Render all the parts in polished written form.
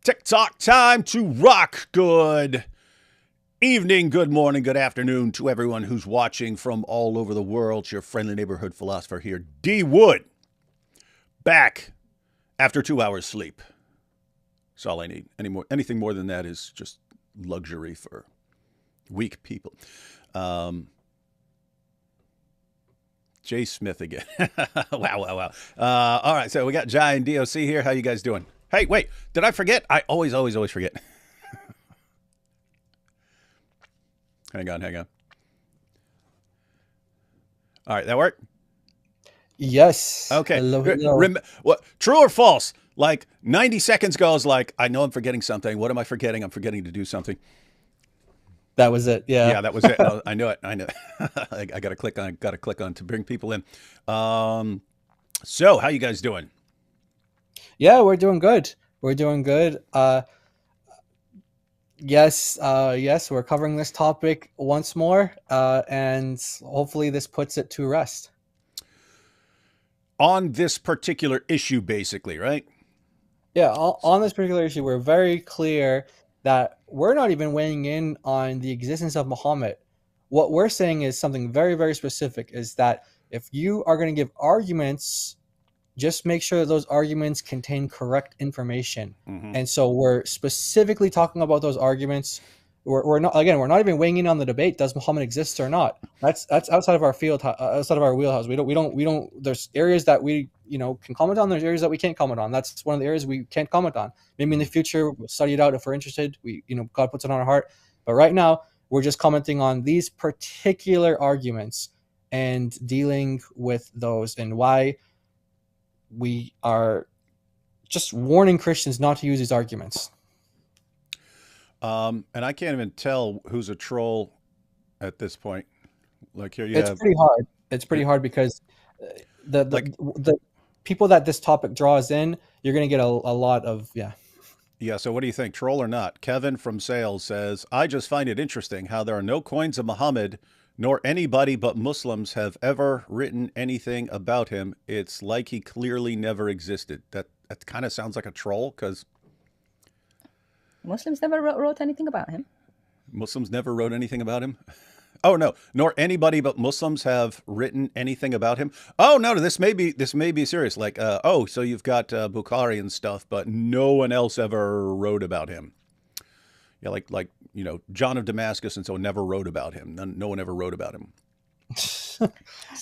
TikTok time to rock. Good evening, good morning, good afternoon to everyone who's watching from all over the world. It's your friendly neighborhood philosopher here, D. Wood. Back after 2 hours sleep. That's all I need. Anything more than that is just luxury for weak people. Jay Smith again. Wow. All right, so we got Jai and DOC here. How you guys doing? Hey, wait, did I forget? I always forget. Hang on. All right, that work? Yes. Okay. Hello. What? True or false? Like 90 seconds ago, I was like, I know I'm forgetting something. What am I forgetting? I'm forgetting to do something. That was it. Yeah. Yeah, that was it. I know it. I got to click on to bring people in. So how you guys doing? Yeah, we're doing good. Yes, we're covering this topic once more, and hopefully this puts it to rest. On this particular issue, basically, right? Yeah, on this particular issue, we're very clear that we're not even weighing in on the existence of Muhammad. What we're saying is something very, very specific, is that if you are going to give arguments, just make sure that those arguments contain correct information. Mm-hmm. And so we're specifically talking about those arguments. We're not even weighing in on the debate. Does Muhammad exist or not? That's outside of our field, outside of our wheelhouse. We don't. There's areas that we can comment on. There's areas that we can't comment on. That's one of the areas we can't comment on. Maybe in the future we'll study it out if we're interested. God puts it on our heart. But right now we're just commenting on these particular arguments and dealing with those and why we are just warning Christians not to use these arguments. And I can't even tell who's a troll at this point. Like here It's pretty hard. It's pretty hard because the people that this topic draws in, you're going to get a lot of. Yeah, so what do you think, troll or not? Kevin from Sales says, I just find it interesting how there are no coins of Muhammad, nor anybody but Muslims have ever written anything about him. It's like he clearly never existed. That kind of sounds like a troll, because Muslims never wrote anything about him. Muslims never wrote anything about him? Oh, no. Nor anybody but Muslims have written anything about him? Oh, no, this may be serious. Like, so you've got Bukhari and stuff, but no one else ever wrote about him. Yeah, like John of Damascus and so never wrote about him. No one ever wrote about him.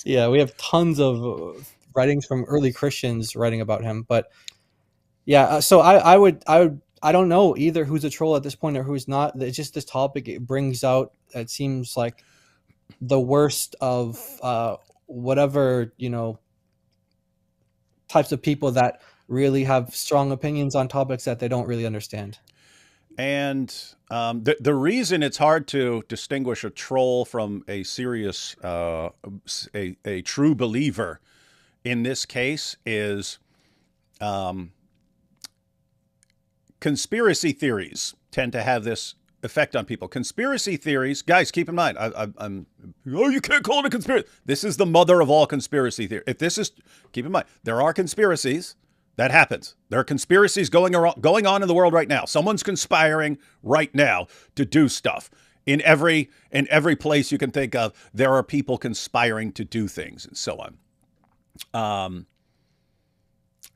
Yeah, we have tons of writings from early Christians writing about him. But yeah, so I don't know either who's a troll at this point or who's not. It's just this topic. It brings out, it seems like, the worst of whatever, types of people that really have strong opinions on topics that they don't really understand. And the reason it's hard to distinguish a troll from a serious, a true believer in this case is conspiracy theories tend to have this effect on people. Conspiracy theories, guys, keep in mind, you can't call it a conspiracy. This is the mother of all conspiracy theory. Keep in mind, there are conspiracies. That happens. There are conspiracies going on in the world right now. Someone's conspiring right now to do stuff. In every place you can think of, there are people conspiring to do things and so on.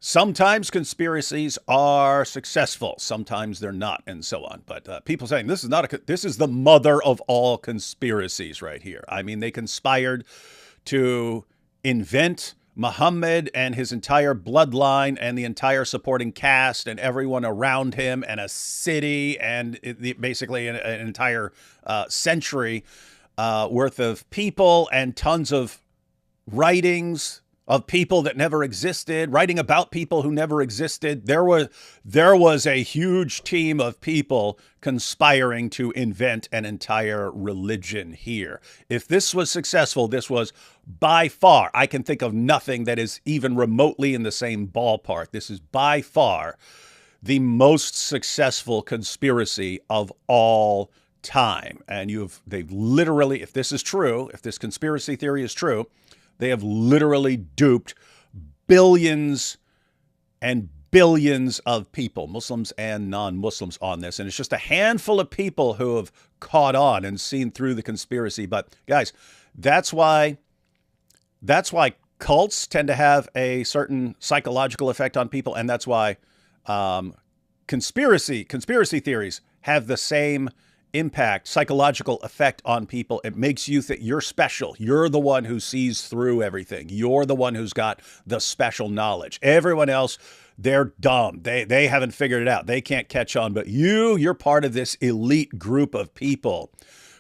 Sometimes conspiracies are successful, sometimes they're not, and so on. But people saying this is the mother of all conspiracies right here. I mean, they conspired to invent Muhammad and his entire bloodline and the entire supporting cast and everyone around him and a city and basically an entire century worth of people and tons of writings of people that never existed, writing about people who never existed. There was a huge team of people conspiring to invent an entire religion here. If this was successful, this was by far, I can think of nothing that is even remotely in the same ballpark. This is by far the most successful conspiracy of all time. And they've literally, if this is true, if this conspiracy theory is true, they have literally duped billions and billions of people, Muslims and non-Muslims, on this. And it's just a handful of people who have caught on and seen through the conspiracy. But guys, that's why cults tend to have a certain psychological effect on people. And that's why conspiracy theories have the same impact, psychological effect on people. It makes you think you're special. You're the one who sees through everything. You're the one who's got the special knowledge. Everyone else, they're dumb. They haven't figured it out. They can't catch on. But you're part of this elite group of people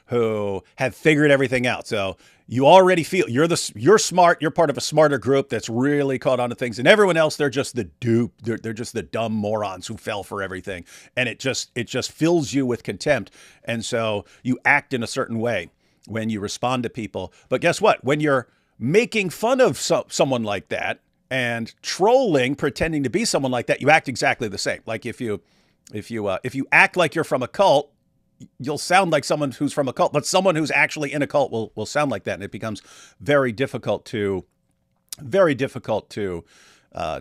who have figured everything out. So you already feel you're smart. You're part of a smarter group that's really caught on to things, and everyone else, they're just the dupe. They're just the dumb morons who fell for everything. And it just fills you with contempt. And so you act in a certain way when you respond to people. But guess what? When you're making fun of someone like that and trolling, pretending to be someone like that, you act exactly the same. Like if you act like you're from a cult, you'll sound like someone who's from a cult, but someone who's actually in a cult will sound like that. And it becomes very difficult to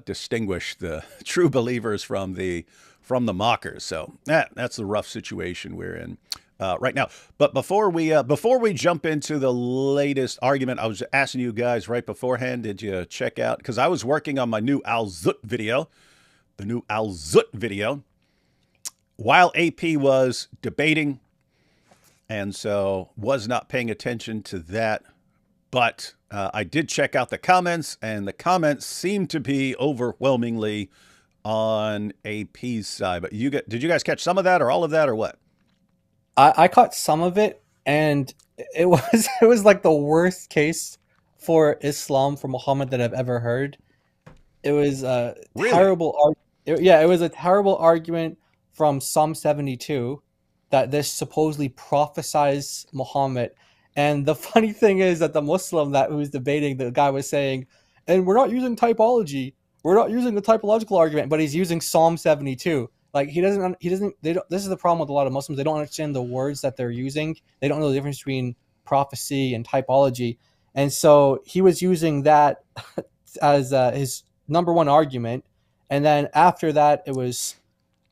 distinguish the true believers from the mockers. So that's the rough situation we're in right now. But before we jump into the latest argument, I was asking you guys right beforehand, did you check out, because I was working on my new Al-Zut video, while AP was debating, and so was not paying attention to that. But I did check out the comments, and the comments seem to be overwhelmingly on AP's side. But did you guys catch some of that or all of that or what? I caught some of it, and it was like the worst case for Islam, for Muhammad, that I've ever heard. It was a terrible. It was a terrible argument from Psalm 72 that this supposedly prophesies Muhammad. And the funny thing is that the Muslim who was debating, the guy was saying, and we're not using typology. We're not using the typological argument, but he's using Psalm 72. Like this is the problem with a lot of Muslims. They don't understand the words that they're using. They don't know the difference between prophecy and typology. And so he was using that as his number one argument. And then after that, it was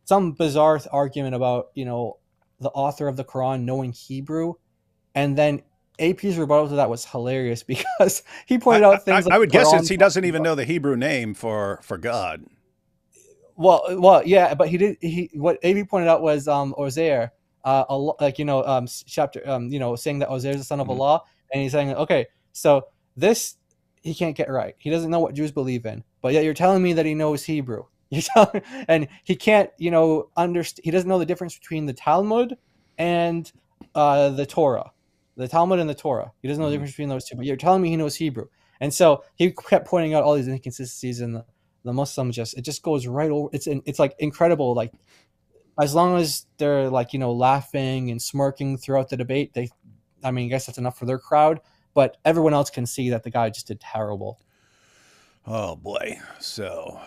some bizarre argument about, the author of the Quran knowing Hebrew. And then AP's rebuttal to that was hilarious because he pointed out things like I would guess he doesn't even know the Hebrew name for God. Well, yeah, but what AP pointed out was Ozair, chapter, saying that Ozair is the son of Allah, and he's saying, okay, so this he can't get right. He doesn't know what Jews believe in, but yet you're telling me that he knows Hebrew. And he can't, understand. He doesn't know the difference between the Talmud and the Torah. The Talmud and the Torah. He doesn't know the difference between those two, but you're telling me he knows Hebrew. And so he kept pointing out all these inconsistencies, and the Muslim it just goes right over. It's like incredible. Like as long as they're laughing and smirking throughout the debate, I guess that's enough for their crowd. But everyone else can see that the guy just did terrible. Oh boy. So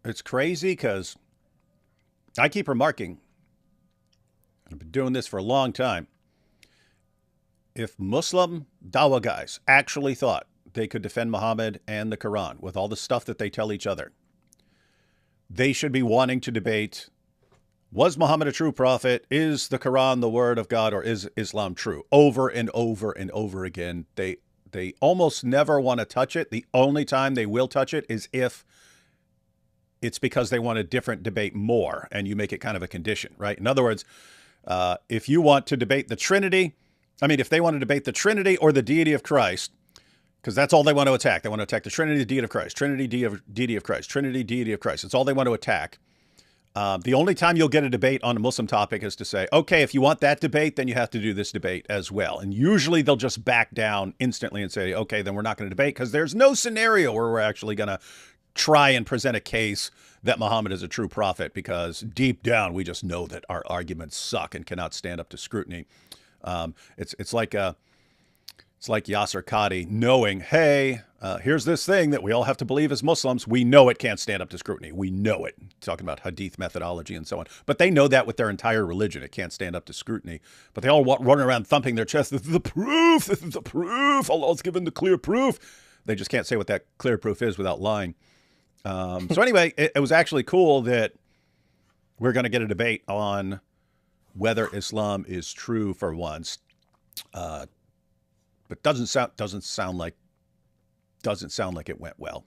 it's crazy because I keep remarking, I've been doing this for a long time. If Muslim Dawah guys actually thought they could defend Muhammad and the Quran with all the stuff that they tell each other, they should be wanting to debate, was Muhammad a true prophet? Is the Quran the word of God, or is Islam true? Over and over and over again. They almost never want to touch it. The only time they will touch it is if it's because they want a different debate more, and you make it kind of a condition, right? In other words, if you want to debate the Trinity, if they want to debate the Trinity or the deity of Christ, because that's all they want to attack. They want to attack the Trinity, the deity of Christ, Trinity, deity of Christ, Trinity, deity of Christ. It's all they want to attack. The only time you'll get a debate on a Muslim topic is to say, okay, if you want that debate, then you have to do this debate as well. And usually they'll just back down instantly and say, okay, then we're not going to debate, because there's no scenario where we're actually going to try and present a case that Muhammad is a true prophet, because deep down we just know that our arguments suck and cannot stand up to scrutiny. It's like Yasser Qadi knowing, hey, here's this thing that we all have to believe as Muslims. We know it can't stand up to scrutiny. We know it. Talking about hadith methodology and so on. But they know that with their entire religion. It can't stand up to scrutiny. But they all run around thumping their chest. This is the proof. This is the proof. Allah's given the clear proof. They just can't say what that clear proof is without lying. So anyway, it was actually cool that we're going to get a debate on whether Islam is true for once. But doesn't sound like it went well.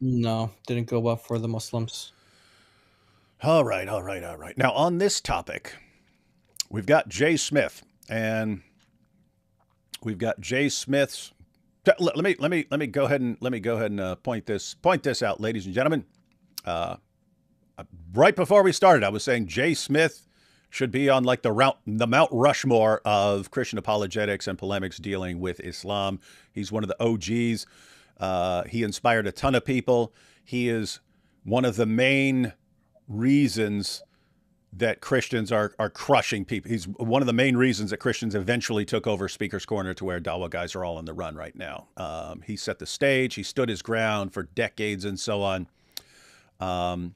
No, didn't go well for the Muslims. All right. Now on this topic, we've got Jay Smith, and we've got Jay Smith's. Let me go ahead and point this out, ladies and gentlemen. Right before we started, I was saying Jay Smith should be on like the Mount Rushmore of Christian apologetics and polemics dealing with Islam. He's one of the OGs. He inspired a ton of people. He is one of the main reasons that Christians are crushing people. He's one of the main reasons that Christians eventually took over Speaker's Corner to where Dawa guys are all on the run right now. He set the stage. He stood his ground for decades and so on.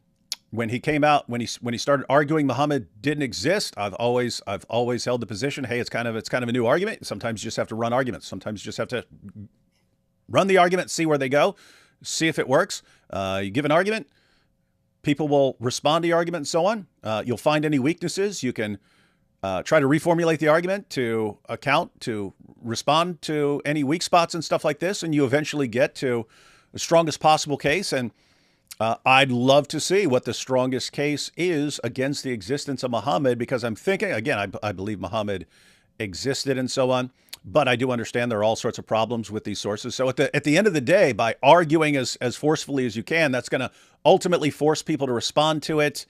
When he came out, when he started arguing Muhammad didn't exist, I've always held the position, hey, it's kind of a new argument. Sometimes you just have to run arguments. Sometimes you just have to run the argument, see where they go, see if it works. You give an argument, people will respond to the argument and so on. You'll find any weaknesses. You can try to reformulate the argument to respond to any weak spots and stuff like this, and you eventually get to the strongest possible case. And I'd love to see what the strongest case is against the existence of Muhammad, because I'm thinking, again, I believe Muhammad existed and so on, but I do understand there are all sorts of problems with these sources. So at the end of the day, by arguing as forcefully as you can, that's going to ultimately force people to respond to it.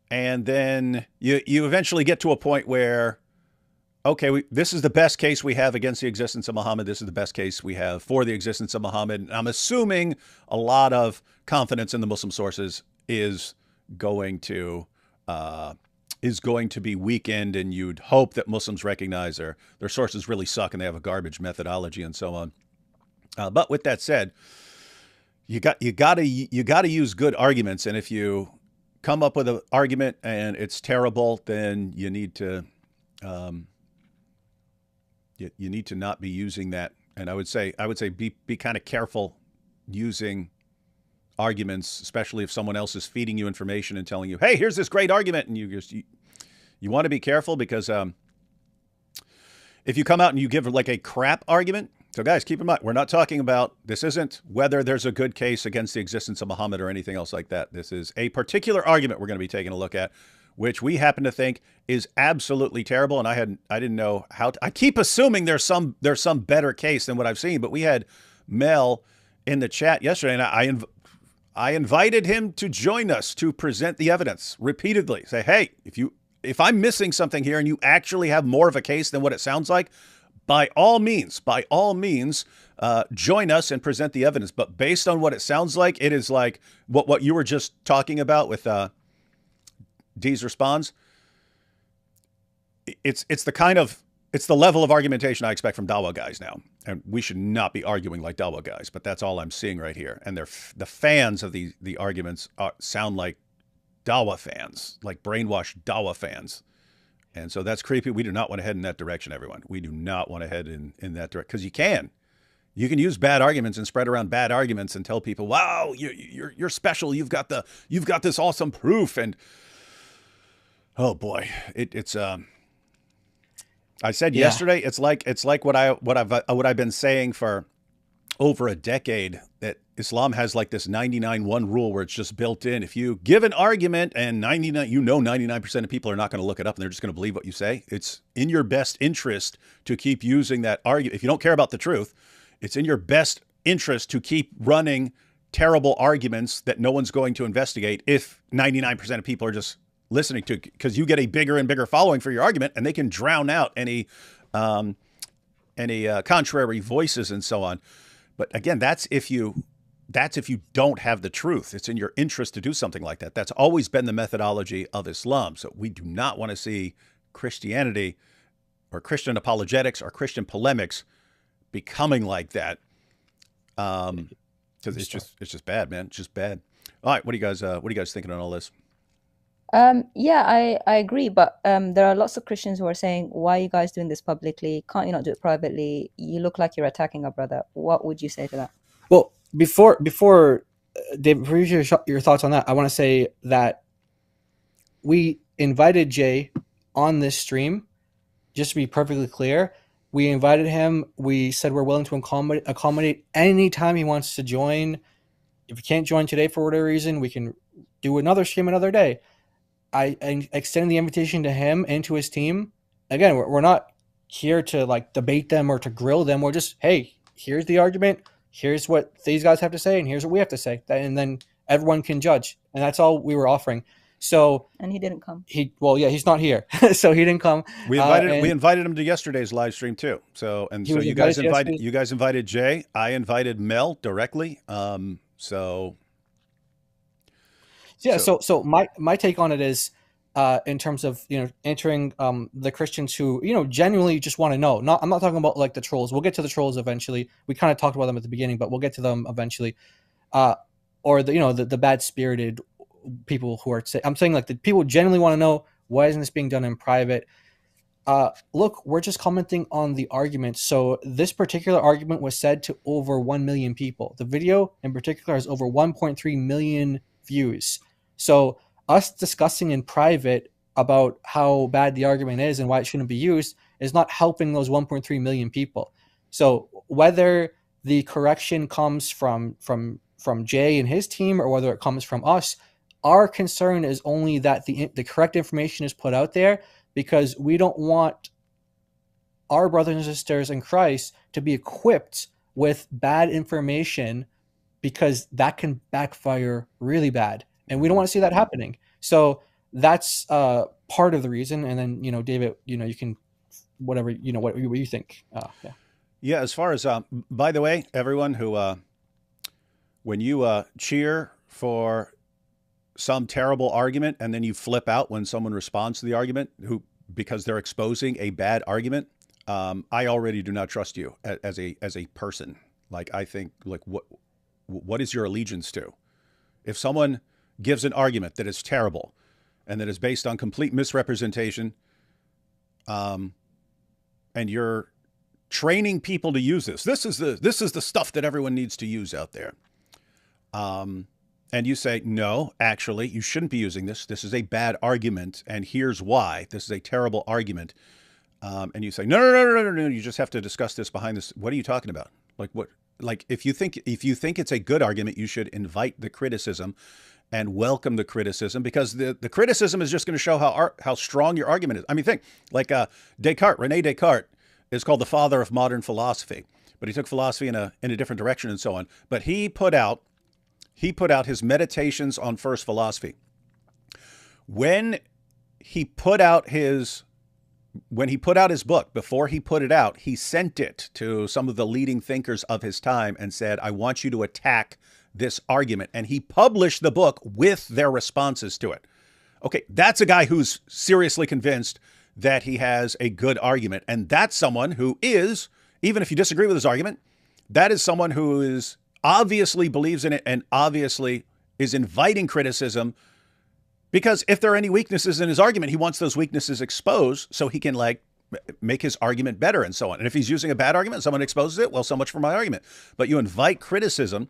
And then you eventually get to a point where, okay, this is the best case we have against the existence of Muhammad. This is the best case we have for the existence of Muhammad. And I'm assuming a lot of confidence in the Muslim sources is going to be weakened, and you'd hope that Muslims recognize their sources really suck and they have a garbage methodology and so on. But with that said, you got to use good arguments, and if you come up with an argument and it's terrible, then you need to not be using that. And I would say be kind of careful using arguments, especially if someone else is feeding you information and telling you, hey, here's this great argument. And you want to be careful, because if you come out and you give like a crap argument, so guys, keep in mind, we're not talking about, this isn't whether there's a good case against the existence of Muhammad or anything else like that. This is a particular argument we're going to be taking a look at, which we happen to think is absolutely terrible. And I didn't know how to, I keep assuming there's some better case than what I've seen, but we had Mel in the chat yesterday, and I invited him to join us to present the evidence repeatedly. Say, hey, if I'm missing something here and you actually have more of a case than what it sounds like, by all means, join us and present the evidence. But based on what it sounds like, it is like what you were just talking about with D's response. It's the level of argumentation I expect from Dawa guys now. And we should not be arguing like Dawa guys, but that's all I'm seeing right here. And the fans of the arguments sound like Dawa fans, like brainwashed Dawa fans. And so that's creepy. We do not want to head in that direction, everyone. We do not want to head in that direction, because you can use bad arguments and spread around bad arguments and tell people, wow, you're special. You've got this awesome proof. And oh boy, it's I said yesterday, it's like what I've been saying for over a decade, that Islam has like this 99-1 rule where it's just built in. If you give an argument and 99% of people are not going to look it up and they're just going to believe what you say, it's in your best interest to keep using that argument. If you don't care about the truth, it's in your best interest to keep running terrible arguments that no one's going to investigate if 99% of people are just listening to, because you get a bigger and bigger following for your argument, and they can drown out any contrary voices and so on. But again, that's if you don't have the truth. It's in your interest to do something like that. That's always been the methodology of Islam. So we do not want to see Christianity or Christian apologetics or Christian polemics becoming like that. Because it's just bad, man. It's just bad. All right, what are you guys thinking on all this? Yeah, I agree, but there are lots of Christians who are saying, why are you guys doing this publicly? Can't you not do it privately? You look like you're attacking our brother. What would you say to that? Well, before David, for your thoughts on that, I want to say that we invited Jay on this stream. Just to be perfectly clear, we invited him. We said we're willing to accommodate any time he wants to join. If he can't join today for whatever reason, we can do another stream another day. I extended the invitation to him and to his team. Again, we're not here to like debate them or to grill them. We're just, hey, here's the argument. Here's what these guys have to say, and here's what we have to say. And then everyone can judge. And that's all we were offering. So, and he didn't come. He's not here, so he didn't come. We invited him to yesterday's live stream too. So you guys invited Jay. I invited Mel directly. So my take on it is, in terms of entering the Christians who genuinely just want to know. I'm not talking about like the trolls. We'll get to the trolls eventually. We kind of talked about them at the beginning, but we'll get to them eventually. Or the bad spirited people who are I'm saying like the people genuinely want to know, why isn't this being done in private? Look, we're just commenting on the argument. So this particular argument was said to over 1 million people. The video in particular has over 1.3 million views. So us discussing in private about how bad the argument is and why it shouldn't be used is not helping those 1.3 million people. So whether the correction comes from Jay and his team or whether it comes from us, our concern is only that the correct information is put out there, because we don't want our brothers and sisters in Christ to be equipped with bad information, because that can backfire really bad. And we don't want to see that happening. So that's part of the reason. And then, David, you can, whatever, what you think. Yeah. As far as, by the way, everyone who, when you cheer for some terrible argument and then you flip out when someone responds to the argument because they're exposing a bad argument, I already do not trust you as a person. Like, I think, like, what is your allegiance to? If someone gives an argument that is terrible and that is based on complete misrepresentation, and you're training people to use this is the stuff that everyone needs to use out there. And you say, no, actually, you shouldn't be using this. This is a bad argument, and here's why. This is a terrible argument. And you say, no, you just have to discuss this behind this. What are you talking about? Like, what? Like, if you think it's a good argument, you should invite the criticism and welcome the criticism, because the criticism is just going to show how strong your argument is. I mean, think like Rene Descartes is called the father of modern philosophy, but he took philosophy in a different direction and so on. But he put out his Meditations on First Philosophy. When he put out his book, before he put it out, he sent it to some of the leading thinkers of his time and said, I want you to attack this argument. And he published the book with their responses to it. Okay, that's a guy who's seriously convinced that he has a good argument. And that's someone who is, even if you disagree with his argument, that is someone who is obviously believes in it and obviously is inviting criticism, because if there are any weaknesses in his argument, he wants those weaknesses exposed so he can like make his argument better and so on. And if he's using a bad argument, someone exposes it, well, so much for my argument. But you invite criticism.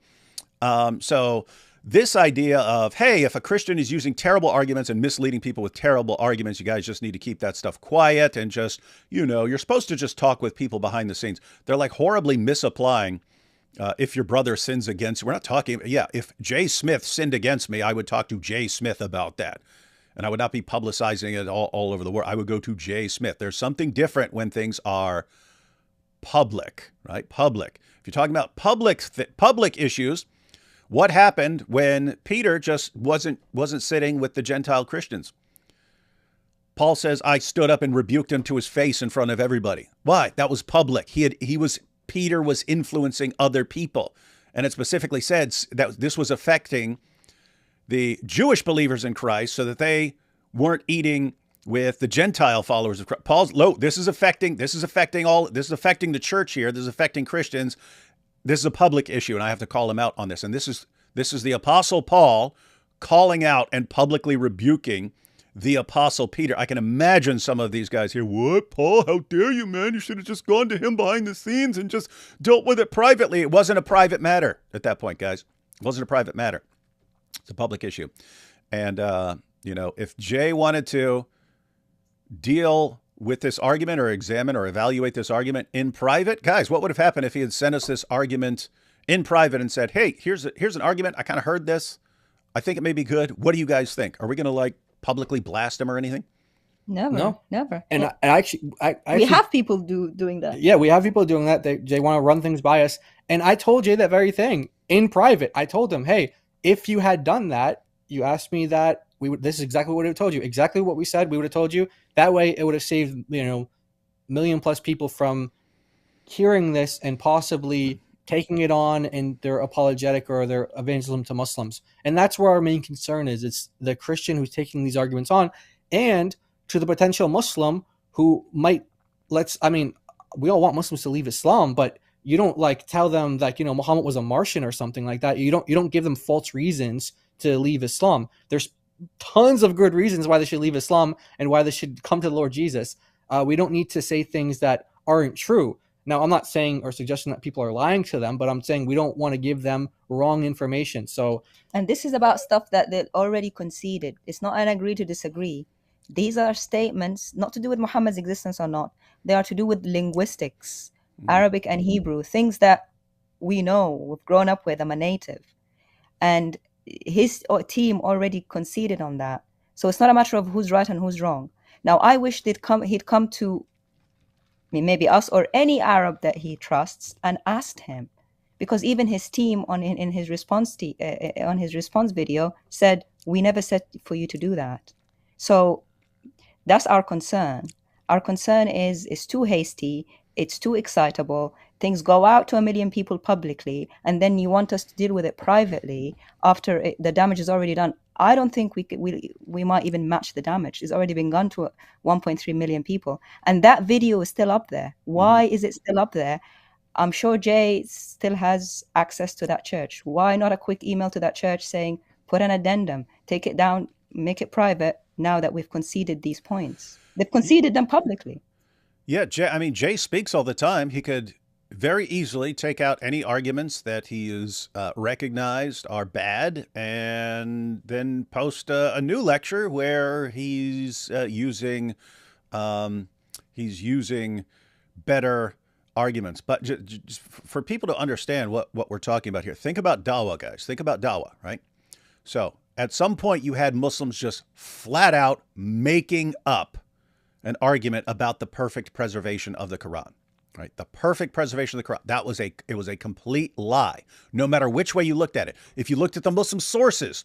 So this idea of, hey, if a Christian is using terrible arguments and misleading people with terrible arguments, you guys just need to keep that stuff quiet and just, you're supposed to just talk with people behind the scenes. They're like horribly misapplying. If your brother sins against you, we're not talking. Yeah. If Jay Smith sinned against me, I would talk to Jay Smith about that. And I would not be publicizing it all over the world. I would go to Jay Smith. There's something different when things are public, right? Public. If you're talking about public issues, what happened when Peter just wasn't sitting with the Gentile Christians? Paul says, I stood up and rebuked him to his face in front of everybody. Why? That was public. Peter was influencing other people. And it specifically said that this was affecting the Jewish believers in Christ so that they weren't eating with the Gentile followers of Christ. This is affecting the church here. This is affecting Christians. This is a public issue, and I have to call him out on this. And this is the Apostle Paul calling out and publicly rebuking the Apostle Peter. I can imagine some of these guys here. What, Paul? How dare you, man? You should have just gone to him behind the scenes and just dealt with it privately. It wasn't a private matter at that point, guys. It wasn't a private matter. It's a public issue. And, if Jay wanted to deal with this argument or examine or evaluate this argument in private, guys, what would have happened if he had sent us this argument in private and said, hey, here's an argument. I kind of heard this. I think it may be good. What do you guys think? Are we going to publicly blast him or anything? Never, No. never. And Yeah. I actually, We have people doing that. Yeah, we have people doing that. They want to run things by us. And I told Jay that very thing in private. I told him, hey, if you had done that, you asked me that, this is exactly what we would have told you. Exactly what we said, we would have told you. That way it would have saved, million plus people from hearing this and possibly taking it on in their apologetic or their evangelism to Muslims. And that's where our main concern is. It's the Christian who's taking these arguments on, and to the potential Muslim who might, we all want Muslims to leave Islam, but you don't tell them that, Muhammad was a Martian or something like that. You don't give them false reasons to leave Islam. There's tons of good reasons why they should leave Islam and why they should come to the Lord Jesus. We don't need to say things that aren't true. Now, I'm not saying or suggesting that people are lying to them, but I'm saying we don't want to give them wrong information. And this is about stuff that they already conceded. It's not an agree to disagree. These are statements not to do with Muhammad's existence or not. They are to do with linguistics, Arabic and Hebrew, things that we know, we've grown up with. I'm a native. And his team already conceded on that. So it's not a matter of who's right and who's wrong. Now, I wish he'd come to maybe us or any Arab that he trusts and asked him, because even his team in his response on his response video said, we never said for you to do that. So that's our concern. Our concern is it's too hasty, it's too excitable. Things go out to 1 million people publicly, and then you want us to deal with it privately after the damage is already done. I don't think we might even match the damage. It's already been gone to 1.3 million people. And that video is still up there. Why is it still up there? I'm sure Jay still has access to that church. Why not a quick email to that church saying, put an addendum, take it down, make it private, now that we've conceded these points? They've conceded them publicly. Yeah, Jay speaks all the time. He could very easily take out any arguments that he is recognized are bad, and then post a new lecture where he's using better arguments. But just for people to understand what we're talking about here, think about dawah, guys. Think about dawah, right? So at some point you had Muslims just flat out making up an argument about the perfect preservation of the Quran. Right, the perfect preservation of the Quran. It was a complete lie, no matter which way you looked at it. If you looked at the Muslim sources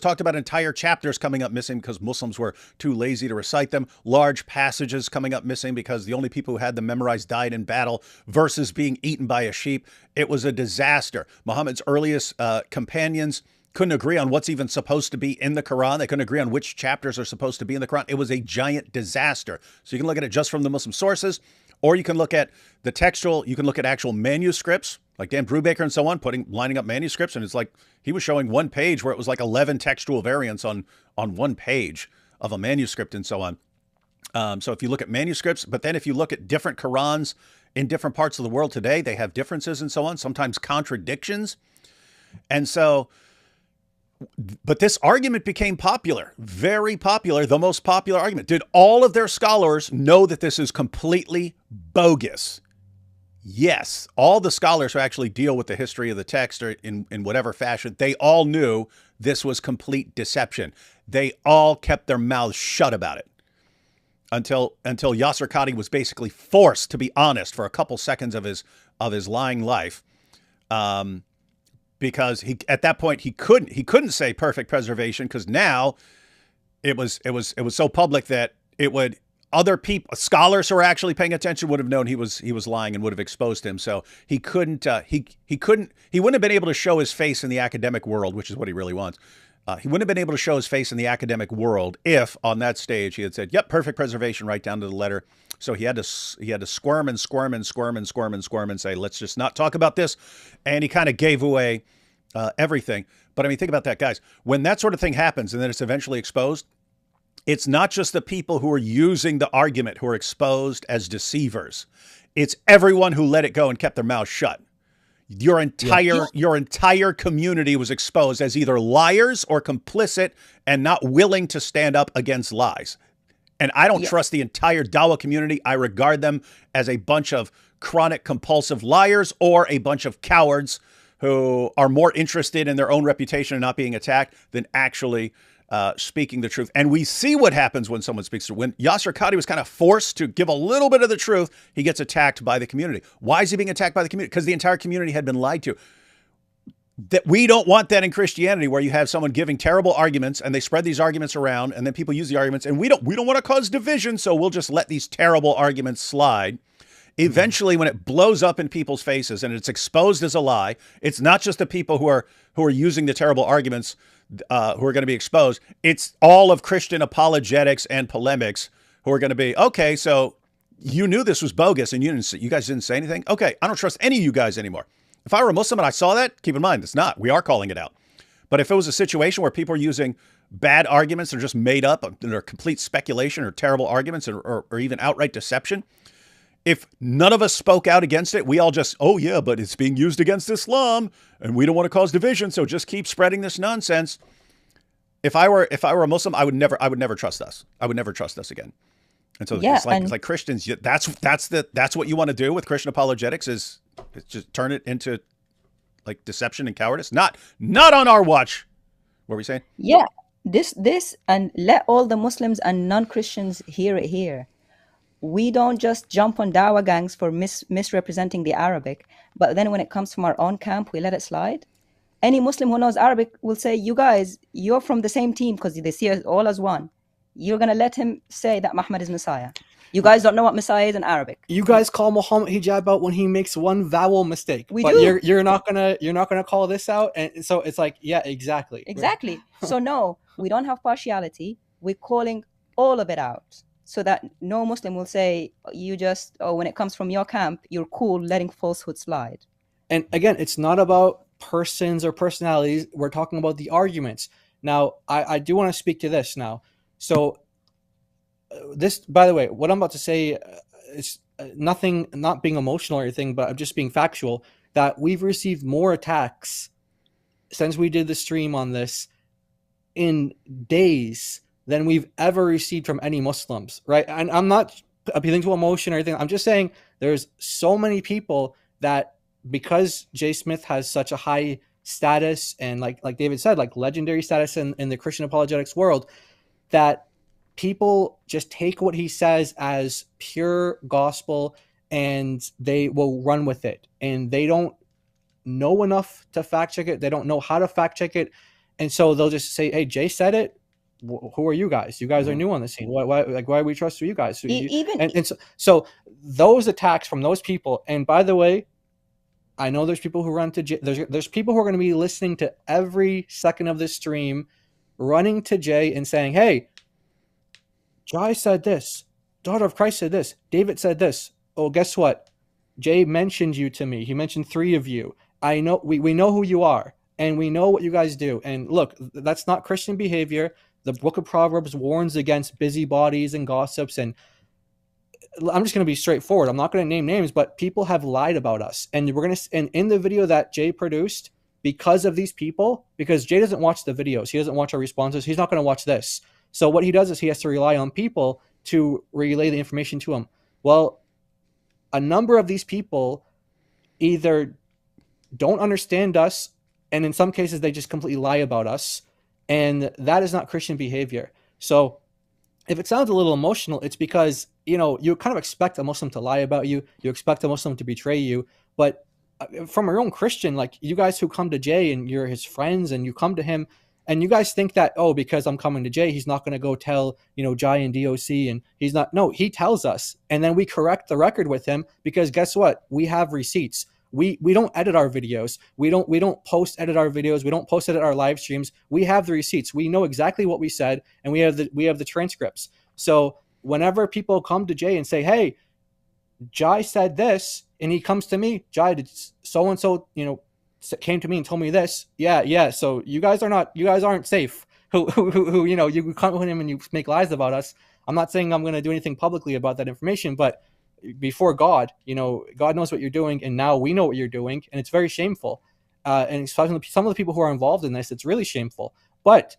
talked about entire chapters coming up missing because Muslims were too lazy to recite them. Large passages coming up missing because the only people who had them memorized died in battle. Verses being eaten by a sheep. It was a disaster. Muhammad's earliest companions couldn't agree on what's even supposed to be in the Quran. They couldn't agree on which chapters are supposed to be in the Quran. It was a giant disaster. So you can look at it just from the Muslim sources, or you can look at the textual, you can look at actual manuscripts, like Dan Brubaker and so on, lining up manuscripts. And it's like, he was showing one page where it was like 11 textual variants on one page of a manuscript and so on. So if you look at manuscripts, but then if you look at different Qurans in different parts of the world today, they have differences and so on, sometimes contradictions. And so, but this argument became popular, very popular, the most popular argument. Did all of their scholars know that this is completely bogus? Yes. All the scholars who actually deal with the history of the text or in whatever fashion, they all knew this was complete deception. They all kept their mouths shut about it until Yasser Qadi was basically forced to be honest for a couple seconds of his lying life. Because at that point he couldn't say perfect preservation, because now it was so public that it would, other people, scholars who are actually paying attention, would have known he was lying and would have exposed him. So he wouldn't have been able to show his face in the academic world, which is what he really wants. He wouldn't have been able to show his face in the academic world if on that stage he had said, yep, perfect preservation right down to the letter. So he had to squirm and say, let's just not talk about this. And he kind of gave away everything. But I mean, think about that, guys. When that sort of thing happens and then it's eventually exposed, it's not just the people who are using the argument who are exposed as deceivers. It's everyone who let it go and kept their mouth shut. Your entire community was exposed as either liars or complicit and not willing to stand up against lies. And I don't trust the entire Dawa community. I regard them as a bunch of chronic compulsive liars or a bunch of cowards who are more interested in their own reputation and not being attacked than actually speaking the truth. And we see what happens when someone speaks the truth. When Yasser Qadhi was kind of forced to give a little bit of the truth, he gets attacked by the community. Why is he being attacked by the community? Because the entire community had been lied to. That we don't want that in Christianity, where you have someone giving terrible arguments and they spread these arguments around and then people use the arguments, and we don't want to cause division, so we'll just let these terrible arguments slide. Eventually, when it blows up in people's faces and it's exposed as a lie, it's not just the people who are using the terrible arguments who are going to be exposed. It's all of Christian apologetics and polemics who are going to be, okay, so you knew this was bogus and you guys didn't say anything. Okay, I don't trust any of you guys anymore. If I were a Muslim and I saw that, keep in mind, it's not. We are calling it out. But if it was a situation where people are using bad arguments that are just made up, and are complete speculation or terrible arguments or even outright deception, if none of us spoke out against it, we all just, oh yeah, but it's being used against Islam and we don't want to cause division, so just keep spreading this nonsense. If I were a Muslim, I would never trust us. I would never trust us again. And so it's like Christians, that's what you want to do with Christian apologetics is just turn it into like deception and cowardice. Not on our watch. What were we saying? Yeah. This and let all the Muslims and non-Christians hear it here. We don't just jump on Dawa gangs for misrepresenting the Arabic, but then when it comes from our own camp, we let it slide. Any Muslim who knows Arabic will say, you guys, you're from the same team because they see us all as one. You're going to let him say that Muhammad is Messiah. You guys don't know what Messiah is in Arabic. You guys call Muhammad hijab out when he makes one vowel mistake. You're not gonna call this out, and so it's like, yeah, exactly. So no, we don't have partiality. We're calling all of it out, so that no Muslim will say when it comes from your camp, you're cool letting falsehood slide. And again, it's not about persons or personalities. We're talking about the arguments. Now, I do want to speak to this now. So this, by the way, what I'm about to say is nothing, not being emotional or anything, but I'm just being factual, that we've received more attacks since we did the stream on this in days than we've ever received from any Muslims, right? And I'm not appealing to emotion or anything. I'm just saying there's so many people that, because Jay Smith has such a high status and like David said, like legendary status in the Christian apologetics world, that people just take what he says as pure gospel and they will run with it. And they don't know enough to fact check it. They don't know how to fact check it. And so they'll just say, hey, Jay said it. Who are you guys? You guys are new on the scene. Why we trust you guys? So those attacks from those people, and by the way, I know there's people who run to Jay. There's people who are going to be listening to every second of this stream, running to Jay and saying, hey, Jai said this. Daughter of Christ said this. David said this. Oh, guess what? Jay mentioned you to me. He mentioned 3 of you. I know we know who you are, and we know what you guys do. And look, that's not Christian behavior. The book of Proverbs warns against busybodies and gossips. And I'm just going to be straightforward. I'm not going to name names, but people have lied about us. And and in the video that Jay produced, because of these people, because Jay doesn't watch the videos, he doesn't watch our responses, he's not going to watch this. So what he does is he has to rely on people to relay the information to him. Well, a number of these people either don't understand us, and in some cases they just completely lie about us, and that is not Christian behavior. So if it sounds a little emotional, it's because, you kind of expect a Muslim to lie about you. You expect a Muslim to betray you. But from your own Christian, like you guys who come to Jay and you're his friends and you come to him and you guys think that, oh, because I'm coming to Jay, he's not going to go tell, Jai and DOC, and he's not. No, he tells us. And then we correct the record with him because guess what? We have receipts. We don't edit our videos. We don't edit our videos. We don't edit our live streams. We have the receipts. We know exactly what we said, and we have the transcripts. So whenever people come to Jay and say, "Hey, Jai said this," and he comes to me, "Jai, did so and so, came to me and told me this." Yeah. So you guys aren't safe. Who you come to him and you make lies about us. I'm not saying I'm going to do anything publicly about that information, but before God, God knows what you're doing, and now we know what you're doing, and it's very shameful. And some of the people who are involved in this, it's really shameful. But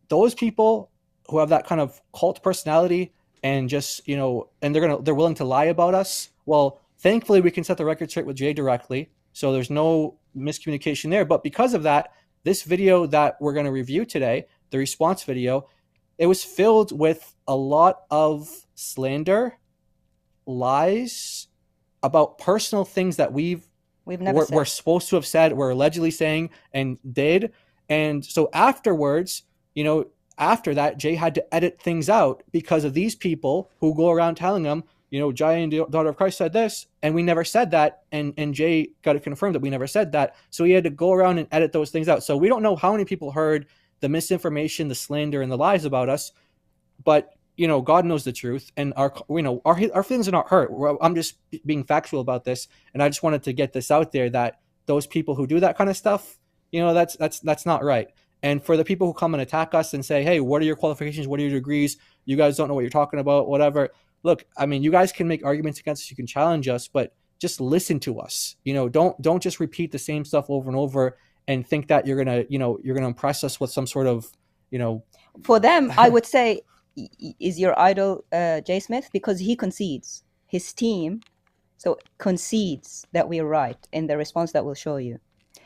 those people who have that kind of cult personality and just, and they're willing to lie about us. Well, thankfully we can set the record straight with Jay directly, so there's no miscommunication there. But because of that, this video that we're going to review today, the response video, it was filled with a lot of slander, lies about personal things that we're supposed to have said, we're allegedly saying and did. And so afterwards, after that, Jay had to edit things out because of these people who go around telling them, Jai and Daughter of Christ said this, and we never said that. And Jay got it confirmed that we never said that. So he had to go around and edit those things out. So we don't know how many people heard the misinformation, the slander, and the lies about us. But, God knows the truth, and our feelings are not hurt. I'm just being factual about this. And I just wanted to get this out there that those people who do that kind of stuff, that's not right. And for the people who come and attack us and say, hey, what are your qualifications? What are your degrees? You guys don't know what you're talking about, whatever. Look, I mean, you guys can make arguments against us. You can challenge us, but just listen to us. Don't just repeat the same stuff over and over and think that you're going to impress us with some sort of, For them, I would say, is your idol Jay Smith? Because he concedes. His team concedes that we're right in the response that we'll show you.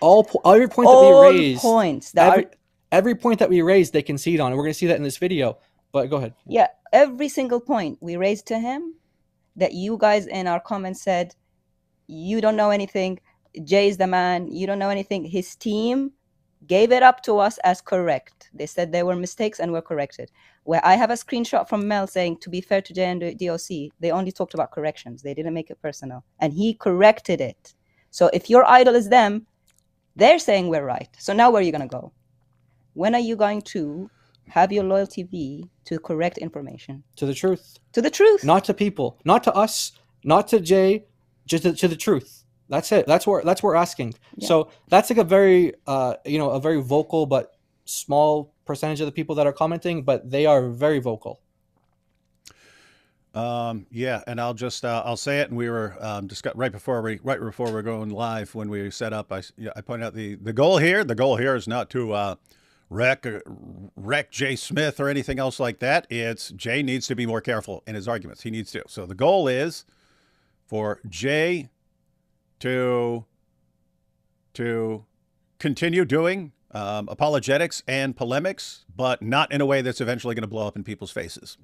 Every point that we raised, every point that we raised, they concede on. And we're going to see that in this video. But go ahead. Yeah, every single point we raised to him that you guys in our comments said, you don't know anything, Jay's the man, you don't know anything. His team gave it up to us as correct. They said there were mistakes and were corrected. Where I have a screenshot from Mel saying, to be fair to Jay and the DOC, they only talked about corrections. They didn't make it personal. And he corrected it. So if your idol is them, they're saying we're right. So now where are you going to go? When are you going to have your loyalty be to correct information? To the truth. To the truth. Not to people. Not to us. Not to Jay. Just to the truth. That's it. That's what we're asking. Yeah. So that's like a very, a very vocal but small percentage of the people that are commenting, but they are very vocal. Yeah, and I'll just I'll say it. And we were right before we're going live when we set up. I pointed out the goal here. The goal here is not to wreck Jay Smith or anything else like that. It's Jay needs to be more careful in his arguments. He needs to. So the goal is for Jay to continue doing apologetics and polemics, but not in a way that's eventually going to blow up in people's faces.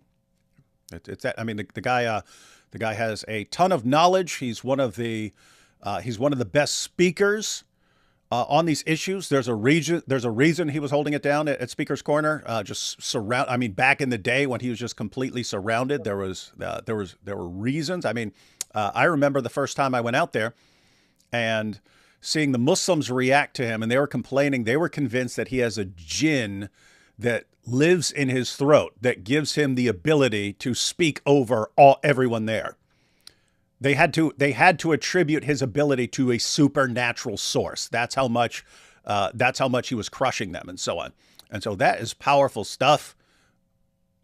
It's that. I mean, the guy has a ton of knowledge. He's one of the best speakers on these issues. There's a reason he was holding it down at Speaker's Corner. I mean, back in the day when he was just completely surrounded, there were reasons. I mean, I remember the first time I went out there and seeing the Muslims react to him, and they were complaining. They were convinced that he has a jinn that lives in his throat that gives him the ability to speak over everyone there. They had to attribute his ability to a supernatural source. That's how much he was crushing them, and so on. And so that is powerful stuff.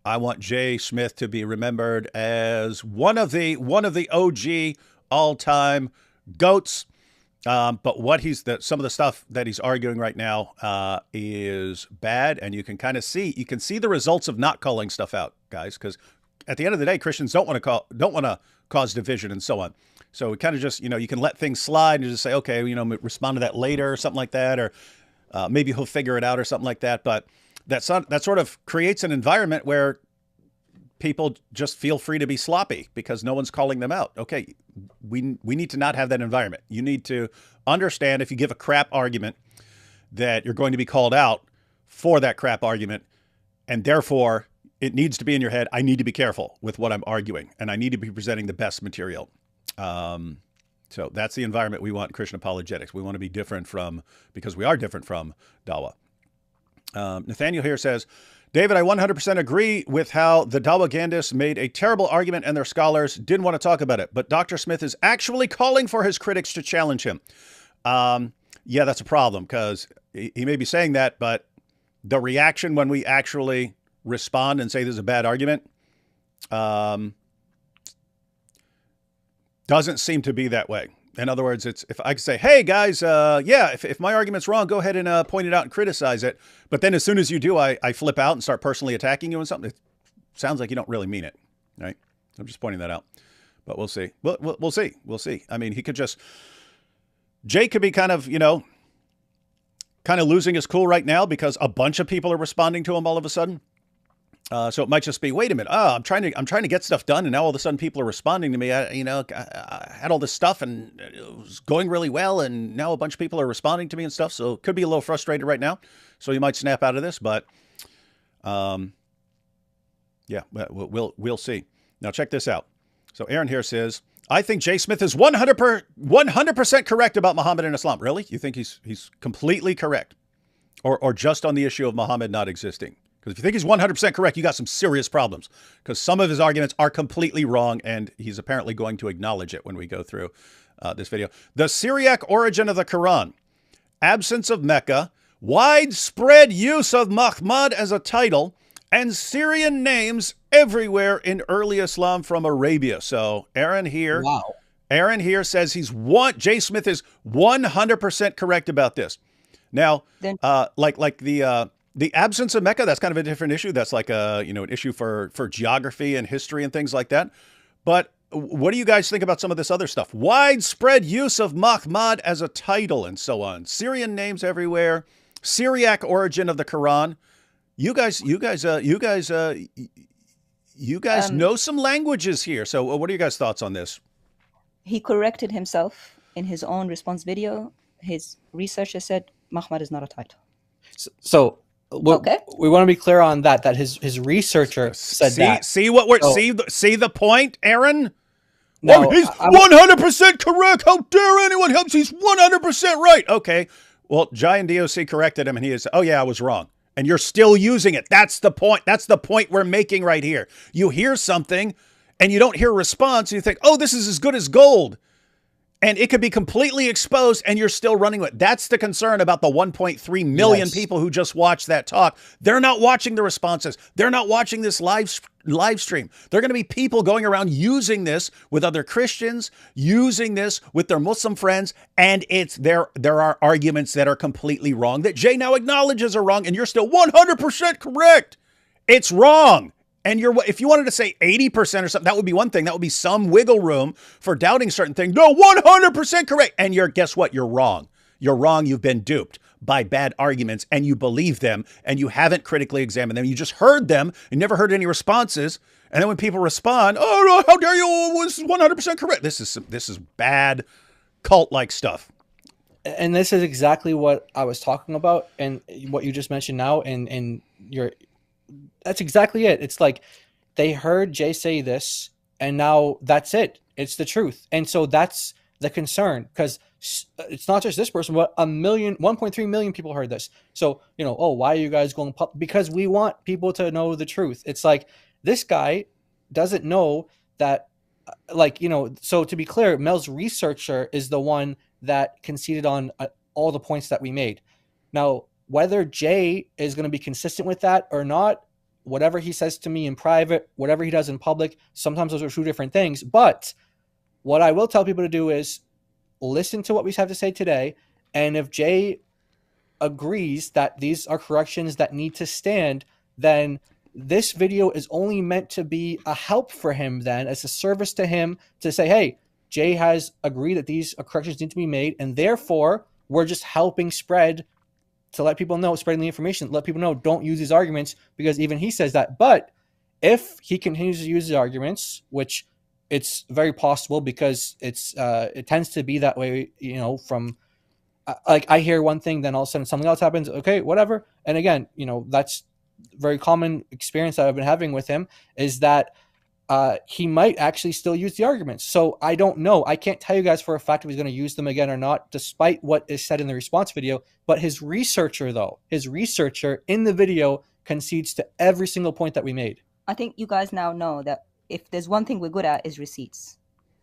I want Jay Smith to be remembered as one of the OG all-time goats. But some of the stuff that he's arguing right now is bad, and you can see the results of not calling stuff out, guys. Because at the end of the day, Christians don't want to cause division and so on. So we kind of just you can let things slide and just say, okay, respond to that later or something like that, or maybe he'll figure it out or something like that. But that sort of creates an environment where people just feel free to be sloppy because no one's calling them out. Okay, we need to not have that environment. You need to understand if you give a crap argument that you're going to be called out for that crap argument, and therefore it needs to be in your head, I need to be careful with what I'm arguing, and I need to be presenting the best material. So that's the environment we want in Christian apologetics. We want to be different because we are different from Dawa. Nathaniel here says, David, I 100% agree with how the Dawagandists made a terrible argument and their scholars didn't want to talk about it. But Dr. Smith is actually calling for his critics to challenge him. Yeah, that's a problem because he may be saying that, but the reaction when we actually respond and say this is a bad argument, Doesn't seem to be that way. In other words, it's if I could say, hey guys, yeah, if my argument's wrong, go ahead and point it out and criticize it. But then as soon as you do, I flip out and start personally attacking you and something. It sounds like you don't really mean it, right? I'm just pointing that out. But we'll see. We'll see. We'll see. I mean, he could just, Jay could be kind of, kind of losing his cool right now because a bunch of people are responding to him all of a sudden. So it might just be, wait a minute. I'm trying to get stuff done, and now all of a sudden people are responding to me. I had all this stuff, and it was going really well, and now a bunch of people are responding to me and stuff. So it could be a little frustrated right now. So he might snap out of this, but yeah, we'll see. Now check this out. So Aaron here says, I think Jay Smith is 100% correct about Muhammad and Islam. Really? You think he's completely correct, or just on the issue of Muhammad not existing? Because if you think he's 100% correct, you got some serious problems, because some of his arguments are completely wrong, and he's apparently going to acknowledge it when we go through this video. The Syriac origin of the Quran, absence of Mecca, widespread use of Muhammad as a title, and Syrian names everywhere in early Islam from Arabia. So Aaron here, Aaron here says Jay Smith is 100% correct about this. Now, the absence of Mecca, that's kind of a different issue. That's like an issue for geography and history and things like that. But what do you guys think about some of this other stuff? Widespread use of Muhammad as a title and so on. Syrian names everywhere. Syriac origin of the Quran. You guys know some languages here. So what are you guys' thoughts on this? He corrected himself in his own response video. His researcher said Muhammad is not a title. So okay, we want to be clear on that his researcher said that. See what we're see the point, Aaron? No, he's 100% correct. How dare anyone help? He's 100% right. Okay. Well, Jai and DOC corrected him, and he is, oh yeah, I was wrong. And you're still using it. That's the point. That's the point we're making right here. You hear something and you don't hear a response. And you think, oh, this is as good as gold. And it could be completely exposed and you're still running with it. That's the concern about the 1.3 million people who just watched that talk. They're not watching the responses. They're not watching this live stream. They're going to be people going around using this with other Christians, using this with their Muslim friends. And there are arguments that are completely wrong that Jay now acknowledges are wrong. And you're still 100% correct. It's wrong. And if you wanted to say 80% or something, that would be one thing. That would be some wiggle room for doubting certain things. No, 100% correct. And guess what? You're wrong. You're wrong. You've been duped by bad arguments and you believe them and you haven't critically examined them. You just heard them and never heard any responses. And then when people respond, oh, no, how dare you, was 100% correct. This is bad cult-like stuff. And this is exactly what I was talking about and what you just mentioned now. And that's exactly it. It's like they heard Jay say this and now that's it. It's the truth. And so that's the concern, because it's not just this person, but 1.3 million people heard this. So, oh, why are you guys going public? Because we want people to know the truth. It's like this guy doesn't know that, so to be clear, Mel's researcher is the one that conceded on all the points that we made. Now, whether Jay is going to be consistent with that or not, whatever he says to me in private, whatever he does in public, sometimes those are two different things. But what I will tell people to do is listen to what we have to say today. And if Jay agrees that these are corrections that need to stand, then this video is only meant to be a help for him then, as a service to him to say, hey, Jay has agreed that these corrections need to be made. And therefore, we're just helping spread to let people know, spreading the information, let people know, don't use these arguments, because even he says that. But if he continues to use the arguments, which it's very possible because it tends to be that way, from like I hear one thing, then all of a sudden something else happens. Okay, whatever. And again, that's very common experience that I've been having with him, is that he might actually still use the arguments. So I don't know. I can't tell you guys for a fact if he's going to use them again or not, despite what is said in the response video. But his researcher in the video concedes to every single point that we made. I think you guys now know that if there's one thing we're good at, is receipts.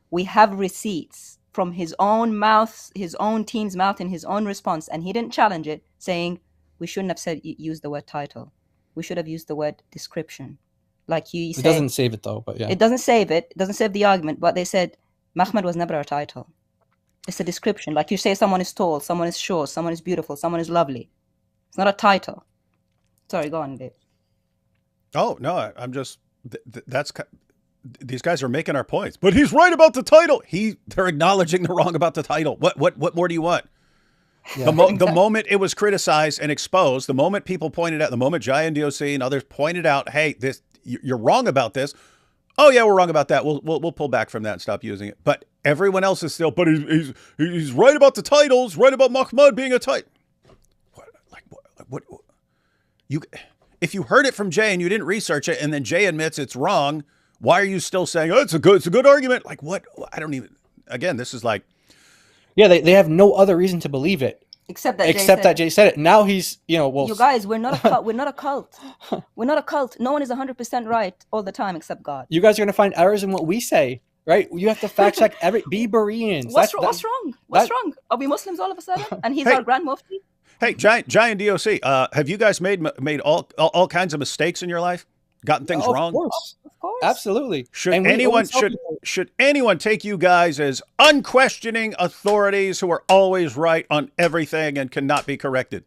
We have receipts from his own mouth, his own team's mouth, in his own response, and he didn't challenge it, saying we shouldn't have used the word title. We should have used the word description. Like you said, it doesn't save it though, but yeah. It doesn't save it. It doesn't save the argument, but they said Muhammad was never a title. It's a description. Like you say, someone is tall, someone is short, someone is beautiful, someone is lovely. It's not a title. Sorry, go on, Dave. Oh no, I'm just that's these guys are making our points. But he's right about the title. They're acknowledging they're wrong about the title. What more do you want? Yeah. The moment it was criticized and exposed, the moment people pointed out, the moment Jai and DOC and others pointed out, hey, you're wrong about this. Oh yeah, we're wrong about that. We'll pull back from that and stop using it. But everyone else is still. But he's right about the titles. Right about Muhammad being a title. What? If you heard it from Jay and you didn't research it, and then Jay admits it's wrong, why are you still saying, oh, it's a good argument? Like what? I don't even. Again, this is like. Yeah, they have no other reason to believe it. Except that Jay said it. Now he's, well. You guys, we're not a cult. We're not a cult. We're not a cult. No one is 100% right all the time except God. You guys are going to find errors in what we say, right? You have to fact check be Bereans. What's wrong? What's wrong? Are we Muslims all of a sudden? And he's our Grand Mufti? Hey, Jai and DOC, have you guys made all kinds of mistakes in your life? Gotten things wrong? Of course. Absolutely. Should anyone take you guys as unquestioning authorities who are always right on everything and cannot be corrected?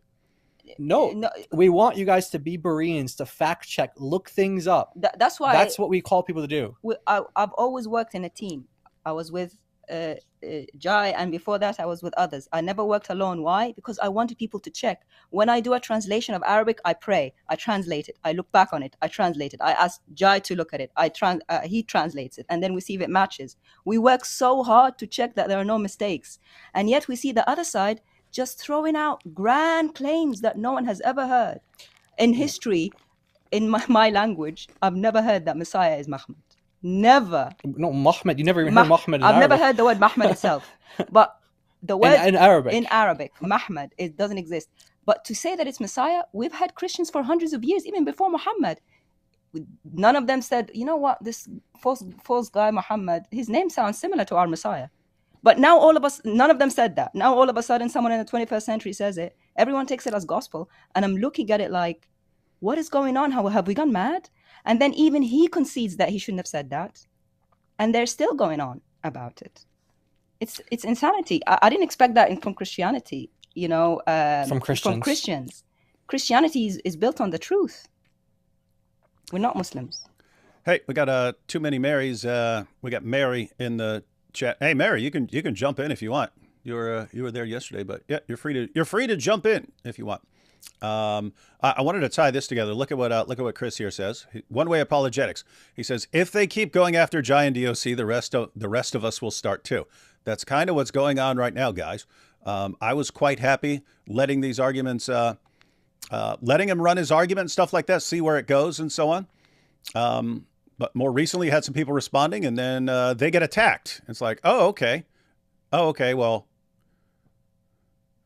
No. We want you guys to be Bereans, to fact check, look things up. That's what we call people to do. I've always worked in a team. I was with Jai, and before that I was with others. I never worked alone. Why? Because I wanted people to check. When I do a translation of Arabic, I pray, I translate it, I look back on it, I translate it, I ask Jai to look at it, he translates it, and then we see if it matches. We work so hard to check that there are no mistakes, and yet we see the other side just throwing out grand claims that no one has ever heard. In history, in my language, I've never heard that Messiah is Muhammad. Never. No, Muhammad. You never even heard Muhammad in I've Arabic. never heard the word Muhammad itself. But the word in Arabic. In Arabic, Muhammad, it doesn't exist. But to say that it's Messiah, we've had Christians for hundreds of years, even before Muhammad. None of them said, you know what, this false guy Muhammad, his name sounds similar to our Messiah. But now none of them said that. Now all of a sudden someone in the 21st century says it. Everyone takes it as gospel. And I'm looking at it like, what is going on? How have we gone mad? And then even he concedes that he shouldn't have said that. And they're still going on about it. It's insanity. I didn't expect that from Christianity, from Christians. Christianity is built on the truth. We're not Muslims. Hey, we got too many Marys. We got Mary in the chat. Hey, Mary, you can jump in if you want. You were there yesterday, but yeah, you're free to jump in if you want. I wanted to tie this together. Look at what Chris here says. One Way Apologetics. He says, if they keep going after Jai and DOC, the rest of us will start too. That's kind of what's going on right now, guys. I was quite happy letting these arguments, letting him run his argument and stuff like that, see where it goes and so on. But more recently, had some people responding, and then they get attacked. It's like, oh, okay, well.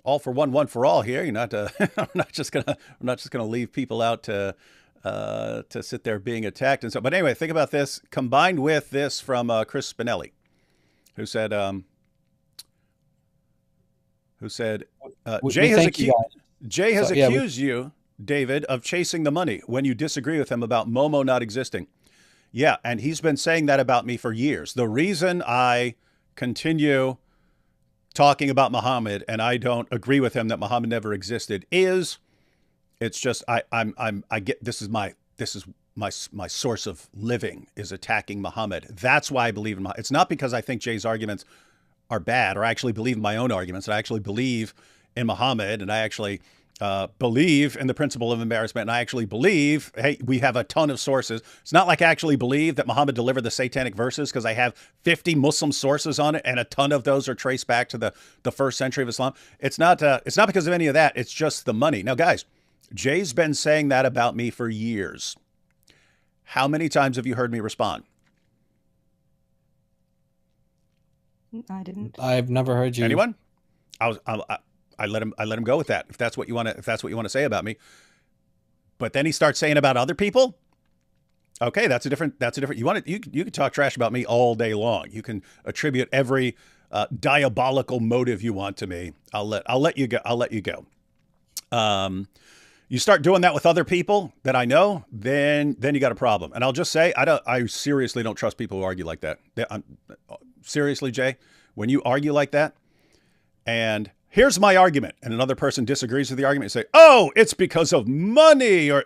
All for one for all here. You're not. I'm not just gonna leave people out to sit there being attacked and so. But anyway, think about this. Combined with this from Chris Spinelli, who said Jay has accused you, David, of chasing the money when you disagree with him about Momo not existing. Yeah, and he's been saying that about me for years. The reason I continue talking about Muhammad and I don't agree with him that Muhammad never existed is it's just I get this is my source of living is attacking Muhammad. That's why I believe in Muhammad. It's not because I think Jay's arguments are bad or I actually believe in my own arguments. I actually believe in Muhammad and I actually believe in the principle of embarrassment. And I actually believe, hey, we have a ton of sources. It's not like I actually believe that Muhammad delivered the satanic verses because I have 50 Muslim sources on it. And a ton of those are traced back to the first century of Islam. It's not because of any of that. It's just the money. Now, guys, Jay's been saying that about me for years. How many times have you heard me respond? I didn't. I've never heard you. Anyone? I let him go with that. If that's what you want to say about me. But then he starts saying about other people. Okay, that's a different. You can talk trash about me all day long. You can attribute every diabolical motive you want to me. I'll let you go. You start doing that with other people that I know, then you got a problem. And I'll just say I seriously don't trust people who argue like that. seriously, Jay, when you argue like that, and here's my argument, and another person disagrees with the argument, you say, oh, it's because of money. Or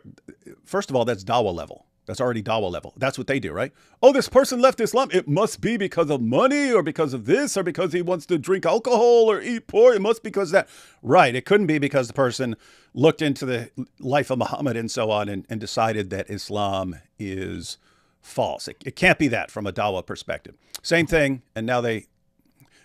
first of all, that's Dawa level. That's already Dawa level. That's what they do, right? Oh, this person left Islam. It must be because of money or because of this or because he wants to drink alcohol or eat pork. It must be because of that. Right. It couldn't be because the person looked into the life of Muhammad and so on and decided that Islam is false. It can't be that from a Dawa perspective. Same thing. And now they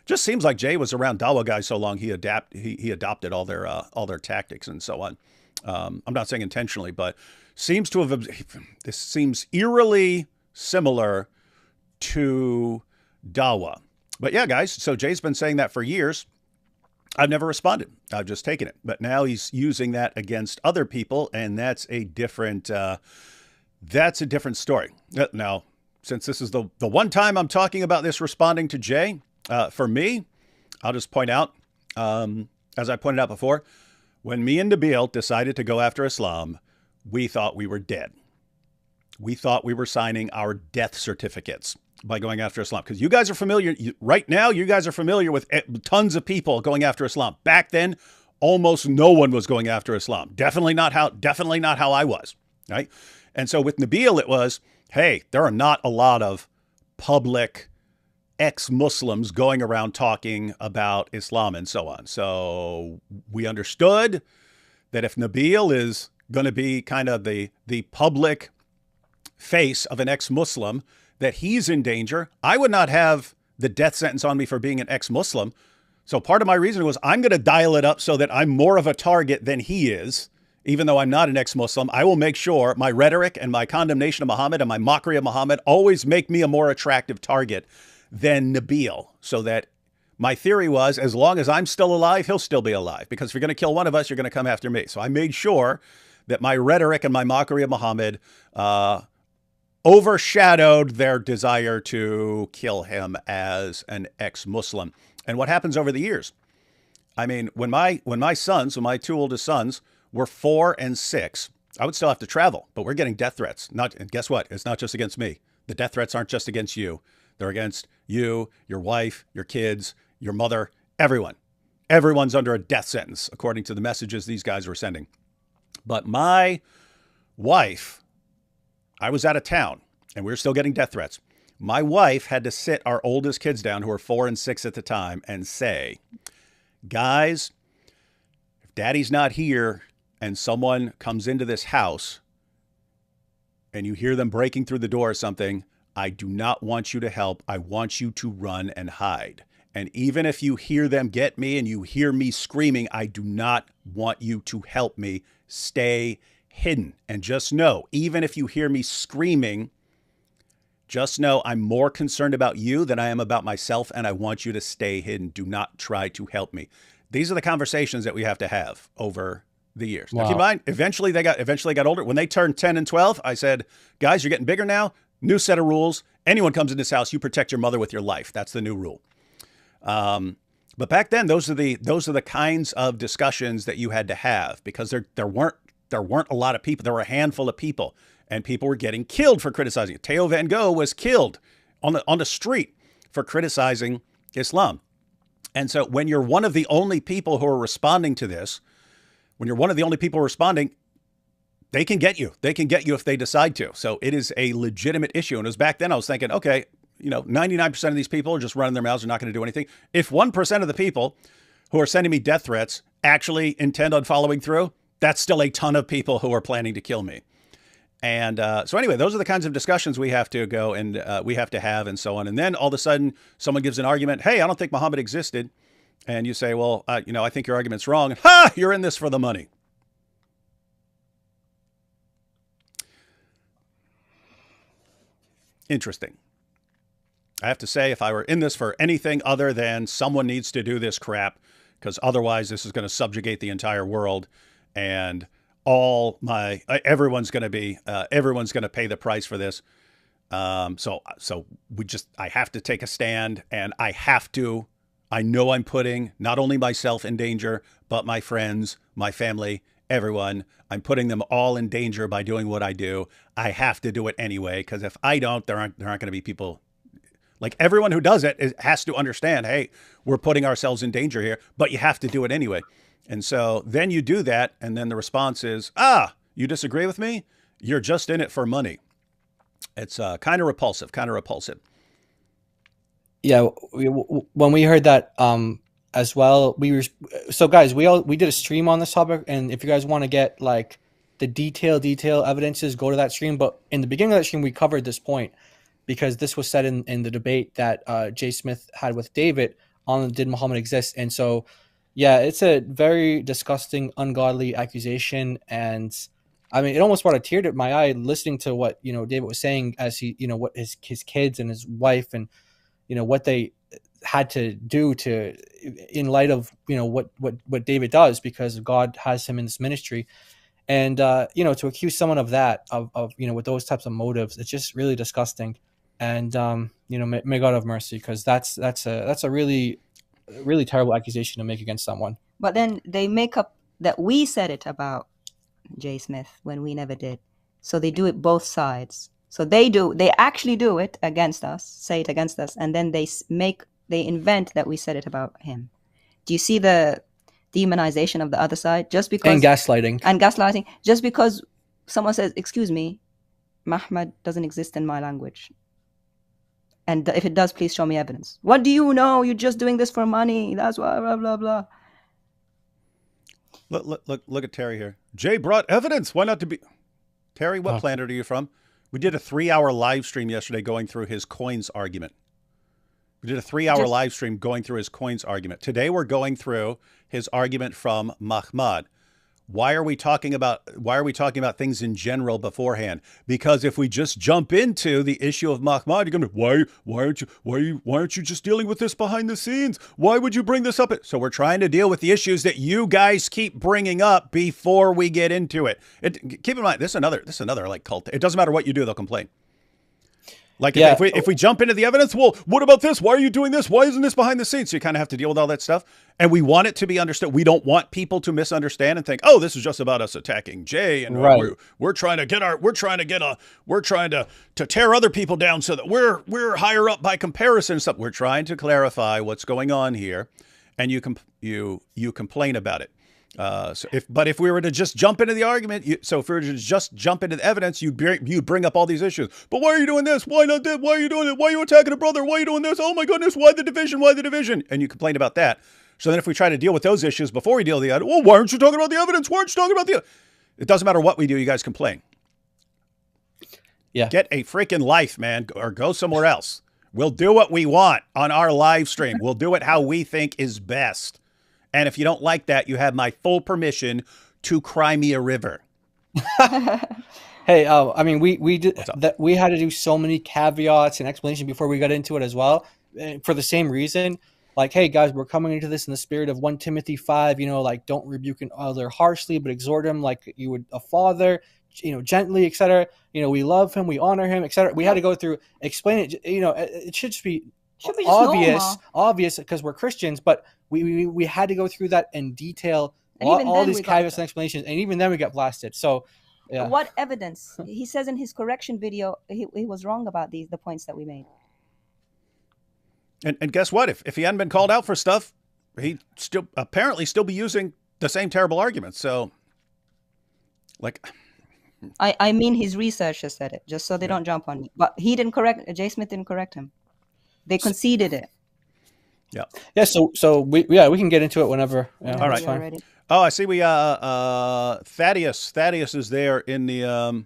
just seems like Jay was around Dawa guys so long he adopted all their tactics and so on. I'm not saying intentionally, but this seems eerily similar to Dawa. But yeah, guys, so Jay's been saying that for years. I've never responded. I've just taken it. But now he's using that against other people, and that's a different story. Now, since this is the one time I'm talking about this responding to Jay, for me, I'll just point out, as I pointed out before, when me and Nabil decided to go after Islam, we thought we were dead. We thought we were signing our death certificates by going after Islam. Because you guys are familiar, right now, you guys are familiar with tons of people going after Islam. Back then, almost no one was going after Islam. Definitely not how I was, right? And so with Nabil, it was, hey, there are not a lot of public ex-Muslims going around talking about Islam and so on. So we understood that if Nabil is going to be kind of the public face of an ex-Muslim, that he's in danger. I would not have the death sentence on me for being an ex-Muslim. So part of my reason was I'm going to dial it up so that I'm more of a target than he is. Even though I'm not an ex-Muslim, I will make sure my rhetoric and my condemnation of Muhammad and my mockery of Muhammad always make me a more attractive target than Nabil. So that my theory was, as long as I'm still alive, he'll still be alive. Because if you're going to kill one of us, you're going to come after me. So I made sure that my rhetoric and my mockery of Muhammad overshadowed their desire to kill him as an ex-Muslim. And what happens over the years? I mean, when my two oldest sons were 4 and 6, I would still have to travel, but we're getting death threats. And guess what? It's not just against me. The death threats aren't just against you. They're against you, your wife, your kids, your mother, everyone. Everyone's under a death sentence, according to the messages these guys were sending. But my wife, I was out of town and we were still getting death threats. My wife had to sit our oldest kids down, who were 4 and 6 at the time, and say, guys, if daddy's not here and someone comes into this house and you hear them breaking through the door or something, I do not want you to help. I want you to run and hide. And even if you hear them get me and you hear me screaming, I do not want you to help me. Stay hidden. And just know, even if you hear me screaming, just know I'm more concerned about you than I am about myself, and I want you to stay hidden. Do not try to help me. These are the conversations that we have to have over the years. Wow. Now, keep in mind, eventually they got older. When they turned 10 and 12, I said, guys, you're getting bigger now. New set of rules. Anyone comes in this house, you protect your mother with your life. That's the new rule. But back then, those are the kinds of discussions that you had to have, because there weren't a lot of people. There were a handful of people, and people were getting killed for criticizing it. Theo Van Gogh was killed on the street for criticizing Islam. And so when you're one of the only people who are responding to this, when you're one of the only people responding, they can get you. They can get you if they decide to. So it is a legitimate issue. And it was back then I was thinking, okay, 99% of these people are just running their mouths. They're not going to do anything. If 1% of the people who are sending me death threats actually intend on following through, that's still a ton of people who are planning to kill me. And so anyway, those are the kinds of discussions we have to go and we have to have and so on. And then all of a sudden someone gives an argument. Hey, I don't think Muhammad existed. And you say, well, I think your argument's wrong. Ha! You're in this for the money. Interesting. I have to say, if I were in this for anything other than someone needs to do this crap, because otherwise this is going to subjugate the entire world, and everyone's going to pay the price for this. So I have to take a stand, and I know I'm putting not only myself in danger, but my friends, my family, everyone. I'm putting them all in danger by doing what I do. I have to do it anyway, because if I don't, there aren't going to be people. Like everyone who does it has to understand, hey, we're putting ourselves in danger here, but you have to do it anyway. And so then you do that, and then the response is, you disagree with me? You're just in it for money. It's kind of repulsive, Yeah, when we heard that as well, guys, we did a stream on this topic, and if you guys want to get like the detail evidences, go to that stream. But in the beginning of that stream, we covered this point because this was said in the debate that Jay Smith had with David on did Muhammad exist. And so, yeah, it's a very disgusting, ungodly accusation. And I mean, it almost brought a tear to my eye listening to what, David was saying as he, what his kids and his wife and, what they had to do in light of, what David does, because God has him in this ministry. And, to accuse someone of that, of with those types of motives, it's just really disgusting. And, may God have mercy, because that's a really, really terrible accusation to make against someone. But then they make up that we said it about Jay Smith when we never did. So they do it both sides. So they actually do it against us, say it against us, and then they invent that we said it about him. Do you see the demonization of the other side? Just because, and gaslighting, just because someone says, excuse me, Muhammad doesn't exist in my language, and if it does, please show me evidence. What do you know? You're just doing this for money. That's why, blah blah blah. Look at Terry here. Jay brought evidence. Why not to be Terry? What planet are you from? We did a 3-hour live stream yesterday going through his coins argument. We did a 3-hour live stream going through his coins argument. Today we're going through his argument from Muhammad. Why are we talking about things in general beforehand? Because if we just jump into the issue of Muhammad, you're going to be, why aren't you just dealing with this behind the scenes? Why would you bring this up? So we're trying to deal with the issues that you guys keep bringing up before we get into it. Keep in mind, this is another like cult. It doesn't matter what you do, they'll complain. Like if we jump into the evidence, well, what about this? Why are you doing this? Why isn't this behind the scenes? So you kind of have to deal with all that stuff. And we want it to be understood. We don't want people to misunderstand and think, oh, this is just about us attacking Jay. And we're trying to tear other people down so that we're higher up by comparison and stuff. We're trying to clarify what's going on here. And you complain about it. If we were to just jump into the argument, if we were to just jump into the evidence, you bring up all these issues. But why are you doing this? Why not that? Why are you doing it? Why are you attacking a brother? Why are you doing this? Oh my goodness! Why the division? Why the division? And you complain about that. So then, if we try to deal with those issues before we deal with the evidence, well, why aren't you talking about the evidence? Why aren't you talking about the? It doesn't matter what we do. You guys complain. Yeah. Get a freaking life, man, or go somewhere else. We'll do what we want on our live stream. We'll do it how we think is best. And if you don't like that, you have my full permission to cry me a river. Hey, I mean, we did that. We had to do so many caveats and explanations before we got into it as well, for the same reason. Like, hey guys, we're coming into this in the spirit of 1 Timothy 5. Like, don't rebuke an elder harshly, but exhort him like you would a father. Gently, etc. We love him, we honor him, etc. We had to go through explain it. It should just be obvious because we're Christians, but we had to go through that in detail, all these caveats and explanations, and even then we got blasted. So, yeah. What evidence? He says in his correction video, he was wrong about the points that we made. And guess what? If he hadn't been called out for stuff, he'd apparently still be using the same terrible arguments. So, like, I mean, his researcher said it, just so they don't jump on me. But he didn't correct. Jay Smith didn't correct him. They conceded it. Yeah. Yeah. So we can get into it whenever. Yeah, all right. Oh, I see. We Thaddeus. Thaddeus is there in the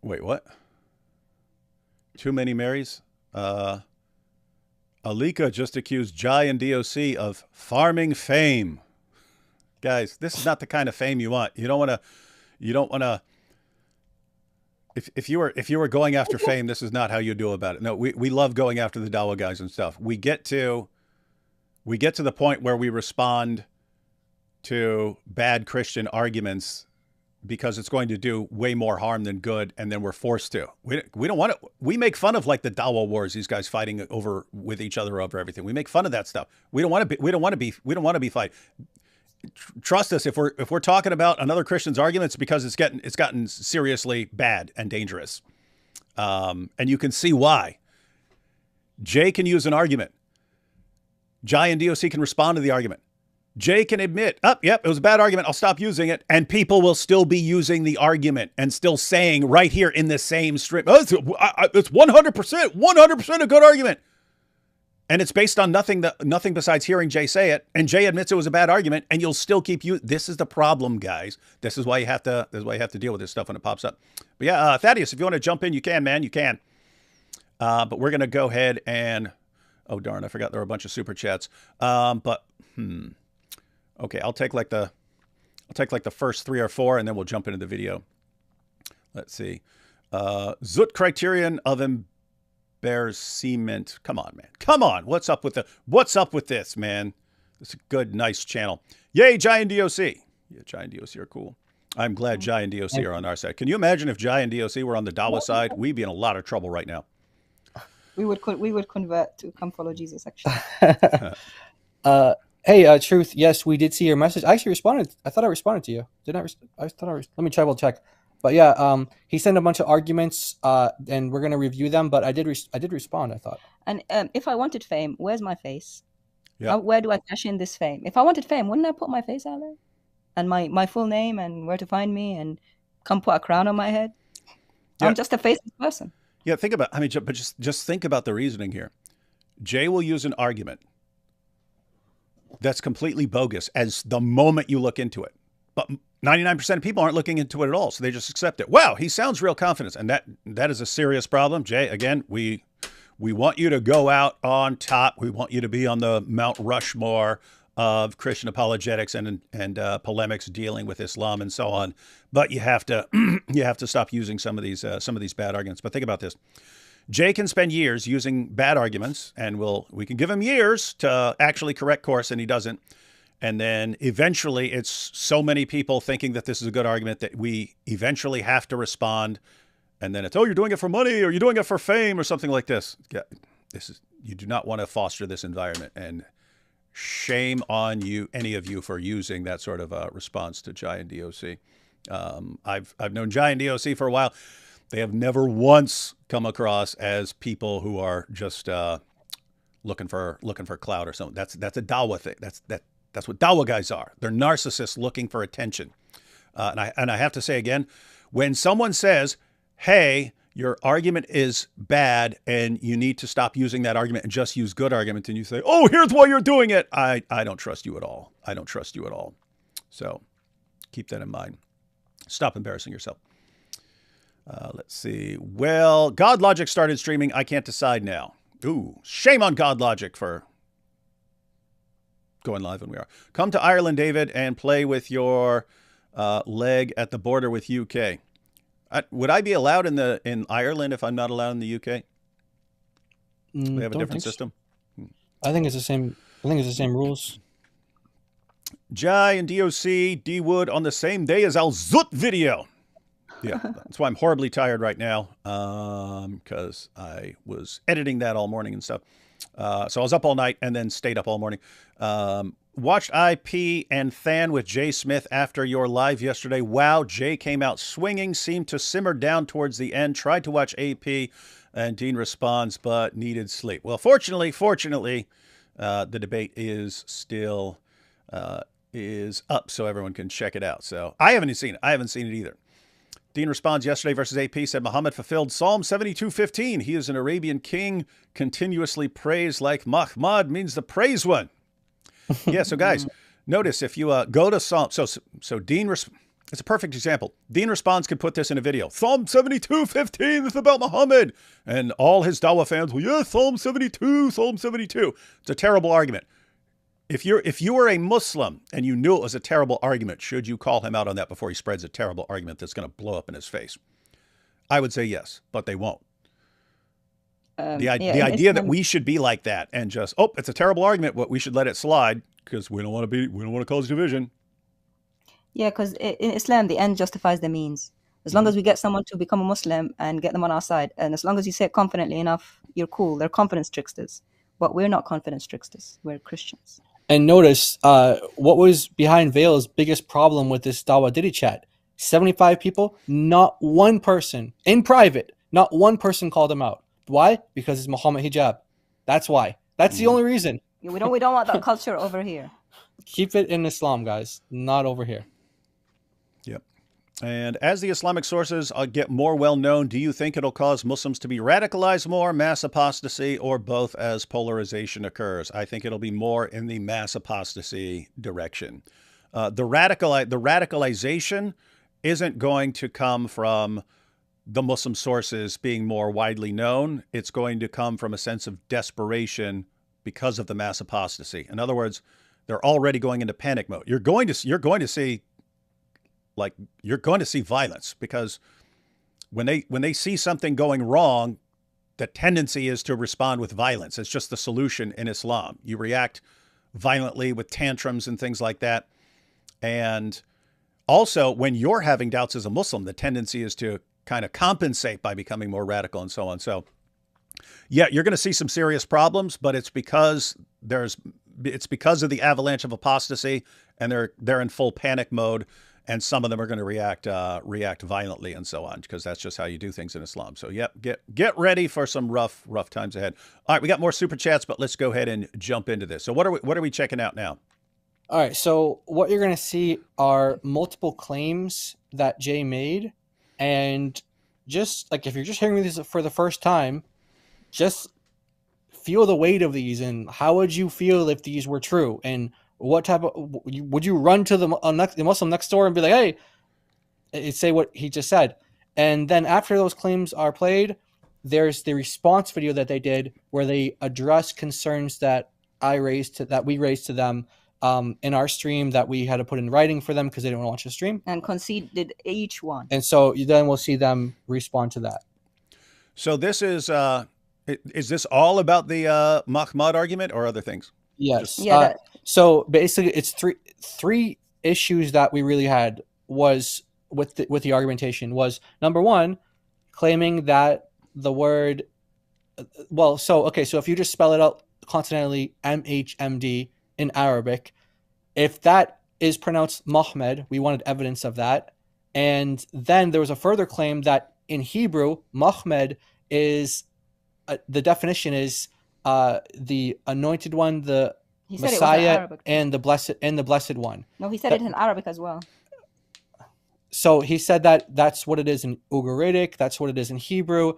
Wait, what? Too many Marys. Alika just accused Jai and DOC of farming fame. Guys, this is not the kind of fame you want. You don't want to. If you were going after fame, this is not how you do about it. No, we love going after the Dawa guys and stuff. We get to the point where we respond to bad Christian arguments because it's going to do way more harm than good, and then we're forced to. We don't want to. We make fun of like the Dawa wars, these guys fighting over with each other over everything. We make fun of that stuff. We don't want to be fight. Trust us, if we're talking about another Christian's arguments, because it's gotten seriously bad and dangerous. And you can see why. Jay can use an argument. Jai and DOC can respond to the argument. Jay can admit, yep, it was a bad argument. I'll stop using it. And people will still be using the argument and still saying right here in the same stream, it's 100% a good argument. And it's based on nothing besides hearing Jay say it. And Jay admits it was a bad argument, and you'll still keep using. This is the problem, guys. This is why you have to deal with this stuff when it pops up. But yeah, Thaddeus, if you want to jump in, you can, man. You can. But we're going to go ahead and, oh, darn, I forgot there were a bunch of super chats. Okay, I'll take like the first 3 or 4, and then we'll jump into the video. Let's see. Zut criterion of embarrassment. Come on, man. Come on. What's up with this, man? It's a good, nice channel. Yay, Jai and DOC. Yeah, Jai and DOC are cool. I'm glad Jai and DOC are on our side. Can you imagine if Jai and DOC were on the Dawa side? We'd be in a lot of trouble right now. We would convert to come follow Jesus, actually. Hey, Truth. Yes, we did see your message. I actually responded. I thought I responded to you. Let me double check. But yeah, he sent a bunch of arguments, and we're gonna review them. But I did respond, I thought. And if I wanted fame, where's my face? Yeah. Where do I cash in this fame? If I wanted fame, wouldn't I put my face out there, and my full name and where to find me, and come put a crown on my head? Yeah. I'm just a faceless person. Yeah, but just think about the reasoning here. Jay will use an argument that's completely bogus as the moment you look into it. But 99% of people aren't looking into it at all, so they just accept it. Wow, he sounds real confident, and that is a serious problem. Jay, again, we want you to go out on top. We want you to be on the Mount Rushmore of Christian apologetics and polemics dealing with Islam and so on. But you have to stop using some of these bad arguments. But think about this. Jay can spend years using bad arguments, and we can give him years to actually correct course, and he doesn't. And then eventually it's so many people thinking that this is a good argument that we eventually have to respond. And then it's, oh, you're doing it for money, or you're doing it for fame, or something like this. Yeah, you do not want to foster this environment. And shame on you, any of you, for using that sort of response to Jai and DOC. I've known Jai and DOC for a while. They have never once come across as people who are just looking for clout or something. That's a Dawa thing. That's what Dawa guys are. They're narcissists looking for attention. And I have to say again, when someone says, "Hey, your argument is bad, and you need to stop using that argument and just use good arguments," and you say, "Oh, here's why you're doing it," I don't trust you at all. I don't trust you at all. So keep that in mind. Stop embarrassing yourself. Let's see. Well, God Logic started streaming. I can't decide now. Ooh, shame on God Logic for going live when we are. Come to Ireland, David, and play with your leg at the border with UK. Would I be allowed in Ireland if I'm not allowed in the UK? They have a different system. I think it's the same. I think it's the same rules. Jai and DOC, D Wood on the same day as Al Zut video. Yeah, that's why I'm horribly tired right now, because I was editing that all morning and stuff. So I was up all night and then stayed up all morning. Watched IP and Than with Jay Smith after your live yesterday. Wow, Jay came out swinging, seemed to simmer down towards the end. Tried to watch AP, and Dean responds, but needed sleep. Well, fortunately, the debate is still is up, so everyone can check it out. So I haven't seen it. I haven't seen it either. Dean responds, yesterday versus AP, said Muhammad fulfilled Psalm 72:15. He is an Arabian king, continuously praised like Mahmud means the praise one. Yeah, so guys, notice if you go to Psalm, so Dean, it's a perfect example. Dean Responds could put this in a video. Psalm 72:15 is about Muhammad. And all his Dawah fans will, yeah, Psalm 72, Psalm 72. It's a terrible argument. If you were a Muslim and you knew it was a terrible argument, should you call him out on that before he spreads a terrible argument that's going to blow up in his face? I would say yes, but they won't. The idea that we should be like that and just, oh, it's a terrible argument, but we should let it slide because we don't want to cause division. Yeah, because in Islam, the end justifies the means. As long as we get someone to become a Muslim and get them on our side, and as long as you say it confidently enough, you're cool. They're confidence tricksters, but we're not confidence tricksters. We're Christians. And notice what was behind Veil's biggest problem with this Dawah Diddy chat. 75 people, not one person in private Not one person called him out. Why? Because it's Muhammad hijab. That's why. That's the only reason. We don't want that culture over here. Keep it in Islam, guys, not over here. Yep. And as the Islamic sources get more well-known, do you think it'll cause Muslims to be radicalized more, mass apostasy, or both as polarization occurs? I think it'll be more in the mass apostasy direction. The radicalization isn't going to come from the Muslim sources being more widely known. It's going to come from a sense of desperation because of the mass apostasy. In other words, they're already going into panic mode. You're going to see violence, because when they see something going wrong, the tendency is to respond with violence. It's just the solution in Islam. You react violently with tantrums and things like that. And also, when you're having doubts as a Muslim, the tendency is to kind of compensate by becoming more radical and so on. So yeah, you're going to see some serious problems, but it's because of the avalanche of apostasy, and they're in full panic mode, and some of them are going to react violently and so on, because that's just how you do things in Islam. So yep, get ready for some rough times ahead. All right, we got more super chats, but let's go ahead and jump into this. So what are we checking out now? All right, so what you're going to see are multiple claims that Jay made, and just like if you're just hearing this for the first time, just feel the weight of these, and how would you feel if these were true, and what type of would you run to the Muslim next door and be like, hey, say what he just said. And then after those claims are played, there's the response video that they did where they address concerns that we raised to them in our stream, that we had to put in writing for them because they didn't want to watch the stream, and conceded each one. and so then we'll see them respond to that. So this is this all about the Mahmud argument or other things? Yes. Yeah. So basically, it's three issues that we really had was with the argumentation. Was number one, claiming that the word, so if you just spell it out consonantally, MHMD in Arabic, if that is pronounced Mahmed, we wanted evidence of that. And then there was a further claim that in Hebrew, Mahmed is the definition is the anointed one, the Messiah, and the blessed one. No, he said it in Arabic as well. So he said that that's what it is in Ugaritic, that's what it is in Hebrew,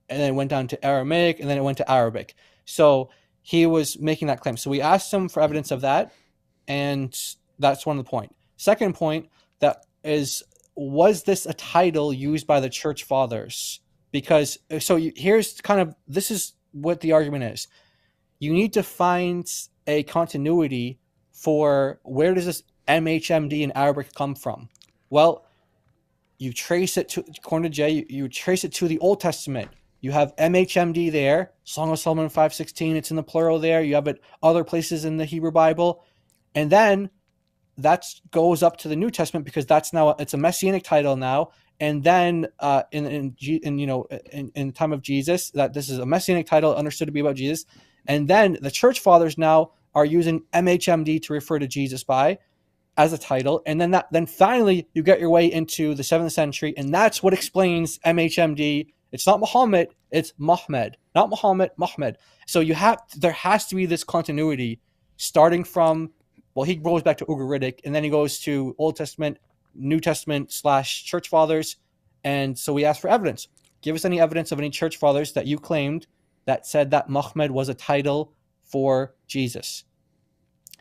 and then it went down to Aramaic, and then it went to Arabic. So he was making that claim. So we asked him for evidence of that, and that's one of the point. Second point, that is, was this a title used by the church fathers? Because here's this is what the argument is. You need to find a continuity for where does this MHMD in Arabic come from? Well, you trace it to, according to Jay, you trace it to the Old Testament. You have MHMD there, Song of Solomon 5:16. It's in the plural there. You have it other places in the Hebrew Bible, and then that goes up to the New Testament because that's now it's a messianic title now. And then in the time of Jesus, that this is a messianic title understood to be about Jesus. And then the church fathers now are using MHMD to refer to Jesus by as a title. And then finally you get your way into the 7th century, and that's what explains MHMD. It's not Muhammad, it's Mahmed. Not Muhammad, Mahmed. So there has to be this continuity starting from, he goes back to Ugaritic, and then he goes to Old Testament, New Testament / church fathers. And so we asked for evidence. Give us any evidence of any church fathers that you claimed that said that Muhammad was a title for Jesus.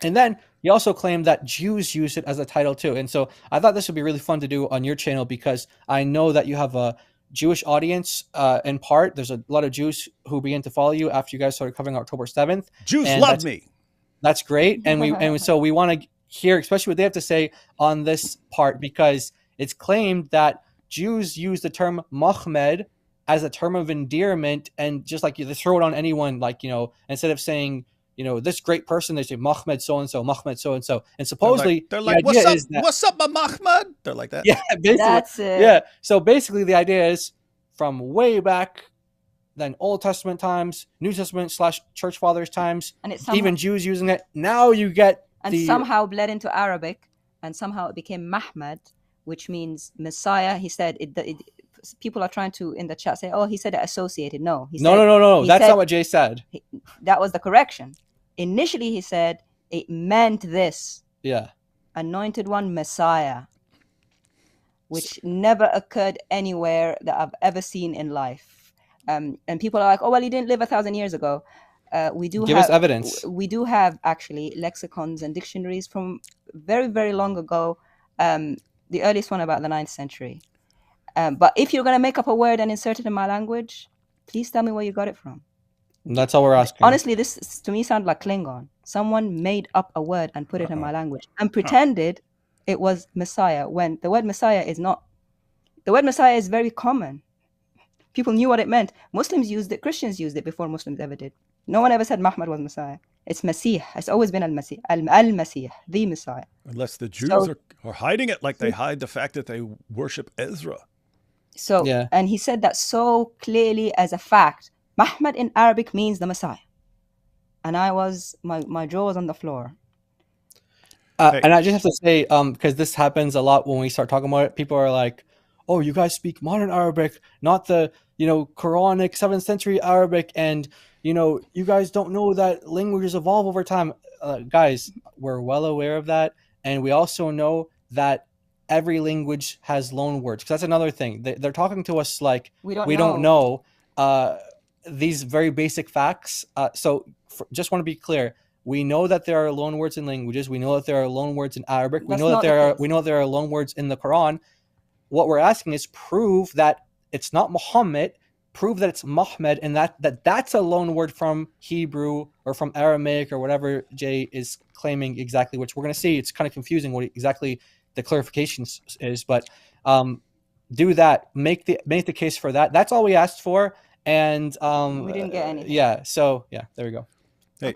And then he also claimed that Jews use it as a title too. And so I thought this would be really fun to do on your channel, because I know that you have a Jewish audience in part. There's a lot of Jews who began to follow you after you guys started covering October 7th. Jews love me. That's great. And so we want to hear especially what they have to say on this part, because it's claimed that Jews use the term Mahmed as a term of endearment, and just like they throw it on anyone, instead of saying, this great person, they say Mahmed so-and-so, Mahmed so-and-so. And supposedly they're like what's up, my Mahmed? They're like that. Yeah, basically. That's it. Yeah. So basically the idea is from way back then, Old Testament times, New Testament / church fathers times, and it's even Jews using it. Now you get somehow bled into Arabic, and somehow it became Mahmed, which means Messiah. He said people are trying to in the chat say, "Oh, he said it associated." No, he No, said, no. he That's said- not what Jay said. That was the correction. Initially, he said it meant this. Yeah. Anointed one, Messiah, which never occurred anywhere that I've ever seen in life. And people are like, "Oh, well, he didn't live 1,000 years ago." We do Give have us evidence. We do have actually lexicons and dictionaries from very, very long ago. The earliest one about the 9th century. But if you're going to make up a word and insert it in my language, please tell me where you got it from. That's all we're asking. Honestly, this to me sounds like Klingon. Someone made up a word and put it in my language and pretended it was Messiah, when the word Messiah is not. The word Messiah is very common. People knew what it meant. Muslims used it. Christians used it before Muslims ever did. No one ever said Muhammad was Messiah. It's Masih. It's always been Al-Masih. Al-Masih, the Messiah. Unless the Jews are hiding it like they hide the fact that they worship Ezra. So, Yeah. And he said that so clearly as a fact. Muhammad in Arabic means the Messiah. And my jaw was on the floor. And I just have to say, because this happens a lot when we start talking about it, people are like, "Oh, you guys speak modern Arabic, not the, Quranic 7th century Arabic, and, you guys don't know that languages evolve over time." Guys, we're well aware of that. And we also know that every language has loan words. Because that's another thing. They're talking to us like we don't know these very basic facts. Just want to be clear. We know that there are loan words in languages. We know that there are loan words in Arabic. We know that there are loan words in the Quran. What we're asking is prove that it's not Muhammad, prove that it's Muhammad, and that's a loan word from Hebrew or from Aramaic or whatever Jay is claiming exactly, which we're going to see. It's kind of confusing what exactly the clarification is, but do that. Make the case for that. That's all we asked for. And we didn't get anything. Yeah. So yeah, there we go. Hey,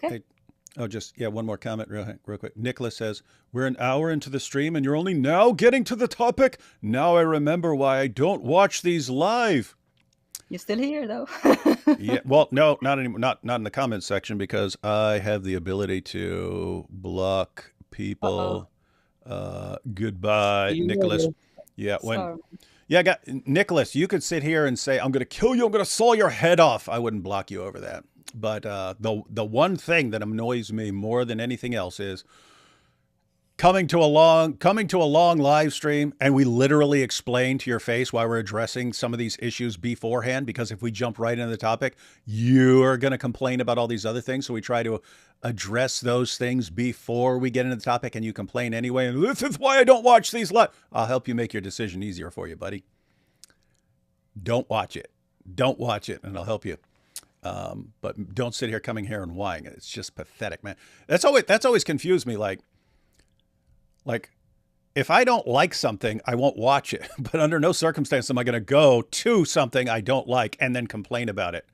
one more comment real quick. Nicholas says, "We're an hour into the stream and you're only now getting to the topic. Now I remember why I don't watch these live." You're still here though. Yeah. Well, no, not anymore. Not in the comments section, because I have the ability to block people. Goodbye, Nicholas. Yeah. Nicholas, you could sit here and say, "I'm going to kill you. I'm going to saw your head off." I wouldn't block you over that. But the one thing that annoys me more than anything else is coming to a long live stream and we literally explain to your face why we're addressing some of these issues beforehand, because if we jump right into the topic, you are going to complain about all these other things. So we try to address those things before we get into the topic, and you complain anyway. And this is why I don't watch these live. I'll help you make your decision easier for you, buddy. Don't watch it. And I'll help you. But don't sit here coming here and whining. It's just pathetic, man. That's always confused me. Like if I don't like something, I won't watch it. But under no circumstance am I going to go to something I don't like and then complain about it.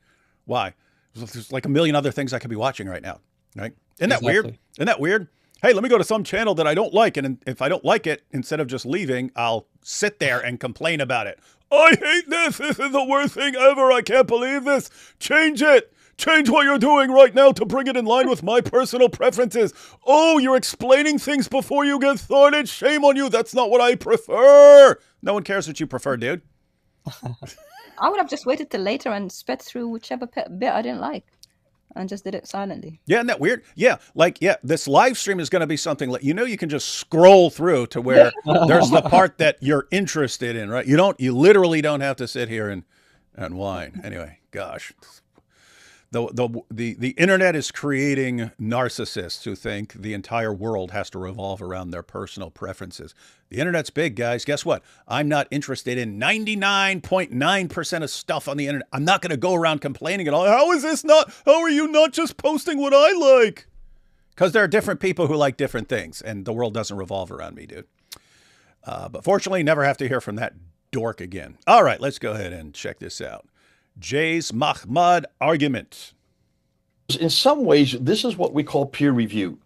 Why? There's like a million other things I could be watching right now. Right? Isn't that weird? Isn't that weird? Hey, let me go to some channel that I don't like. And if I don't like it, instead of just leaving, I'll sit there and complain about it. "I hate this. This is the worst thing ever. I can't believe this. Change it. Change what you're doing right now to bring it in line with my personal preferences. Oh, you're explaining things before you get started. Shame on you. That's not what I prefer." No one cares what you prefer, dude. I would have just waited till later and sped through whichever bit I didn't like and just did it silently. Yeah, isn't that weird? Yeah, this live stream is going to be something like, you can just scroll through to where there's the part that you're interested in, right? You literally don't have to sit here and whine. Anyway, gosh. The internet is creating narcissists who think the entire world has to revolve around their personal preferences. The internet's big, guys. Guess what? I'm not interested in 99.9% of stuff on the internet. I'm not going to go around complaining at all. How are you not just posting what I like? Because there are different people who like different things, and the world doesn't revolve around me, dude. But fortunately, never have to hear from that dork again. All right, let's go ahead and check this out. Jay's Mahmud argument. In some ways, this is what we call peer review.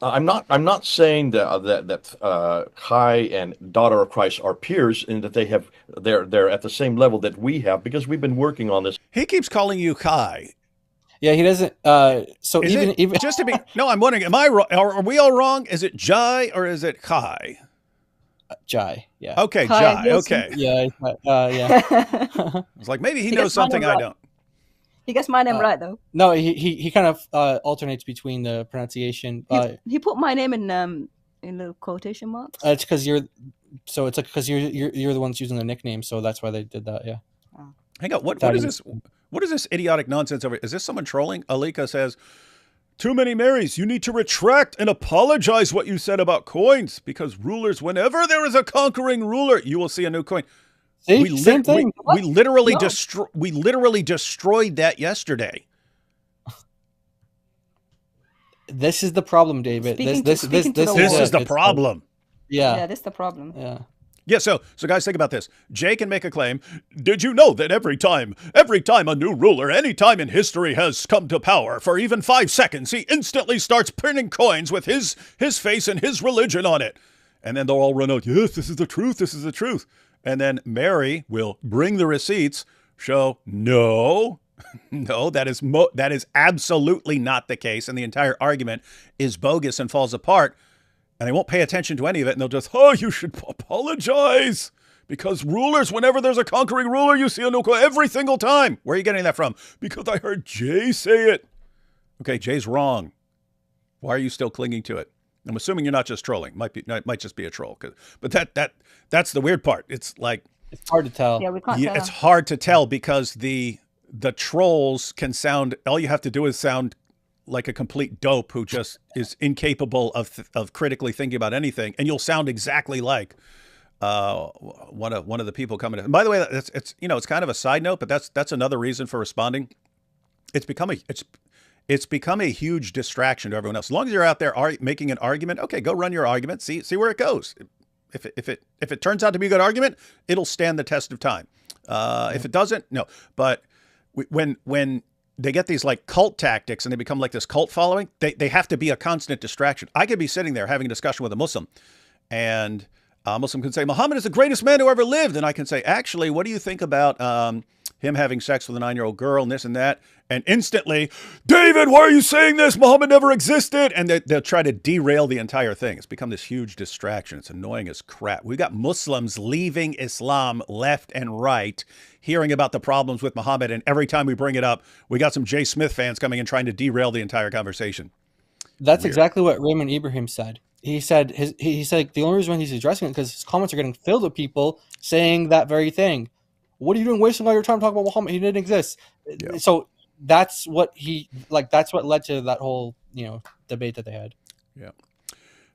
I'm not saying that Kai and Daughter of Christ are peers and that they're at the same level that we have, because we've been working on this. He keeps calling you Kai. Yeah, he doesn't. So is even just to be I'm wondering, am I wrong? Are we all wrong? Is it Jai or is it Kai? Jai. Yeah. Okay, Hi, Jai. Wilson. Okay. Yeah. Yeah. I was like, maybe he He knows gets my something name I right. don't. He gets my name right though. No, he kind of alternates between the pronunciation. He put my name in little quotation marks. It's because you're. So it's like because you're the ones using the nickname, so that's why they did that. Yeah. Hang on. What is this? What is this idiotic nonsense over? Is this someone trolling? Alika says, "Too many Marys. You need to retract and apologize what you said about coins because rulers, whenever there is a conquering ruler, you will see a new coin." See, same thing. We literally No. we literally destroyed that yesterday. This is the problem, David. Speaking This to the This is the It's problem. Yeah, that's the problem. Yeah. Yeah, so guys, think about this. Jay can make a claim. Did you know that every time a new ruler, any time in history has come to power, for even 5 seconds, he instantly starts printing coins with his face and his religion on it. And then they'll all run out, yes, this is the truth, this is the truth. And then Mary will bring the receipts, show, no, that is absolutely not the case, and the entire argument is bogus and falls apart. And they won't pay attention to any of it, and they'll just, oh, you should apologize. Because rulers, whenever there's a conquering ruler, you see a new coin every single time. Where are you getting that from? Because I heard Jay say it. Okay, Jay's wrong. Why are you still clinging to it? I'm assuming you're not just trolling. Might just be a troll. But that's the weird part. It's like It's hard to tell. Yeah, we can't tell. it's hard to tell because the trolls can sound. All you have to do is sound like a complete dope who just is incapable of critically thinking about anything, and you'll sound exactly like one of the people coming in. And by the way, it's kind of a side note, but that's another reason for responding. It's become a huge distraction to everyone else. As long as you're out there making an argument, okay, go run your argument, see where it goes. If it turns out to be a good argument, it'll stand the test of time. If it doesn't, no. But when they get these like cult tactics and they become like this cult following, they have to be a constant distraction. I could be sitting there having a discussion with a Muslim, and a Muslim can say, Muhammad is the greatest man who ever lived. And I can say, actually, what do you think about him having sex with a 9-year-old girl and this and that? And instantly, David, why are you saying this? Muhammad never existed. And they'll try to derail the entire thing. It's become this huge distraction. It's annoying as crap. We've got Muslims leaving Islam left and right, hearing about the problems with Muhammad. And every time we bring it up, we got some Jay Smith fans coming and trying to derail the entire conversation. That's Weird. exactly what Raymond Ibrahim said. He said the only reason he's addressing it because his comments are getting filled with people saying that very thing. What are you doing wasting all your time talking about Muhammad? He didn't exist. Yeah. So that's what that's what led to that whole, debate that they had. Yeah.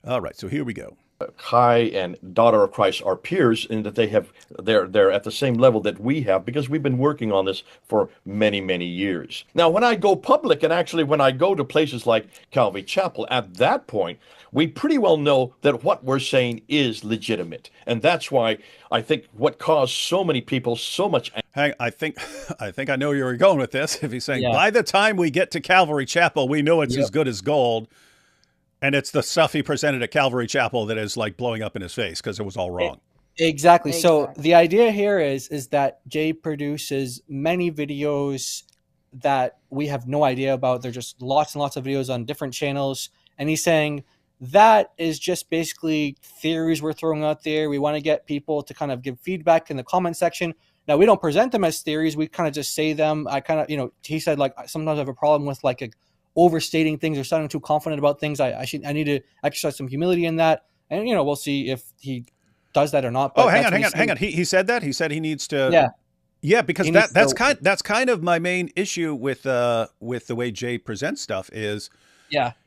All right. So here we go. Kai and daughter of Christ are peers in that they're at the same level that we have because we've been working on this for many, many years. Now, when I go public and actually when I go to places like Calvary Chapel, at that point, we pretty well know that what we're saying is legitimate. And that's why I think what caused so many people so much I think I know where you're going with this. If he's saying, Yeah. by the time we get to Calvary Chapel, we know it's as good as gold. And it's the stuff he presented at Calvary Chapel that is like blowing up in his face because it was all wrong. Exactly. So Exactly. the idea here is that Jay produces many videos that we have no idea about. They're just lots and lots of videos on different channels. And he's saying that is just basically theories we're throwing out there. We want to get people to kind of give feedback in the comment section. Now, we don't present them as theories. We kind of just say them. I kind of, he said, like, sometimes I have a problem with like overstating things or sounding too confident about things. I need to exercise some humility in that. And, we'll see if he does that or not. But Hang on. He said that? He said he needs to. Yeah, because that's kind of my main issue with the way Jay presents stuff is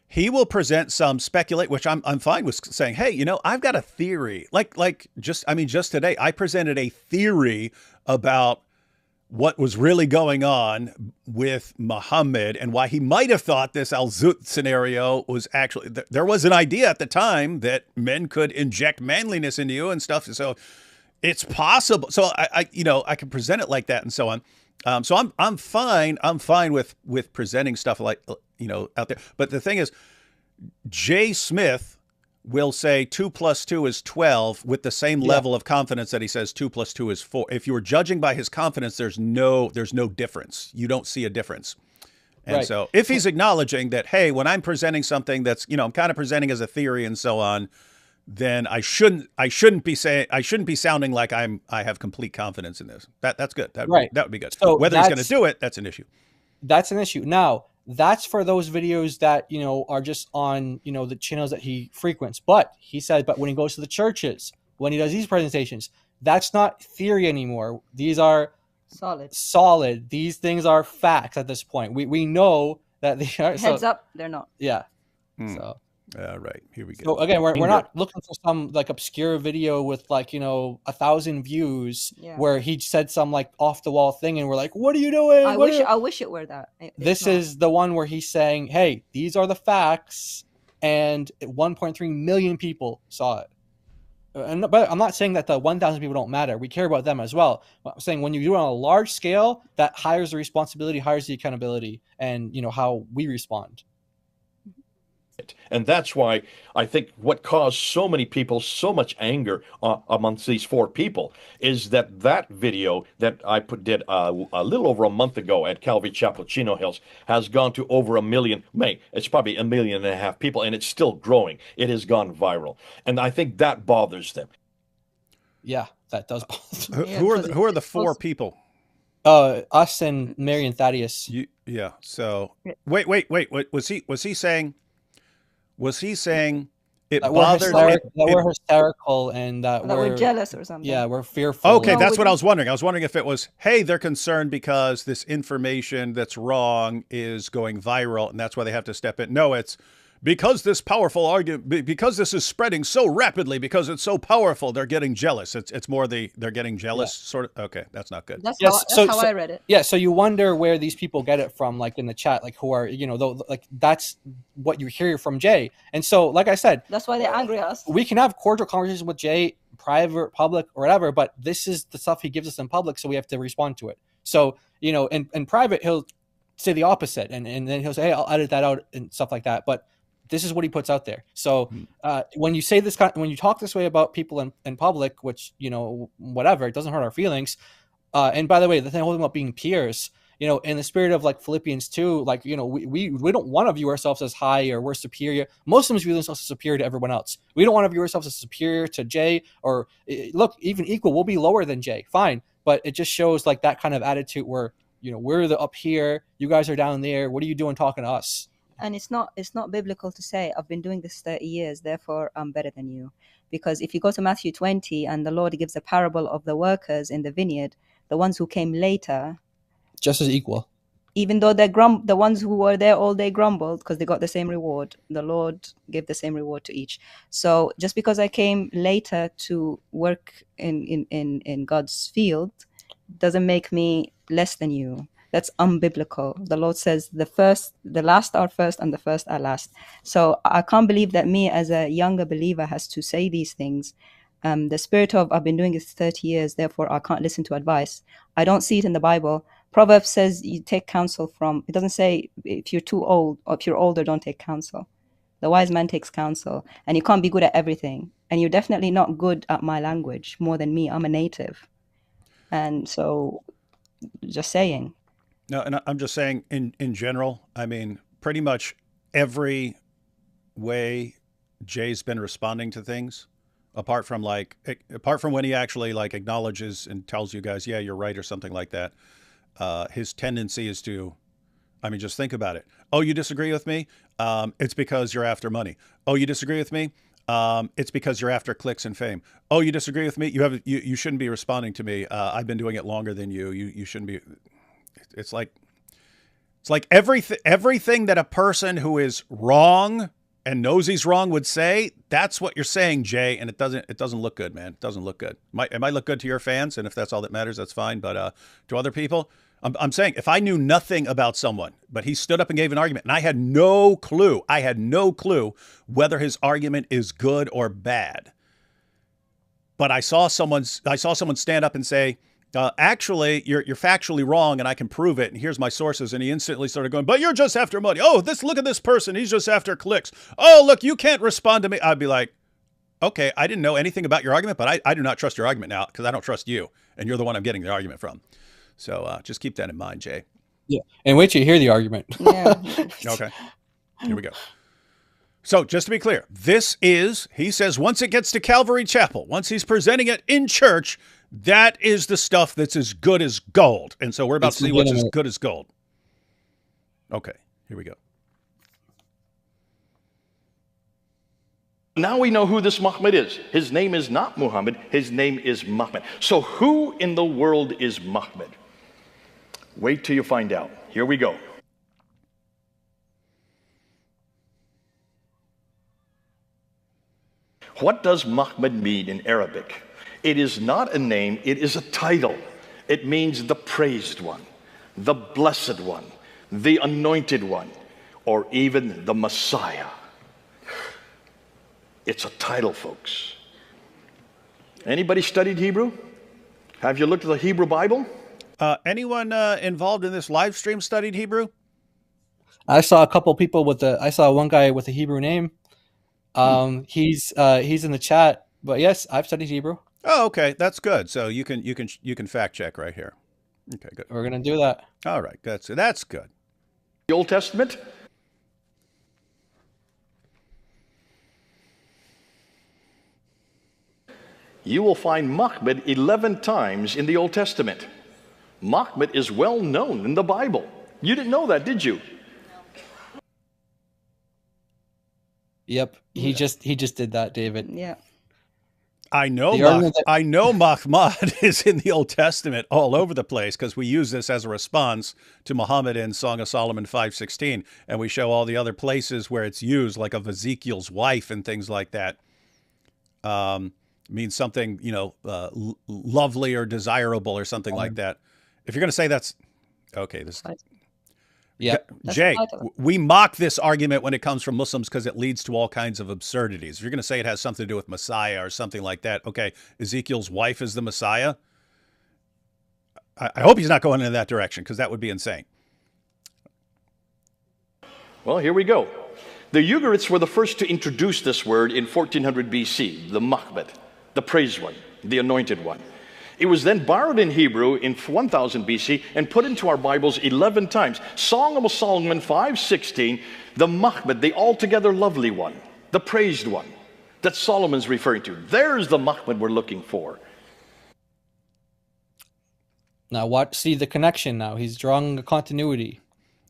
he will present some speculate, which I'm fine with saying, hey, I've got a theory. Just today I presented a theory about what was really going on with Muhammad and why he might have thought this Al-Zut scenario was actually, there was an idea at the time that men could inject manliness into you and stuff. So it's possible. So I can present it like that and so on. So I'm fine. I'm fine with presenting stuff like, out there. But the thing is, Jay Smith will say 2 + 2 is 12 with the same level of confidence that he says 2 + 2 is 4. If you were judging by his confidence, there's no difference. You don't see a difference. And so if he's acknowledging that, hey, when I'm presenting something that's, I'm kind of presenting as a theory and so on, then I shouldn't be sounding like I have complete confidence in this. That's good. That would be good. So whether he's going to do it, that's an issue. That's an issue. Now, that's for those videos that, are just on, the channels that he frequents. But he said, but when he goes to the churches, when he does these presentations, that's not theory anymore. These are solid. These things are facts at this point. We know that they are. Heads up, they're not. Yeah. So. Right. Here we go. So again, we're not looking for some like obscure video with 1,000 views where he said some like off the wall thing and we're like, what are you doing? I wish it were that. This is the one where he's saying, hey, these are the facts, and 1.3 million people saw it. But I'm not saying that the 1,000 people don't matter. We care about them as well. I'm saying when you do it on a large scale, that hires the responsibility, hires the accountability, and how we respond. And that's why I think what caused so many people so much anger amongst these 4 people is that video that I did a little over a month ago at Calvary Chapel, Chino Hills, has gone to over 1 million. It's probably 1.5 million people, and it's still growing. It has gone viral, and I think that bothers them. Yeah, that does bother them. Who are the 4 people? Us and Mary and Thaddeus. Yeah. So wait. Was he saying? Was he saying it bothered that we're hysterical and that we're jealous or something? Yeah, we're fearful. Okay, that's what I was wondering. I was wondering if it was, hey, they're concerned because this information that's wrong is going viral, and that's why they have to step in. No, it's because this powerful argument, because this is spreading so rapidly, because it's so powerful, they're getting jealous. It's more they're getting jealous, sort of. Okay, that's not good. That's how I read it. Yeah, so you wonder where these people get it from, like in the chat, like who are, like that's what you hear from Jay. And so, like I said, that's why they're angry at us. We can have cordial conversations with Jay, private, public, or whatever, but this is the stuff he gives us in public, so we have to respond to it. So, in private, he'll say the opposite, and then he'll say, hey, I'll edit that out and stuff like that. But this is what he puts out there. So when you say this, when you talk this way about people in public, which, whatever, it doesn't hurt our feelings. And by the way, the whole thing about being peers, in the spirit of like Philippians 2, like, we don't want to view ourselves as high or we're superior. Muslims view themselves as superior to everyone else. We don't want to view ourselves as superior to Jay or look, even equal. We'll be lower than Jay. Fine. But it just shows like that kind of attitude where, we're the up here. You guys are down there. What are you doing talking to us? And it's not biblical to say, I've been doing this 30 years, therefore I'm better than you. Because if you go to Matthew 20 and the Lord gives a parable of the workers in the vineyard, the ones who came later, just as equal. Even though the ones who were there all day grumbled because they got the same reward, the Lord gave the same reward to each. So just because I came later to work in God's field doesn't make me less than you. That's unbiblical. The Lord says the last are first and the first are last. So I can't believe that me as a younger believer has to say these things. The spirit of I've been doing this 30 years, therefore I can't listen to advice. I don't see it in the Bible. Proverbs says you take counsel from, it doesn't say if you're too old or if you're older, don't take counsel. The wise man takes counsel, and you can't be good at everything. And you're definitely not good at my language more than me. I'm a native. And so just saying. No, and I'm just saying in general, I mean, pretty much every way Jay's been responding to things, apart from when he actually like acknowledges and tells you guys, yeah, you're right, or something like that. His tendency is to, I mean, just think about it. Oh, you disagree with me? It's because you're after money. Oh, you disagree with me? It's because you're after clicks and fame. Oh, you disagree with me? You shouldn't be responding to me. I've been doing it longer than you. You shouldn't be. It's like everything that a person who is wrong and knows he's wrong would say. That's what you're saying, Jay, and it doesn't look good, man. It doesn't look good. It might look good to your fans, and if that's all that matters, that's fine. But to other people, I'm saying if I knew nothing about someone, but he stood up and gave an argument, and I had no clue whether his argument is good or bad. But I saw someone stand up and say, actually, you're factually wrong, and I can prove it, and here's my sources. And he instantly started going, but you're just after money. Oh, look at this person. He's just after clicks. Oh, look, you can't respond to me. I'd be like, okay, I didn't know anything about your argument, but I do not trust your argument now because I don't trust you, and you're the one I'm getting the argument from. So just keep that in mind, Jay. Yeah, and wait till you hear the argument. Yeah. Okay, here we go. So just to be clear, this is, he says, once it gets to Calvary Chapel, once he's presenting it in church, that is the stuff that's as good as gold. And so we're about to see what's as good as gold. Okay, here we go. Now we know who this Muhammad is. His name is not Muhammad. His name is Muhammad. So who in the world is Muhammad? Wait till you find out. Here we go. What does Muhammad mean in Arabic? It is not a name, it is a title. It means the praised one, the blessed one, the anointed one, or even the Messiah. It's a title, folks. Anybody studied Hebrew? Have you looked at the Hebrew Bible? Anyone involved in this live stream studied Hebrew? I saw a couple people I saw one guy with a Hebrew name. He's in the chat, but yes, I've studied Hebrew. Oh, okay, that's good. So you can fact check right here. Okay, good. We're gonna do that. All right, that's good. The Old Testament? You will find Muhammad 11 times in the Old Testament. Muhammad is well known in the Bible. You didn't know that, did you? Yep, he just did that, David. Yeah. I know Muhammad is in the Old Testament all over the place because we use this as a response to Muhammad in Song of Solomon 5:16, and we show all the other places where it's used, like of Ezekiel's wife and things like that. Means something, lovely or desirable or something like that. If you're going to say that's okay, this. Yeah, Jay, we mock this argument when it comes from Muslims because it leads to all kinds of absurdities. If you're going to say it has something to do with Messiah or something like that, okay, Ezekiel's wife is the Messiah. I hope he's not going in that direction because that would be insane. Well, here we go. The Ugarites were the first to introduce this word in 1400 BC, the Muhammad, the praised one, the anointed one. It was then borrowed in Hebrew in 1000 BC and put into our Bibles 11 times. Song of Solomon 5:16, the Muhammad, the altogether lovely one, the praised one that Solomon's referring to. There's the Muhammad we're looking for. Now see the connection now. He's drawing a continuity.